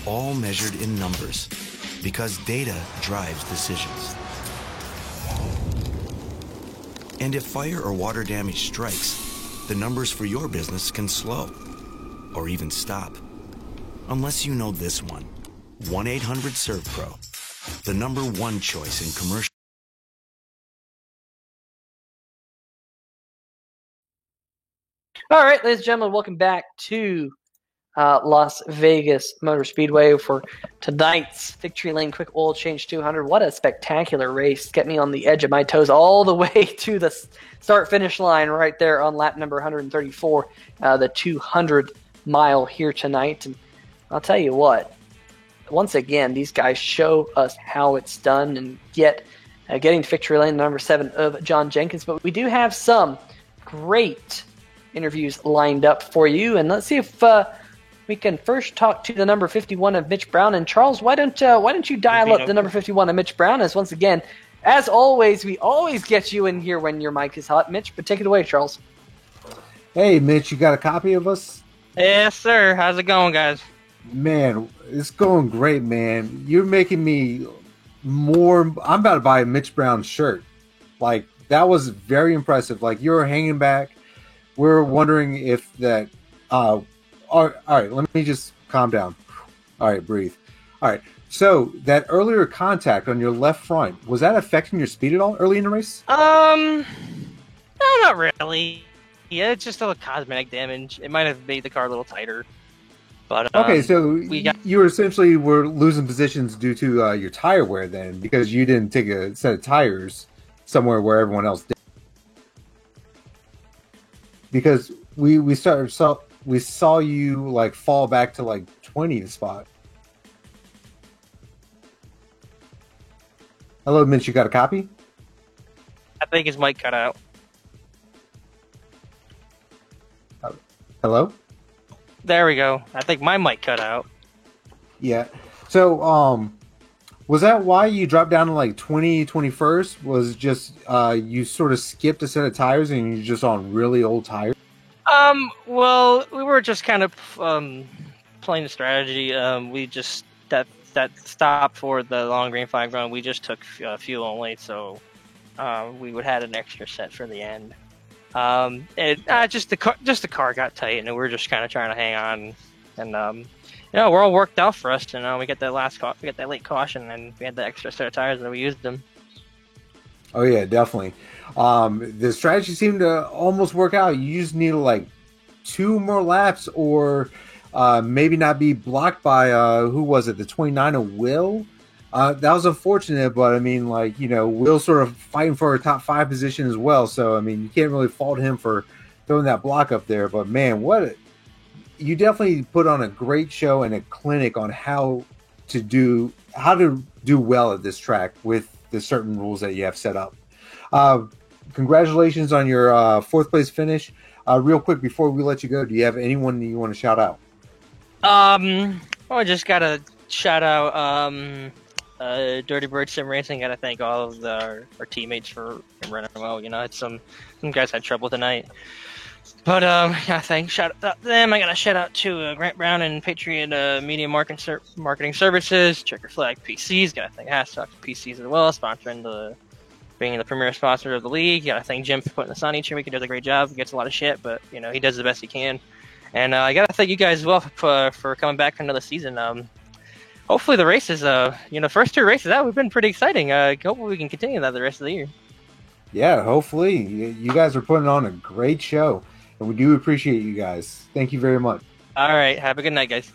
all measured in numbers, because data drives decisions. And if fire or water damage strikes, the numbers for your business can slow or even stop. Unless you know this one. 1-800-SERVPRO, the number one choice in commercial. All right, ladies and gentlemen, welcome back to Las Vegas Motor Speedway for tonight's Victory Lane Quick Oil Change 200. What a spectacular race. Get me on the edge of my toes all the way to the start-finish line right there on lap number 134, the 200-mile here tonight. And I'll tell you what, once again, these guys show us how it's done and getting to Victory Lane, number 7 of John Jenkins. But we do have some great interviews lined up for you, and let's see if we can first talk to the number 51 of Mitch Brown. And Charles, why don't you dial up the number 51 of Mitch Brown? As once again, as always, we always get you in here when your mic is hot. Mitch, but take it away, Charles. Hey, Mitch, you got a copy of us? Yes, sir. How's it going, guys? Man, it's going great, man. You're making me more. I'm about to buy a Mitch Brown shirt. Like, that was very impressive. Like, you were hanging back. We're wondering if that. All right, let me just calm down. All right, breathe. All right. So that earlier contact on your left front, was that affecting your speed at all early in the race? No, not really. Yeah, it's just a little cosmetic damage. It might have made the car a little tighter. But okay, so you essentially were losing positions due to your tire wear then, because you didn't take a set of tires somewhere where everyone else did. Because we saw you like fall back to like 20th spot. Hello, Mitch, you got a copy? I think his mic cut out. Hello? There we go. I think my mic cut out. Yeah. So, was that why you dropped down to like 21st? Was just you sort of skipped a set of tires and you're just on really old tires? Well, we were just kind of playing the strategy. We just that stop for the long green flag run. We just took fuel only, so we would have an extra set for the end. Just the car got tight, and we were just kind of trying to hang on, and we're all worked out for us. We got that we got that late caution, and we had the extra set of tires, and we used them. Oh yeah, definitely. The strategy seemed to almost work out. You just need like 2 more laps, or maybe not be blocked by who was it? The 29 of Will. That was unfortunate, but I mean, like, Will's sort of fighting for a top 5 position as well. So I mean, you can't really fault him for throwing that block up there. But man, you definitely put on a great show and a clinic on how to do well at this track with the certain rules that you have set up. Congratulations on your 4th place finish. Real quick before we let you go, do you have anyone that you want to shout out? I just gotta shout out Dirty Bird Sim Racing. Gotta thank all of our teammates for running well. It's some guys had trouble tonight. But shout out to them. I got a shout out to Grant Brown and Patriot Media Marketing Services, Checker Flag PCs. Got to thank Hashtag PCs as well, being the premier sponsor of the league. Got to thank Jim for putting this on each week. He does a great job. He gets a lot of shit, but he does the best he can. And I got to thank you guys as well for coming back for another season. Hopefully the races, first 2 races out, we've been pretty exciting. Hopefully we can continue that the rest of the year. Yeah, hopefully. You guys are putting on a great show. And we do appreciate you guys. Thank you very much. All right. Have a good night, guys.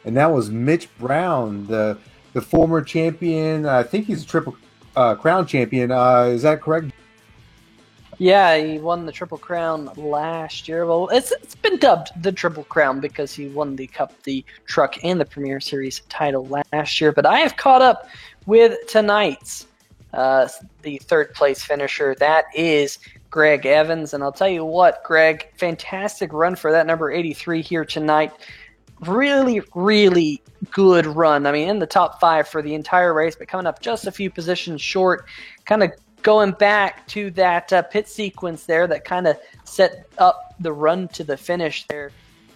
And that was Mitch Brown, the former champion. I think he's a Triple Crown champion. Is that correct? Yeah, he won the Triple Crown last year. Well, it's been dubbed the Triple Crown because he won the Cup, the Truck, and the Premier Series title last year. But I have caught up with tonight's the 3rd place finisher. That is Greg Evans. And I'll tell you what, Greg, fantastic run for that number 83 here tonight. Really, really good run. I mean, in the top 5 for the entire race, but coming up just a few positions short, kind of going back to that pit sequence there that kind of set up the run to the finish there.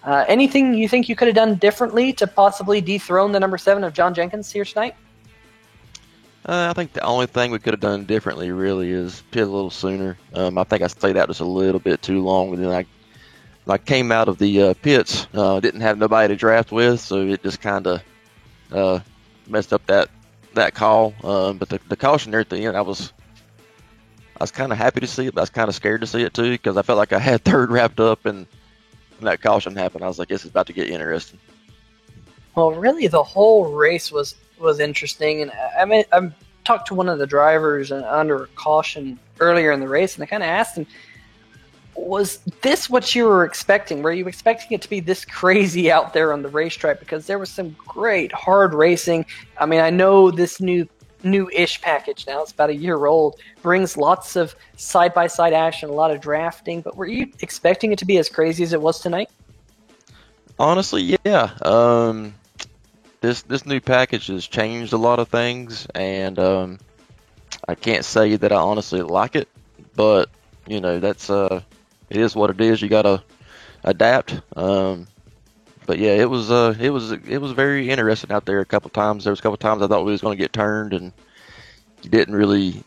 Anything you think you could have done differently to possibly dethrone the number 7 of John Jenkins here tonight? I think the only thing we could have done differently really is pit a little sooner. I think I stayed out just a little bit too long, and then I came out of the pits, didn't have nobody to draft with, so it just kind of messed up that call. But the caution there at the end, I was kind of happy to see it, but I was kind of scared to see it too, because I felt like I had 3rd wrapped up, and when that caution happened, I was like, this is about to get interesting. Well, really, the whole race was interesting, and I talked to one of the drivers under caution earlier in the race, and I kind of asked him, was this what you were expecting? Were you expecting it to be this crazy out there on the racetrack? Because there was some great hard racing. I mean, I know this new-ish package now, it's about a year old, brings lots of side-by-side action, a lot of drafting, but were you expecting it to be as crazy as it was tonight? Honestly, yeah. This new package has changed a lot of things, and I can't say that I honestly like it, but that's it is what it is. You gotta adapt. But yeah, it was very interesting out there. A couple times there was a couple times I thought we was going to get turned, and you didn't really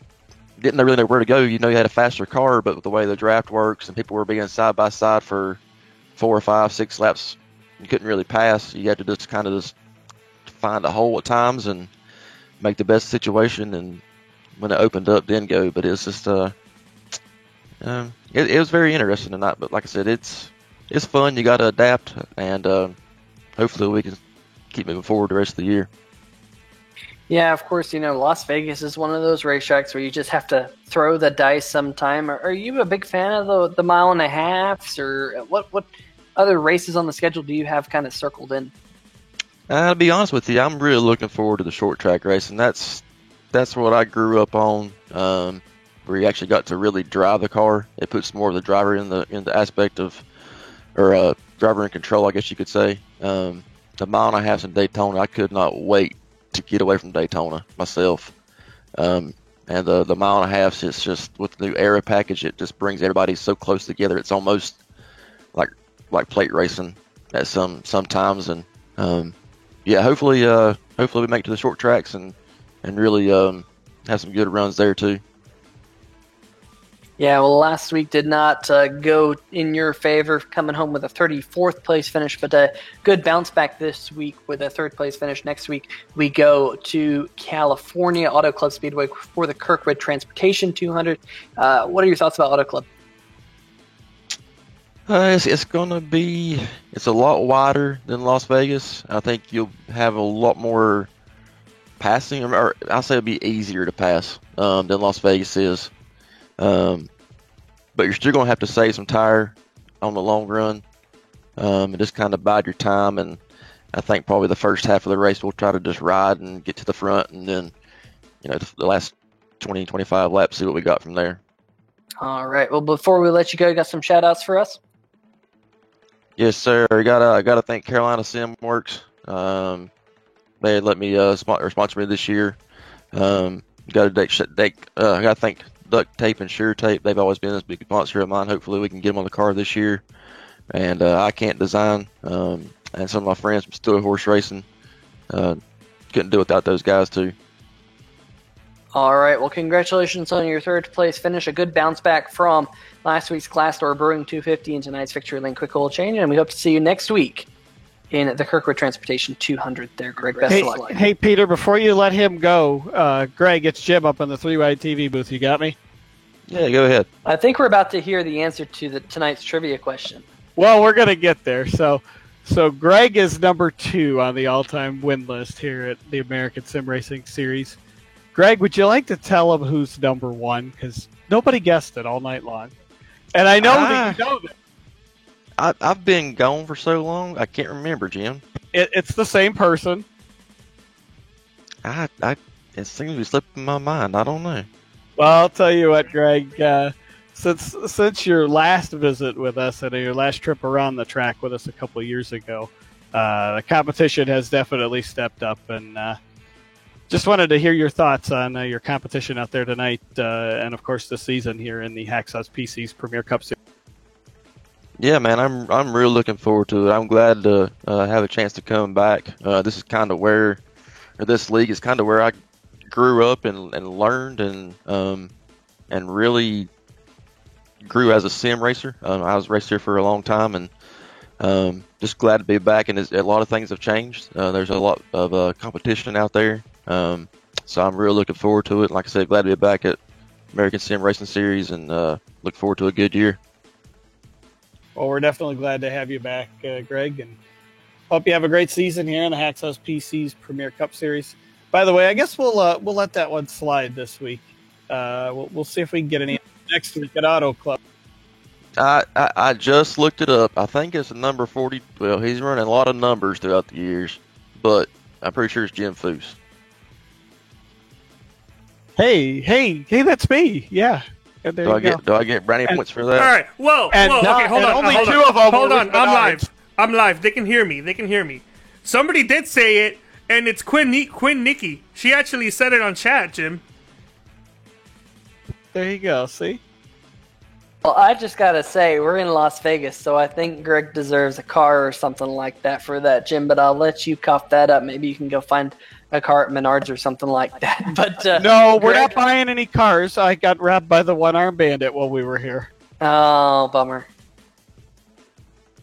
know where to go. You had a faster car, but with the way the draft works and people were being side by side for 4 or 5, 6 laps, you couldn't really pass. You had to just kind of just find a hole at times and make the best situation. And when it opened up, then go. But it's just it was very interesting tonight. But like I said, it's fun. You got to adapt, and hopefully we can keep moving forward the rest of the year. Yeah, of course, Las Vegas is one of those racetracks where you just have to throw the dice sometime. Are you a big fan of the mile and a halves, or what other races on the schedule do you have kind of circled in? To be honest with you, I'm really looking forward to the short track racing. That's what I grew up on, where you actually got to really drive the car. It puts more of the driver in the aspect of, or driver in control, I guess you could say. The mile and a half in Daytona, I could not wait to get away from Daytona myself. And the mile and a half, it's just with the new era package, it just brings everybody so close together. It's almost like plate racing at sometimes. And yeah, hopefully we make it to the short tracks and really have some good runs there too. Yeah, well, last week did not go in your favor, coming home with a 34th place finish, but a good bounce back this week with a 3rd place finish. Next week, we go to California Auto Club Speedway for the Kirkwood Transportation 200. What are your thoughts about Auto Club? It's gonna be. It's a lot wider than Las Vegas. I think you'll have a lot more passing, or I'll say it'll be easier to pass than Las Vegas is. But you're still going to have to save some tire on the long run, and just kind of bide your time. And I think probably the first half of the race we'll try to just ride and get to the front, and then the last 20, 25 laps, see what we got from there. All right. Well, before we let you go, you got some shout outs for us? Yes, sir. I gotta thank Carolina SimWorks. They let me sponsor me this year. I gotta thank Duct Tape and Sure Tape. They've always been a big sponsor of mine. Hopefully we can get them on the car this year. And I Can't Design, and some of my friends from Stewart Horse Racing. Couldn't do without those guys too. All right. Well, congratulations on your 3rd place finish. A good bounce back from last week's Glassdoor Brewing 250 and tonight's Victory Lane Quick Oil Change. And we hope to see you next week in the Kirkwood Transportation 200 there, Greg. Best of luck. Hey, Peter, before you let him go, Greg, it's Jim up in the 3-Wide TV booth. You got me? Yeah, go ahead. I think we're about to hear the answer to tonight's trivia question. Well, we're going to get there. So Greg is number 2 on the all-time win list here at the American Sim Racing Series. Greg, would you like to tell him who's number 1? Because nobody guessed it all night long. And I know that you know that. I've been gone for so long, I can't remember, Jim. It's the same person. It seems to be slipping my mind. I don't know. Well, I'll tell you what, Greg. Since your last visit with us and your last trip around the track with us a couple of years ago, the competition has definitely stepped up. And just wanted to hear your thoughts on your competition out there tonight, and of course this season here in the Hacksaws PC's Premier Cup Series. Yeah, man, I'm really looking forward to it. I'm glad to have a chance to come back. This is kind of this league is kind of where I grew up and learned and really grew as a sim racer. I was a racer for a long time, and just glad to be back. And a lot of things have changed. There's a lot of competition out there, so I'm really looking forward to it. Like I said, glad to be back at American Sim Racing Series, and look forward to a good year. Well, we're definitely glad to have you back, Greg, and hope you have a great season here in the Hacksaws PC's Premier Cup Series. By the way, I guess we'll let that one slide this week. We'll see if we can get any next week at Auto Club. I just looked it up. I think it's number 40. Well, he's running a lot of numbers throughout the years, but I'm pretty sure it's Jim Foose. Hey, that's me. Yeah. Do I get brownie points for that? All right. Whoa. Okay, hold on. Only two of them. Hold on. I'm I'm live. They can hear me. They can hear me. Somebody did say it, and it's Quinn Nikki. She actually said it on chat, Jim. There you go. See? Well, I just gotta say, we're in Las Vegas, so I think Greg deserves a car or something like that for that, Jim. But I'll let you cough that up. Maybe you can go find a car at Menards or something like that. But no, we're not buying any cars. I got robbed by the one-armed bandit while we were here. Oh, bummer.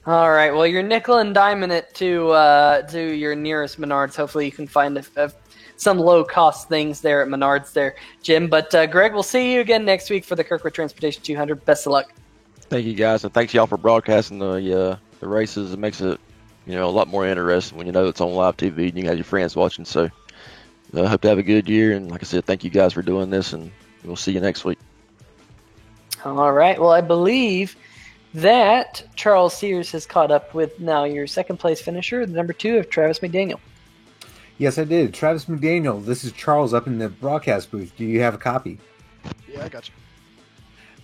All right, well, you're nickel and diming it to your nearest Menards. Hopefully you can find some low-cost things there at Menards there, Jim. But, Greg, we'll see you again next week for the Kirkwood Transportation 200. Best of luck. Thank you, guys, and thanks y'all for broadcasting the races. It makes it a lot more interesting when you know it's on live TV and you have your friends watching. So I hope to have a good year, and like I said, thank you guys for doing this, and we'll see you next week. All right, well, I believe that Charles Sears has caught up with now your second-place finisher, the number 2 of Travis McDaniel. Yes, I did. Travis McDaniel, this is Charles up in the broadcast booth. Do you have a copy? Yeah, I got you.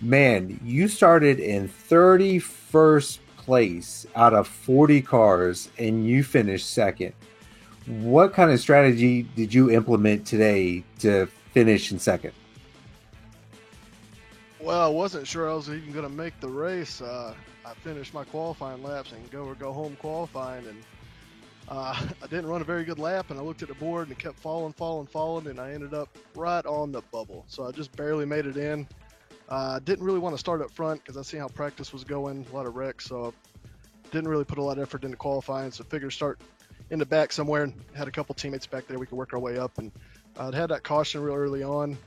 Man, you started in 31st place out of 40 cars, and you finished second. What kind of strategy did you implement today to finish in second? Well, I wasn't sure I was even going to make the race. I finished my qualifying laps and go home qualifying, and I didn't run a very good lap, and I looked at the board and it kept falling, and I ended up right on the bubble. So I just barely made it in. Didn't really want to start up front because I see how practice was going, a lot of wrecks, so didn't really put a lot of effort into qualifying. So figured start in the back somewhere, and had a couple teammates back there we could work our way up. And I'd had that caution real early on.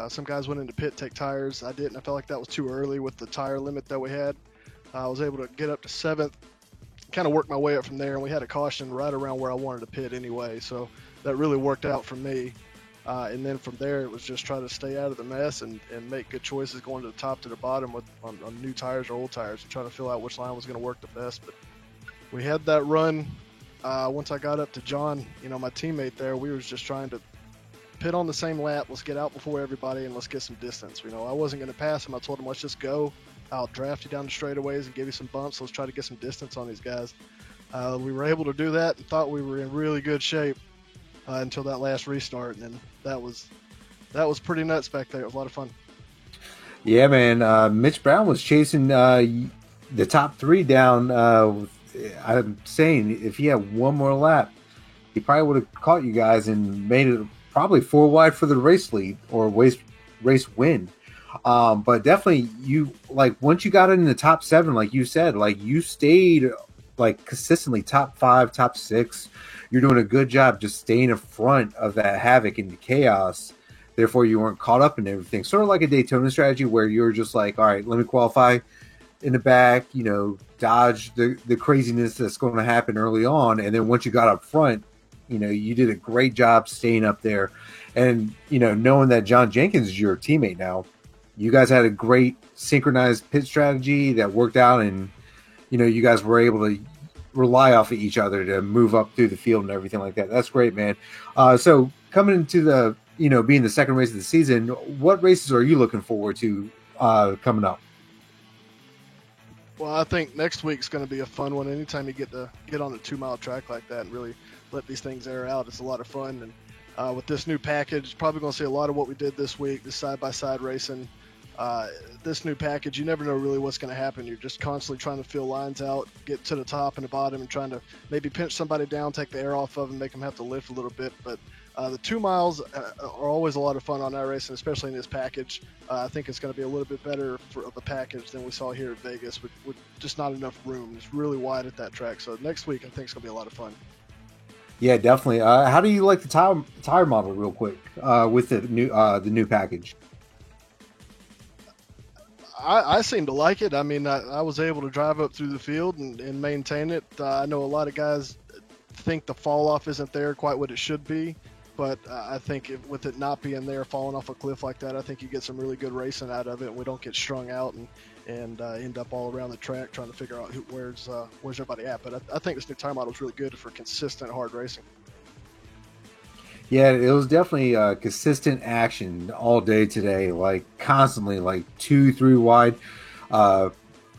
Some guys went into pit, take tires. I didn't. I felt like that was too early with the tire limit that we had. I was able to get up to 7th, kind of work my way up from there, and we had a caution right around where I wanted to pit anyway. So that really worked out for me. And then from there, it was just try to stay out of the mess and make good choices going to the top to the bottom on new tires or old tires and trying to fill out which line was going to work the best. But we had that run. Once I got up to John, my teammate there, we was just trying to pit on the same lap. Let's get out before everybody and let's get some distance. I wasn't going to pass him. I told him, let's just go. I'll draft you down the straightaways and give you some bumps. Let's try to get some distance on these guys. We were able to do that and thought we were in really good shape until that last restart. And then that was pretty nuts back there. It was a lot of fun. Yeah, man. Mitch Brown was chasing the top 3 down. I'm saying if he had one more lap, he probably would have caught you guys and made it probably 4 wide for the race lead or race win. But definitely once you got in the top 7, like you said, you stayed consistently top 5, top 6. You're doing a good job just staying in front of that havoc and the chaos. Therefore, you weren't caught up in everything. Sort of like a Daytona strategy where you're just like, all right, let me qualify in the back, dodge the craziness that's going to happen early on. And then once you got up front, you did a great job staying up there. And, knowing that John Jenkins is your teammate now, you guys had a great synchronized pit strategy that worked out. And, you guys were able to rely off of each other to move up through the field and everything like that. That's great, man. So coming into the, being the second race of the season, what races are you looking forward to coming up? Well, I think next week's going to be a fun one. Anytime you get on a 2-mile track like that and really let these things air out, it's a lot of fun. And with this new package, probably going to see a lot of what we did this week, the side-by-side racing. This new package, you never know really what's going to happen. You're just constantly trying to fill lines out, get to the top and the bottom, and trying to maybe pinch somebody down, take the air off of them, make them have to lift a little bit. But the 2 miles are always a lot of fun on that race, and especially in this package. I think it's going to be a little bit better of a package than we saw here at Vegas with just not enough room. It's really wide at that track. So next week, I think it's going to be a lot of fun. Yeah, definitely. How do you like the tire model real quick with the new package? I seem to like it. I mean, I was able to drive up through the field and maintain it. I know a lot of guys think the fall off isn't there quite what it should be, but I think with it not being there, falling off a cliff like that, I think you get some really good racing out of it. And we don't get strung out and end up all around the track trying to figure out where's everybody at. But I think this new tire model is really good for consistent hard racing. Yeah, it was definitely consistent action all day today, constantly, 2-3 wide.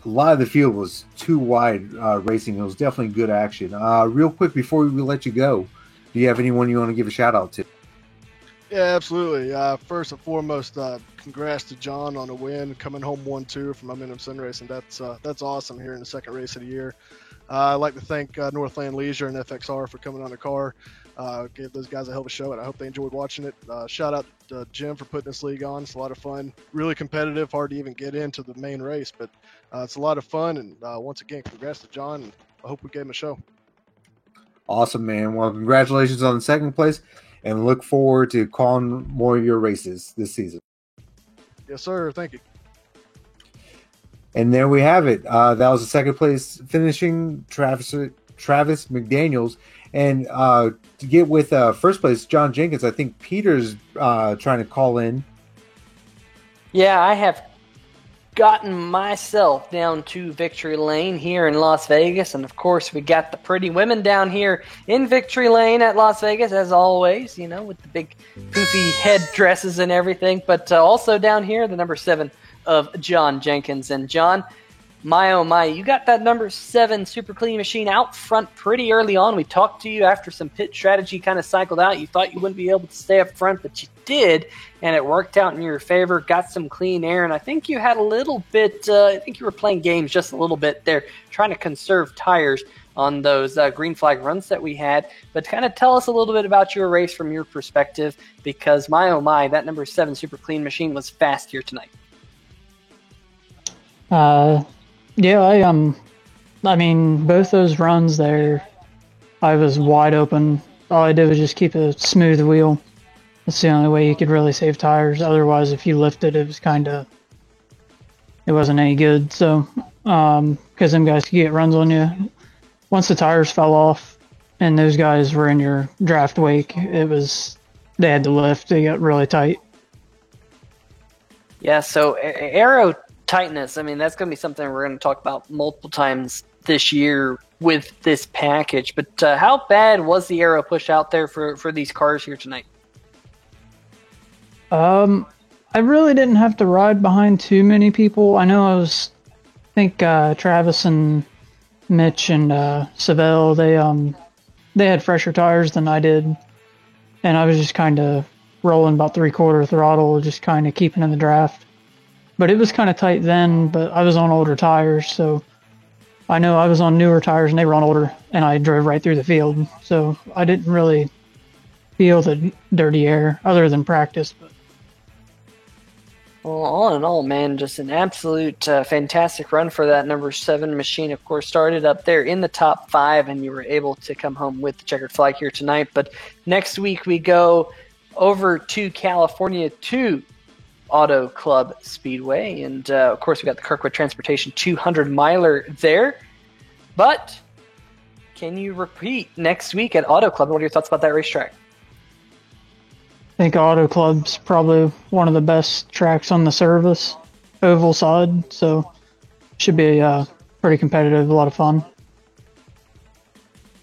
a lot of the field was too wide racing. It was definitely good action. Real quick before we let you go, do you have anyone you want to give a shout out to? Yeah, absolutely. First and foremost, congrats to John on a win, coming home 1-2 from Momentum Sim Racing. That's awesome here in the second race of the year. I'd like to thank Northland Leisure and FXR for coming on the car. Gave those guys a hell of a show, and I hope they enjoyed watching it. Shout out to Jim for putting this league on. It's a lot of fun, really competitive, hard to even get into the main race, but it's a lot of fun. And once again, congrats to John, and I hope we gave him a show. Awesome, man. Well, congratulations on the second place, and look forward to calling more of your races this season. Yes, sir. Thank you. And there we have it. That was the second place finishing Travis McDaniels. And to get with first place, John Jenkins, I think Peter's trying to call in. Yeah, I have gotten myself down to Victory Lane here in Las Vegas. And, of course, we got the pretty women down here in Victory Lane at Las Vegas, as always, you know, with the big poofy head dresses and everything. But also down here, the number 7 of John Jenkins. And, John, my oh my, you got that number 7 Super Clean machine out front pretty early on. We talked to you after some pit strategy kind of cycled out. You thought you wouldn't be able to stay up front, but you did, and it worked out in your favor. Got some clean air, and I think you had a little bit, I think you were playing games just a little bit there, trying to conserve tires on those green flag runs that we had. But kind of tell us a little bit about your race from your perspective, because my oh my, that number 7 Super Clean machine was fast here tonight. Yeah, I mean, both those runs there, I was wide open. All I did was just keep a smooth wheel. That's the only way you could really save tires. Otherwise, if you lifted, it wasn't any good. So, because them guys could get runs on you. Once the tires fell off and those guys were in your draft wake, they had to lift. They got really tight. Yeah, so aero tightness, I mean, that's going to be something we're going to talk about multiple times this year with this package. But how bad was the aero push out there for these cars here tonight? I really didn't have to ride behind too many people. I know I think Travis and Mitch and Savell, they had fresher tires than I did. And I was just kind of rolling about 3/4 throttle, just kind of keeping in the draft. But it was kind of tight then, but I was on older tires, so I know I was on newer tires and they were on older, and I drove right through the field. So I didn't really feel the dirty air other than practice. But well, all in all, man, just an absolute fantastic run for that number 7 machine. Of course, started up there in the top 5, and you were able to come home with the checkered flag here tonight. But next week we go over to California to Auto Club Speedway, and of course we got the Kirkwood Transportation 200 miler there. But can you repeat next week at Auto Club? What are your thoughts about that racetrack? I think Auto Club's probably one of the best tracks on the service, oval side, so should be pretty competitive, a lot of fun.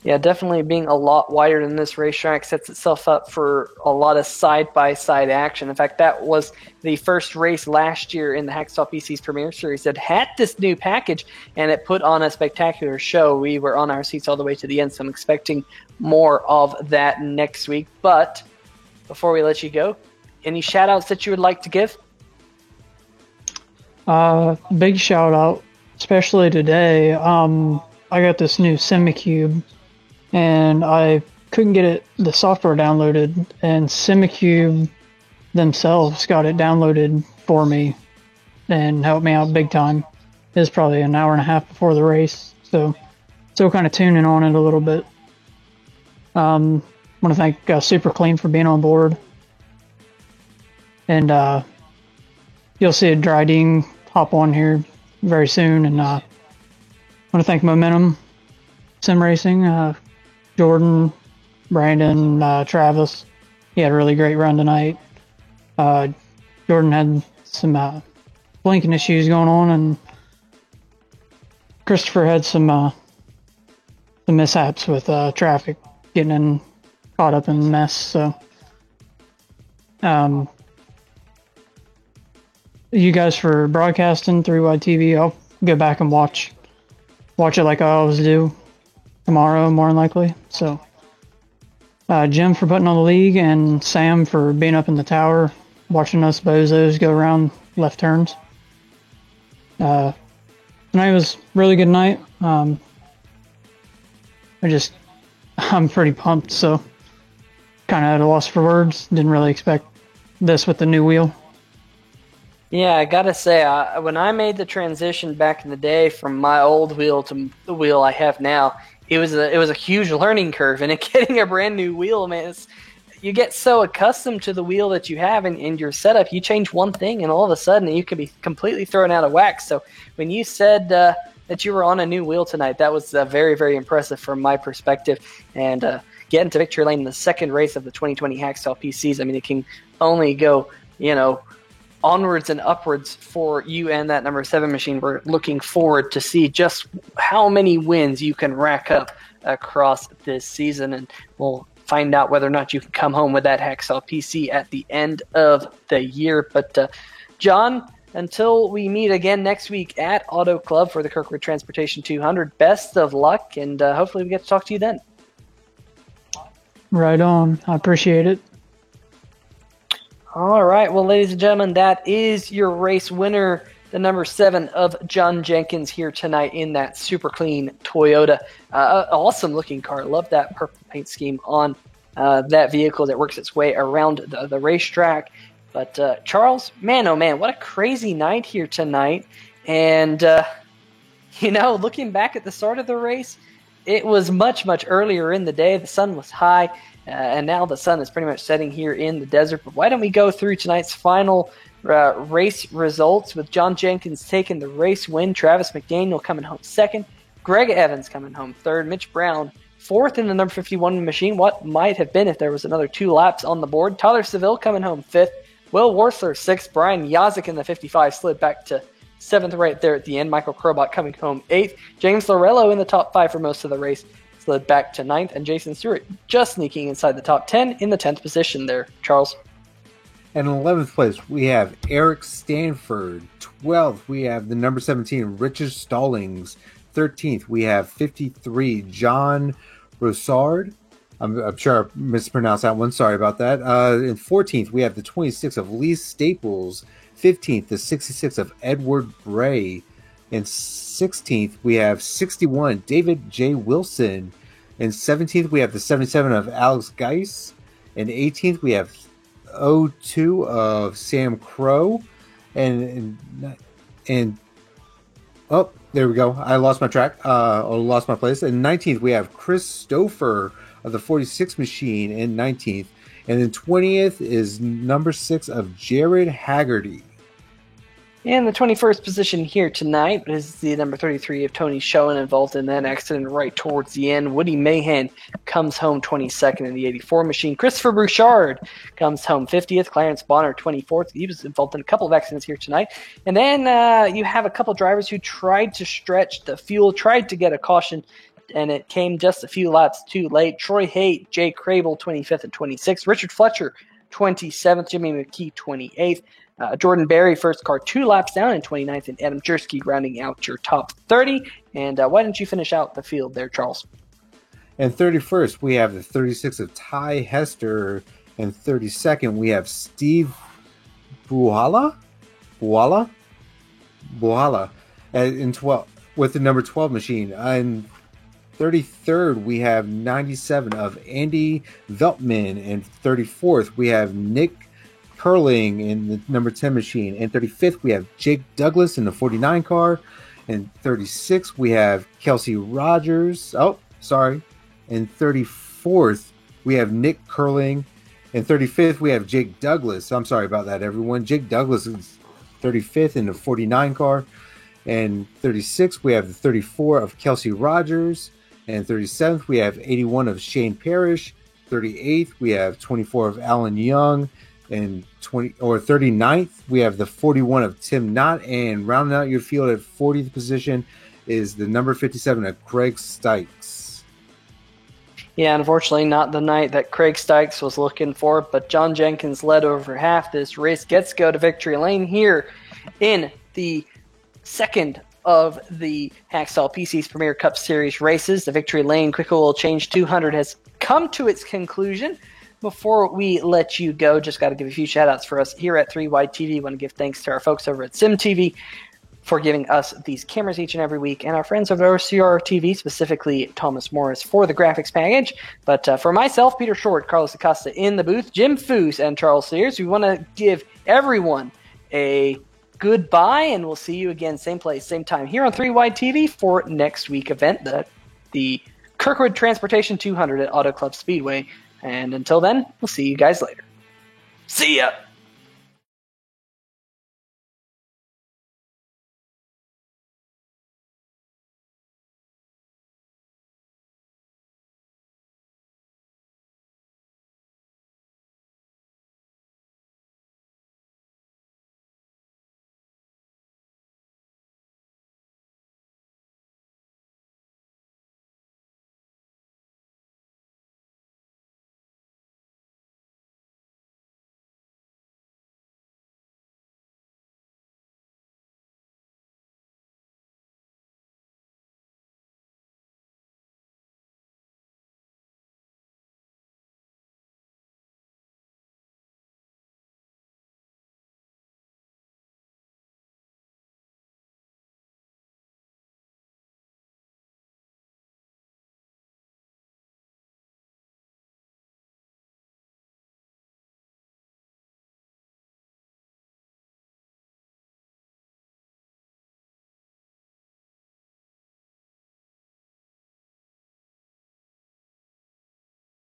Yeah, definitely being a lot wider than this racetrack sets itself up for a lot of side-by-side action. In fact, that was the first race last year in the Hacksaw PC's Premier Series that had this new package, and it put on a spectacular show. We were on our seats all the way to the end, so I'm expecting more of that next week. But before we let you go, any shout-outs that you would like to give? Big shout-out, especially today. I got this new SimiCube, and I couldn't get the software downloaded, and SimiCube themselves got it downloaded for me and helped me out big time. It was probably an hour and a half before the race, so still kind of tuning on it a little bit. Want to thank Super Clean for being on board, and you'll see a Dryden hop on here very soon, and want to thank Momentum Sim Racing, Jordan, Brandon, Travis. He had a really great run tonight. Jordan had some blinking issues going on, and Christopher had some mishaps with traffic, getting caught up in the mess. So, you guys for broadcasting 3 Wide TV. I'll go back and watch it like I always do tomorrow, more than likely. So, Jim for putting on the league, and Sam for being up in the tower, watching us bozos go around left turns. Tonight was a really good night. I'm pretty pumped, so kind of at a loss for words. Didn't really expect this with the new wheel. Yeah, I gotta say, when I made the transition back in the day from my old wheel to the wheel I have now, it was a huge learning curve. And getting a brand new wheel, man, you get so accustomed to the wheel that you have in your setup, you change one thing, and all of a sudden you can be completely thrown out of whack. So when you said that you were on a new wheel tonight, that was very, very impressive from my perspective. And getting to victory lane in the second race of the 2020 Hacksaw PCs, I mean, it can only go, onwards and upwards for you and that number 7 machine. We're looking forward to see just how many wins you can rack up across this season, and we'll find out whether or not you can come home with that Hacksaw PC at the end of the year. But John, until we meet again next week at Auto Club for the Kirkwood Transportation 200, best of luck, and hopefully we get to talk to you then. Right on. I appreciate it. All right, well, ladies and gentlemen, that is your race winner, the number 7 of John Jenkins here tonight in that super clean Toyota. Awesome looking car. Love that purple paint scheme on that vehicle that works its way around the racetrack. But Charles, man, oh man, what a crazy night here tonight. And, looking back at the start of the race, it was much, much earlier in the day. The sun was high. And now the sun is pretty much setting here in the desert. But why don't we go through tonight's final race results, with John Jenkins taking the race win, Travis McDaniel coming home second, Greg Evans coming home third, Mitch Brown fourth in the number 51 machine, what might have been if there was another 2 laps on the board, Tyler Seville coming home fifth, Will Worthler sixth, Brian Yazik in the 55 slid back to 7th right there at the end, Michael Krobot coming home 8th, James Lorello in the top 5 for most of the race, slid back to 9th, and Jason Stewart just sneaking inside the top 10 in the 10th position there. Charles? And in 11th place, we have Eric Stanford. 12th, we have the number 17, Richard Stallings. 13th, we have 53, John Rosard. I'm sure I mispronounced that one. Sorry about that. In 14th, we have the 26 of Lee Staples. 15th, the 66 of Edward Bray. In 16th, we have 61, David J. Wilson. In 17th, we have the 77 of Alex Geis. In 18th, we have 02 of Sam Crow. And oh, there we go. I lost my track. Lost my place. In 19th, we have Chris Stouffer of the 46 machine in 19th. And then 20th is number 6 of Jared Haggerty. And the 21st position here tonight is the number 33 of Tony Schoen, involved in that accident right towards the end. Woody Mahan comes home 22nd in the 84 machine. Christopher Bouchard comes home 50th. Clarence Bonner 24th. He was involved in a couple of accidents here tonight. And then you have a couple drivers who tried to stretch the fuel, tried to get a caution, and it came just a few laps too late. Troy Haight, Jay Crable 25th and 26th. Richard Fletcher 27th. Jimmy McKee 28th. Jordan Berry, first car 2 laps down in 29th, and Adam Jersky rounding out your top 30. And why don't you finish out the field there, Charles? And 31st, we have the 36 of Ty Hester. And 32nd, we have Steve Buhala in 12 with the number 12 machine. And 33rd, we have 97 of Andy Veltman. And 34th, we have Nick Curling in the number 10 machine. And 35th, we have Jake Douglas in the 49 car. And 36th, we have Kelsey Rogers. Oh, sorry. And 34th, we have Nick Curling. And 35th, we have Jake Douglas. I'm sorry about that, everyone. Jake Douglas is 35th in the 49 car. And 36th, we have the 34 of Kelsey Rogers. And 37th, we have 81 of Shane Parrish. 38th, we have 24 of Alan Young. And 39th, we have the 41 of Tim Knott. And rounding out your field at 40th position is the number 57 of Craig Stykes. Yeah, unfortunately, not the night that Craig Stykes was looking for, but John Jenkins led over half this race. Gets to go to victory lane here in the second of the Hacksaw PC's Premier Cup Series races. The Victory Lane Quick Oil Change 200 has come to its conclusion. Before we let you go, just got to give a few shout-outs for us here at 3Wide TV. Want to give thanks to our folks over at SimTV for giving us these cameras each and every week, and our friends over at OCR TV, specifically Thomas Morris, for the graphics package. But for myself, Peter Short, Carlos Acosta in the booth, Jim Foose, and Charles Sears, we want to give everyone a goodbye, and we'll see you again, same place, same time, here on 3Wide TV for next week event, the Kirkwood Transportation 200 at Auto Club Speedway. And until then, we'll see you guys later. See ya!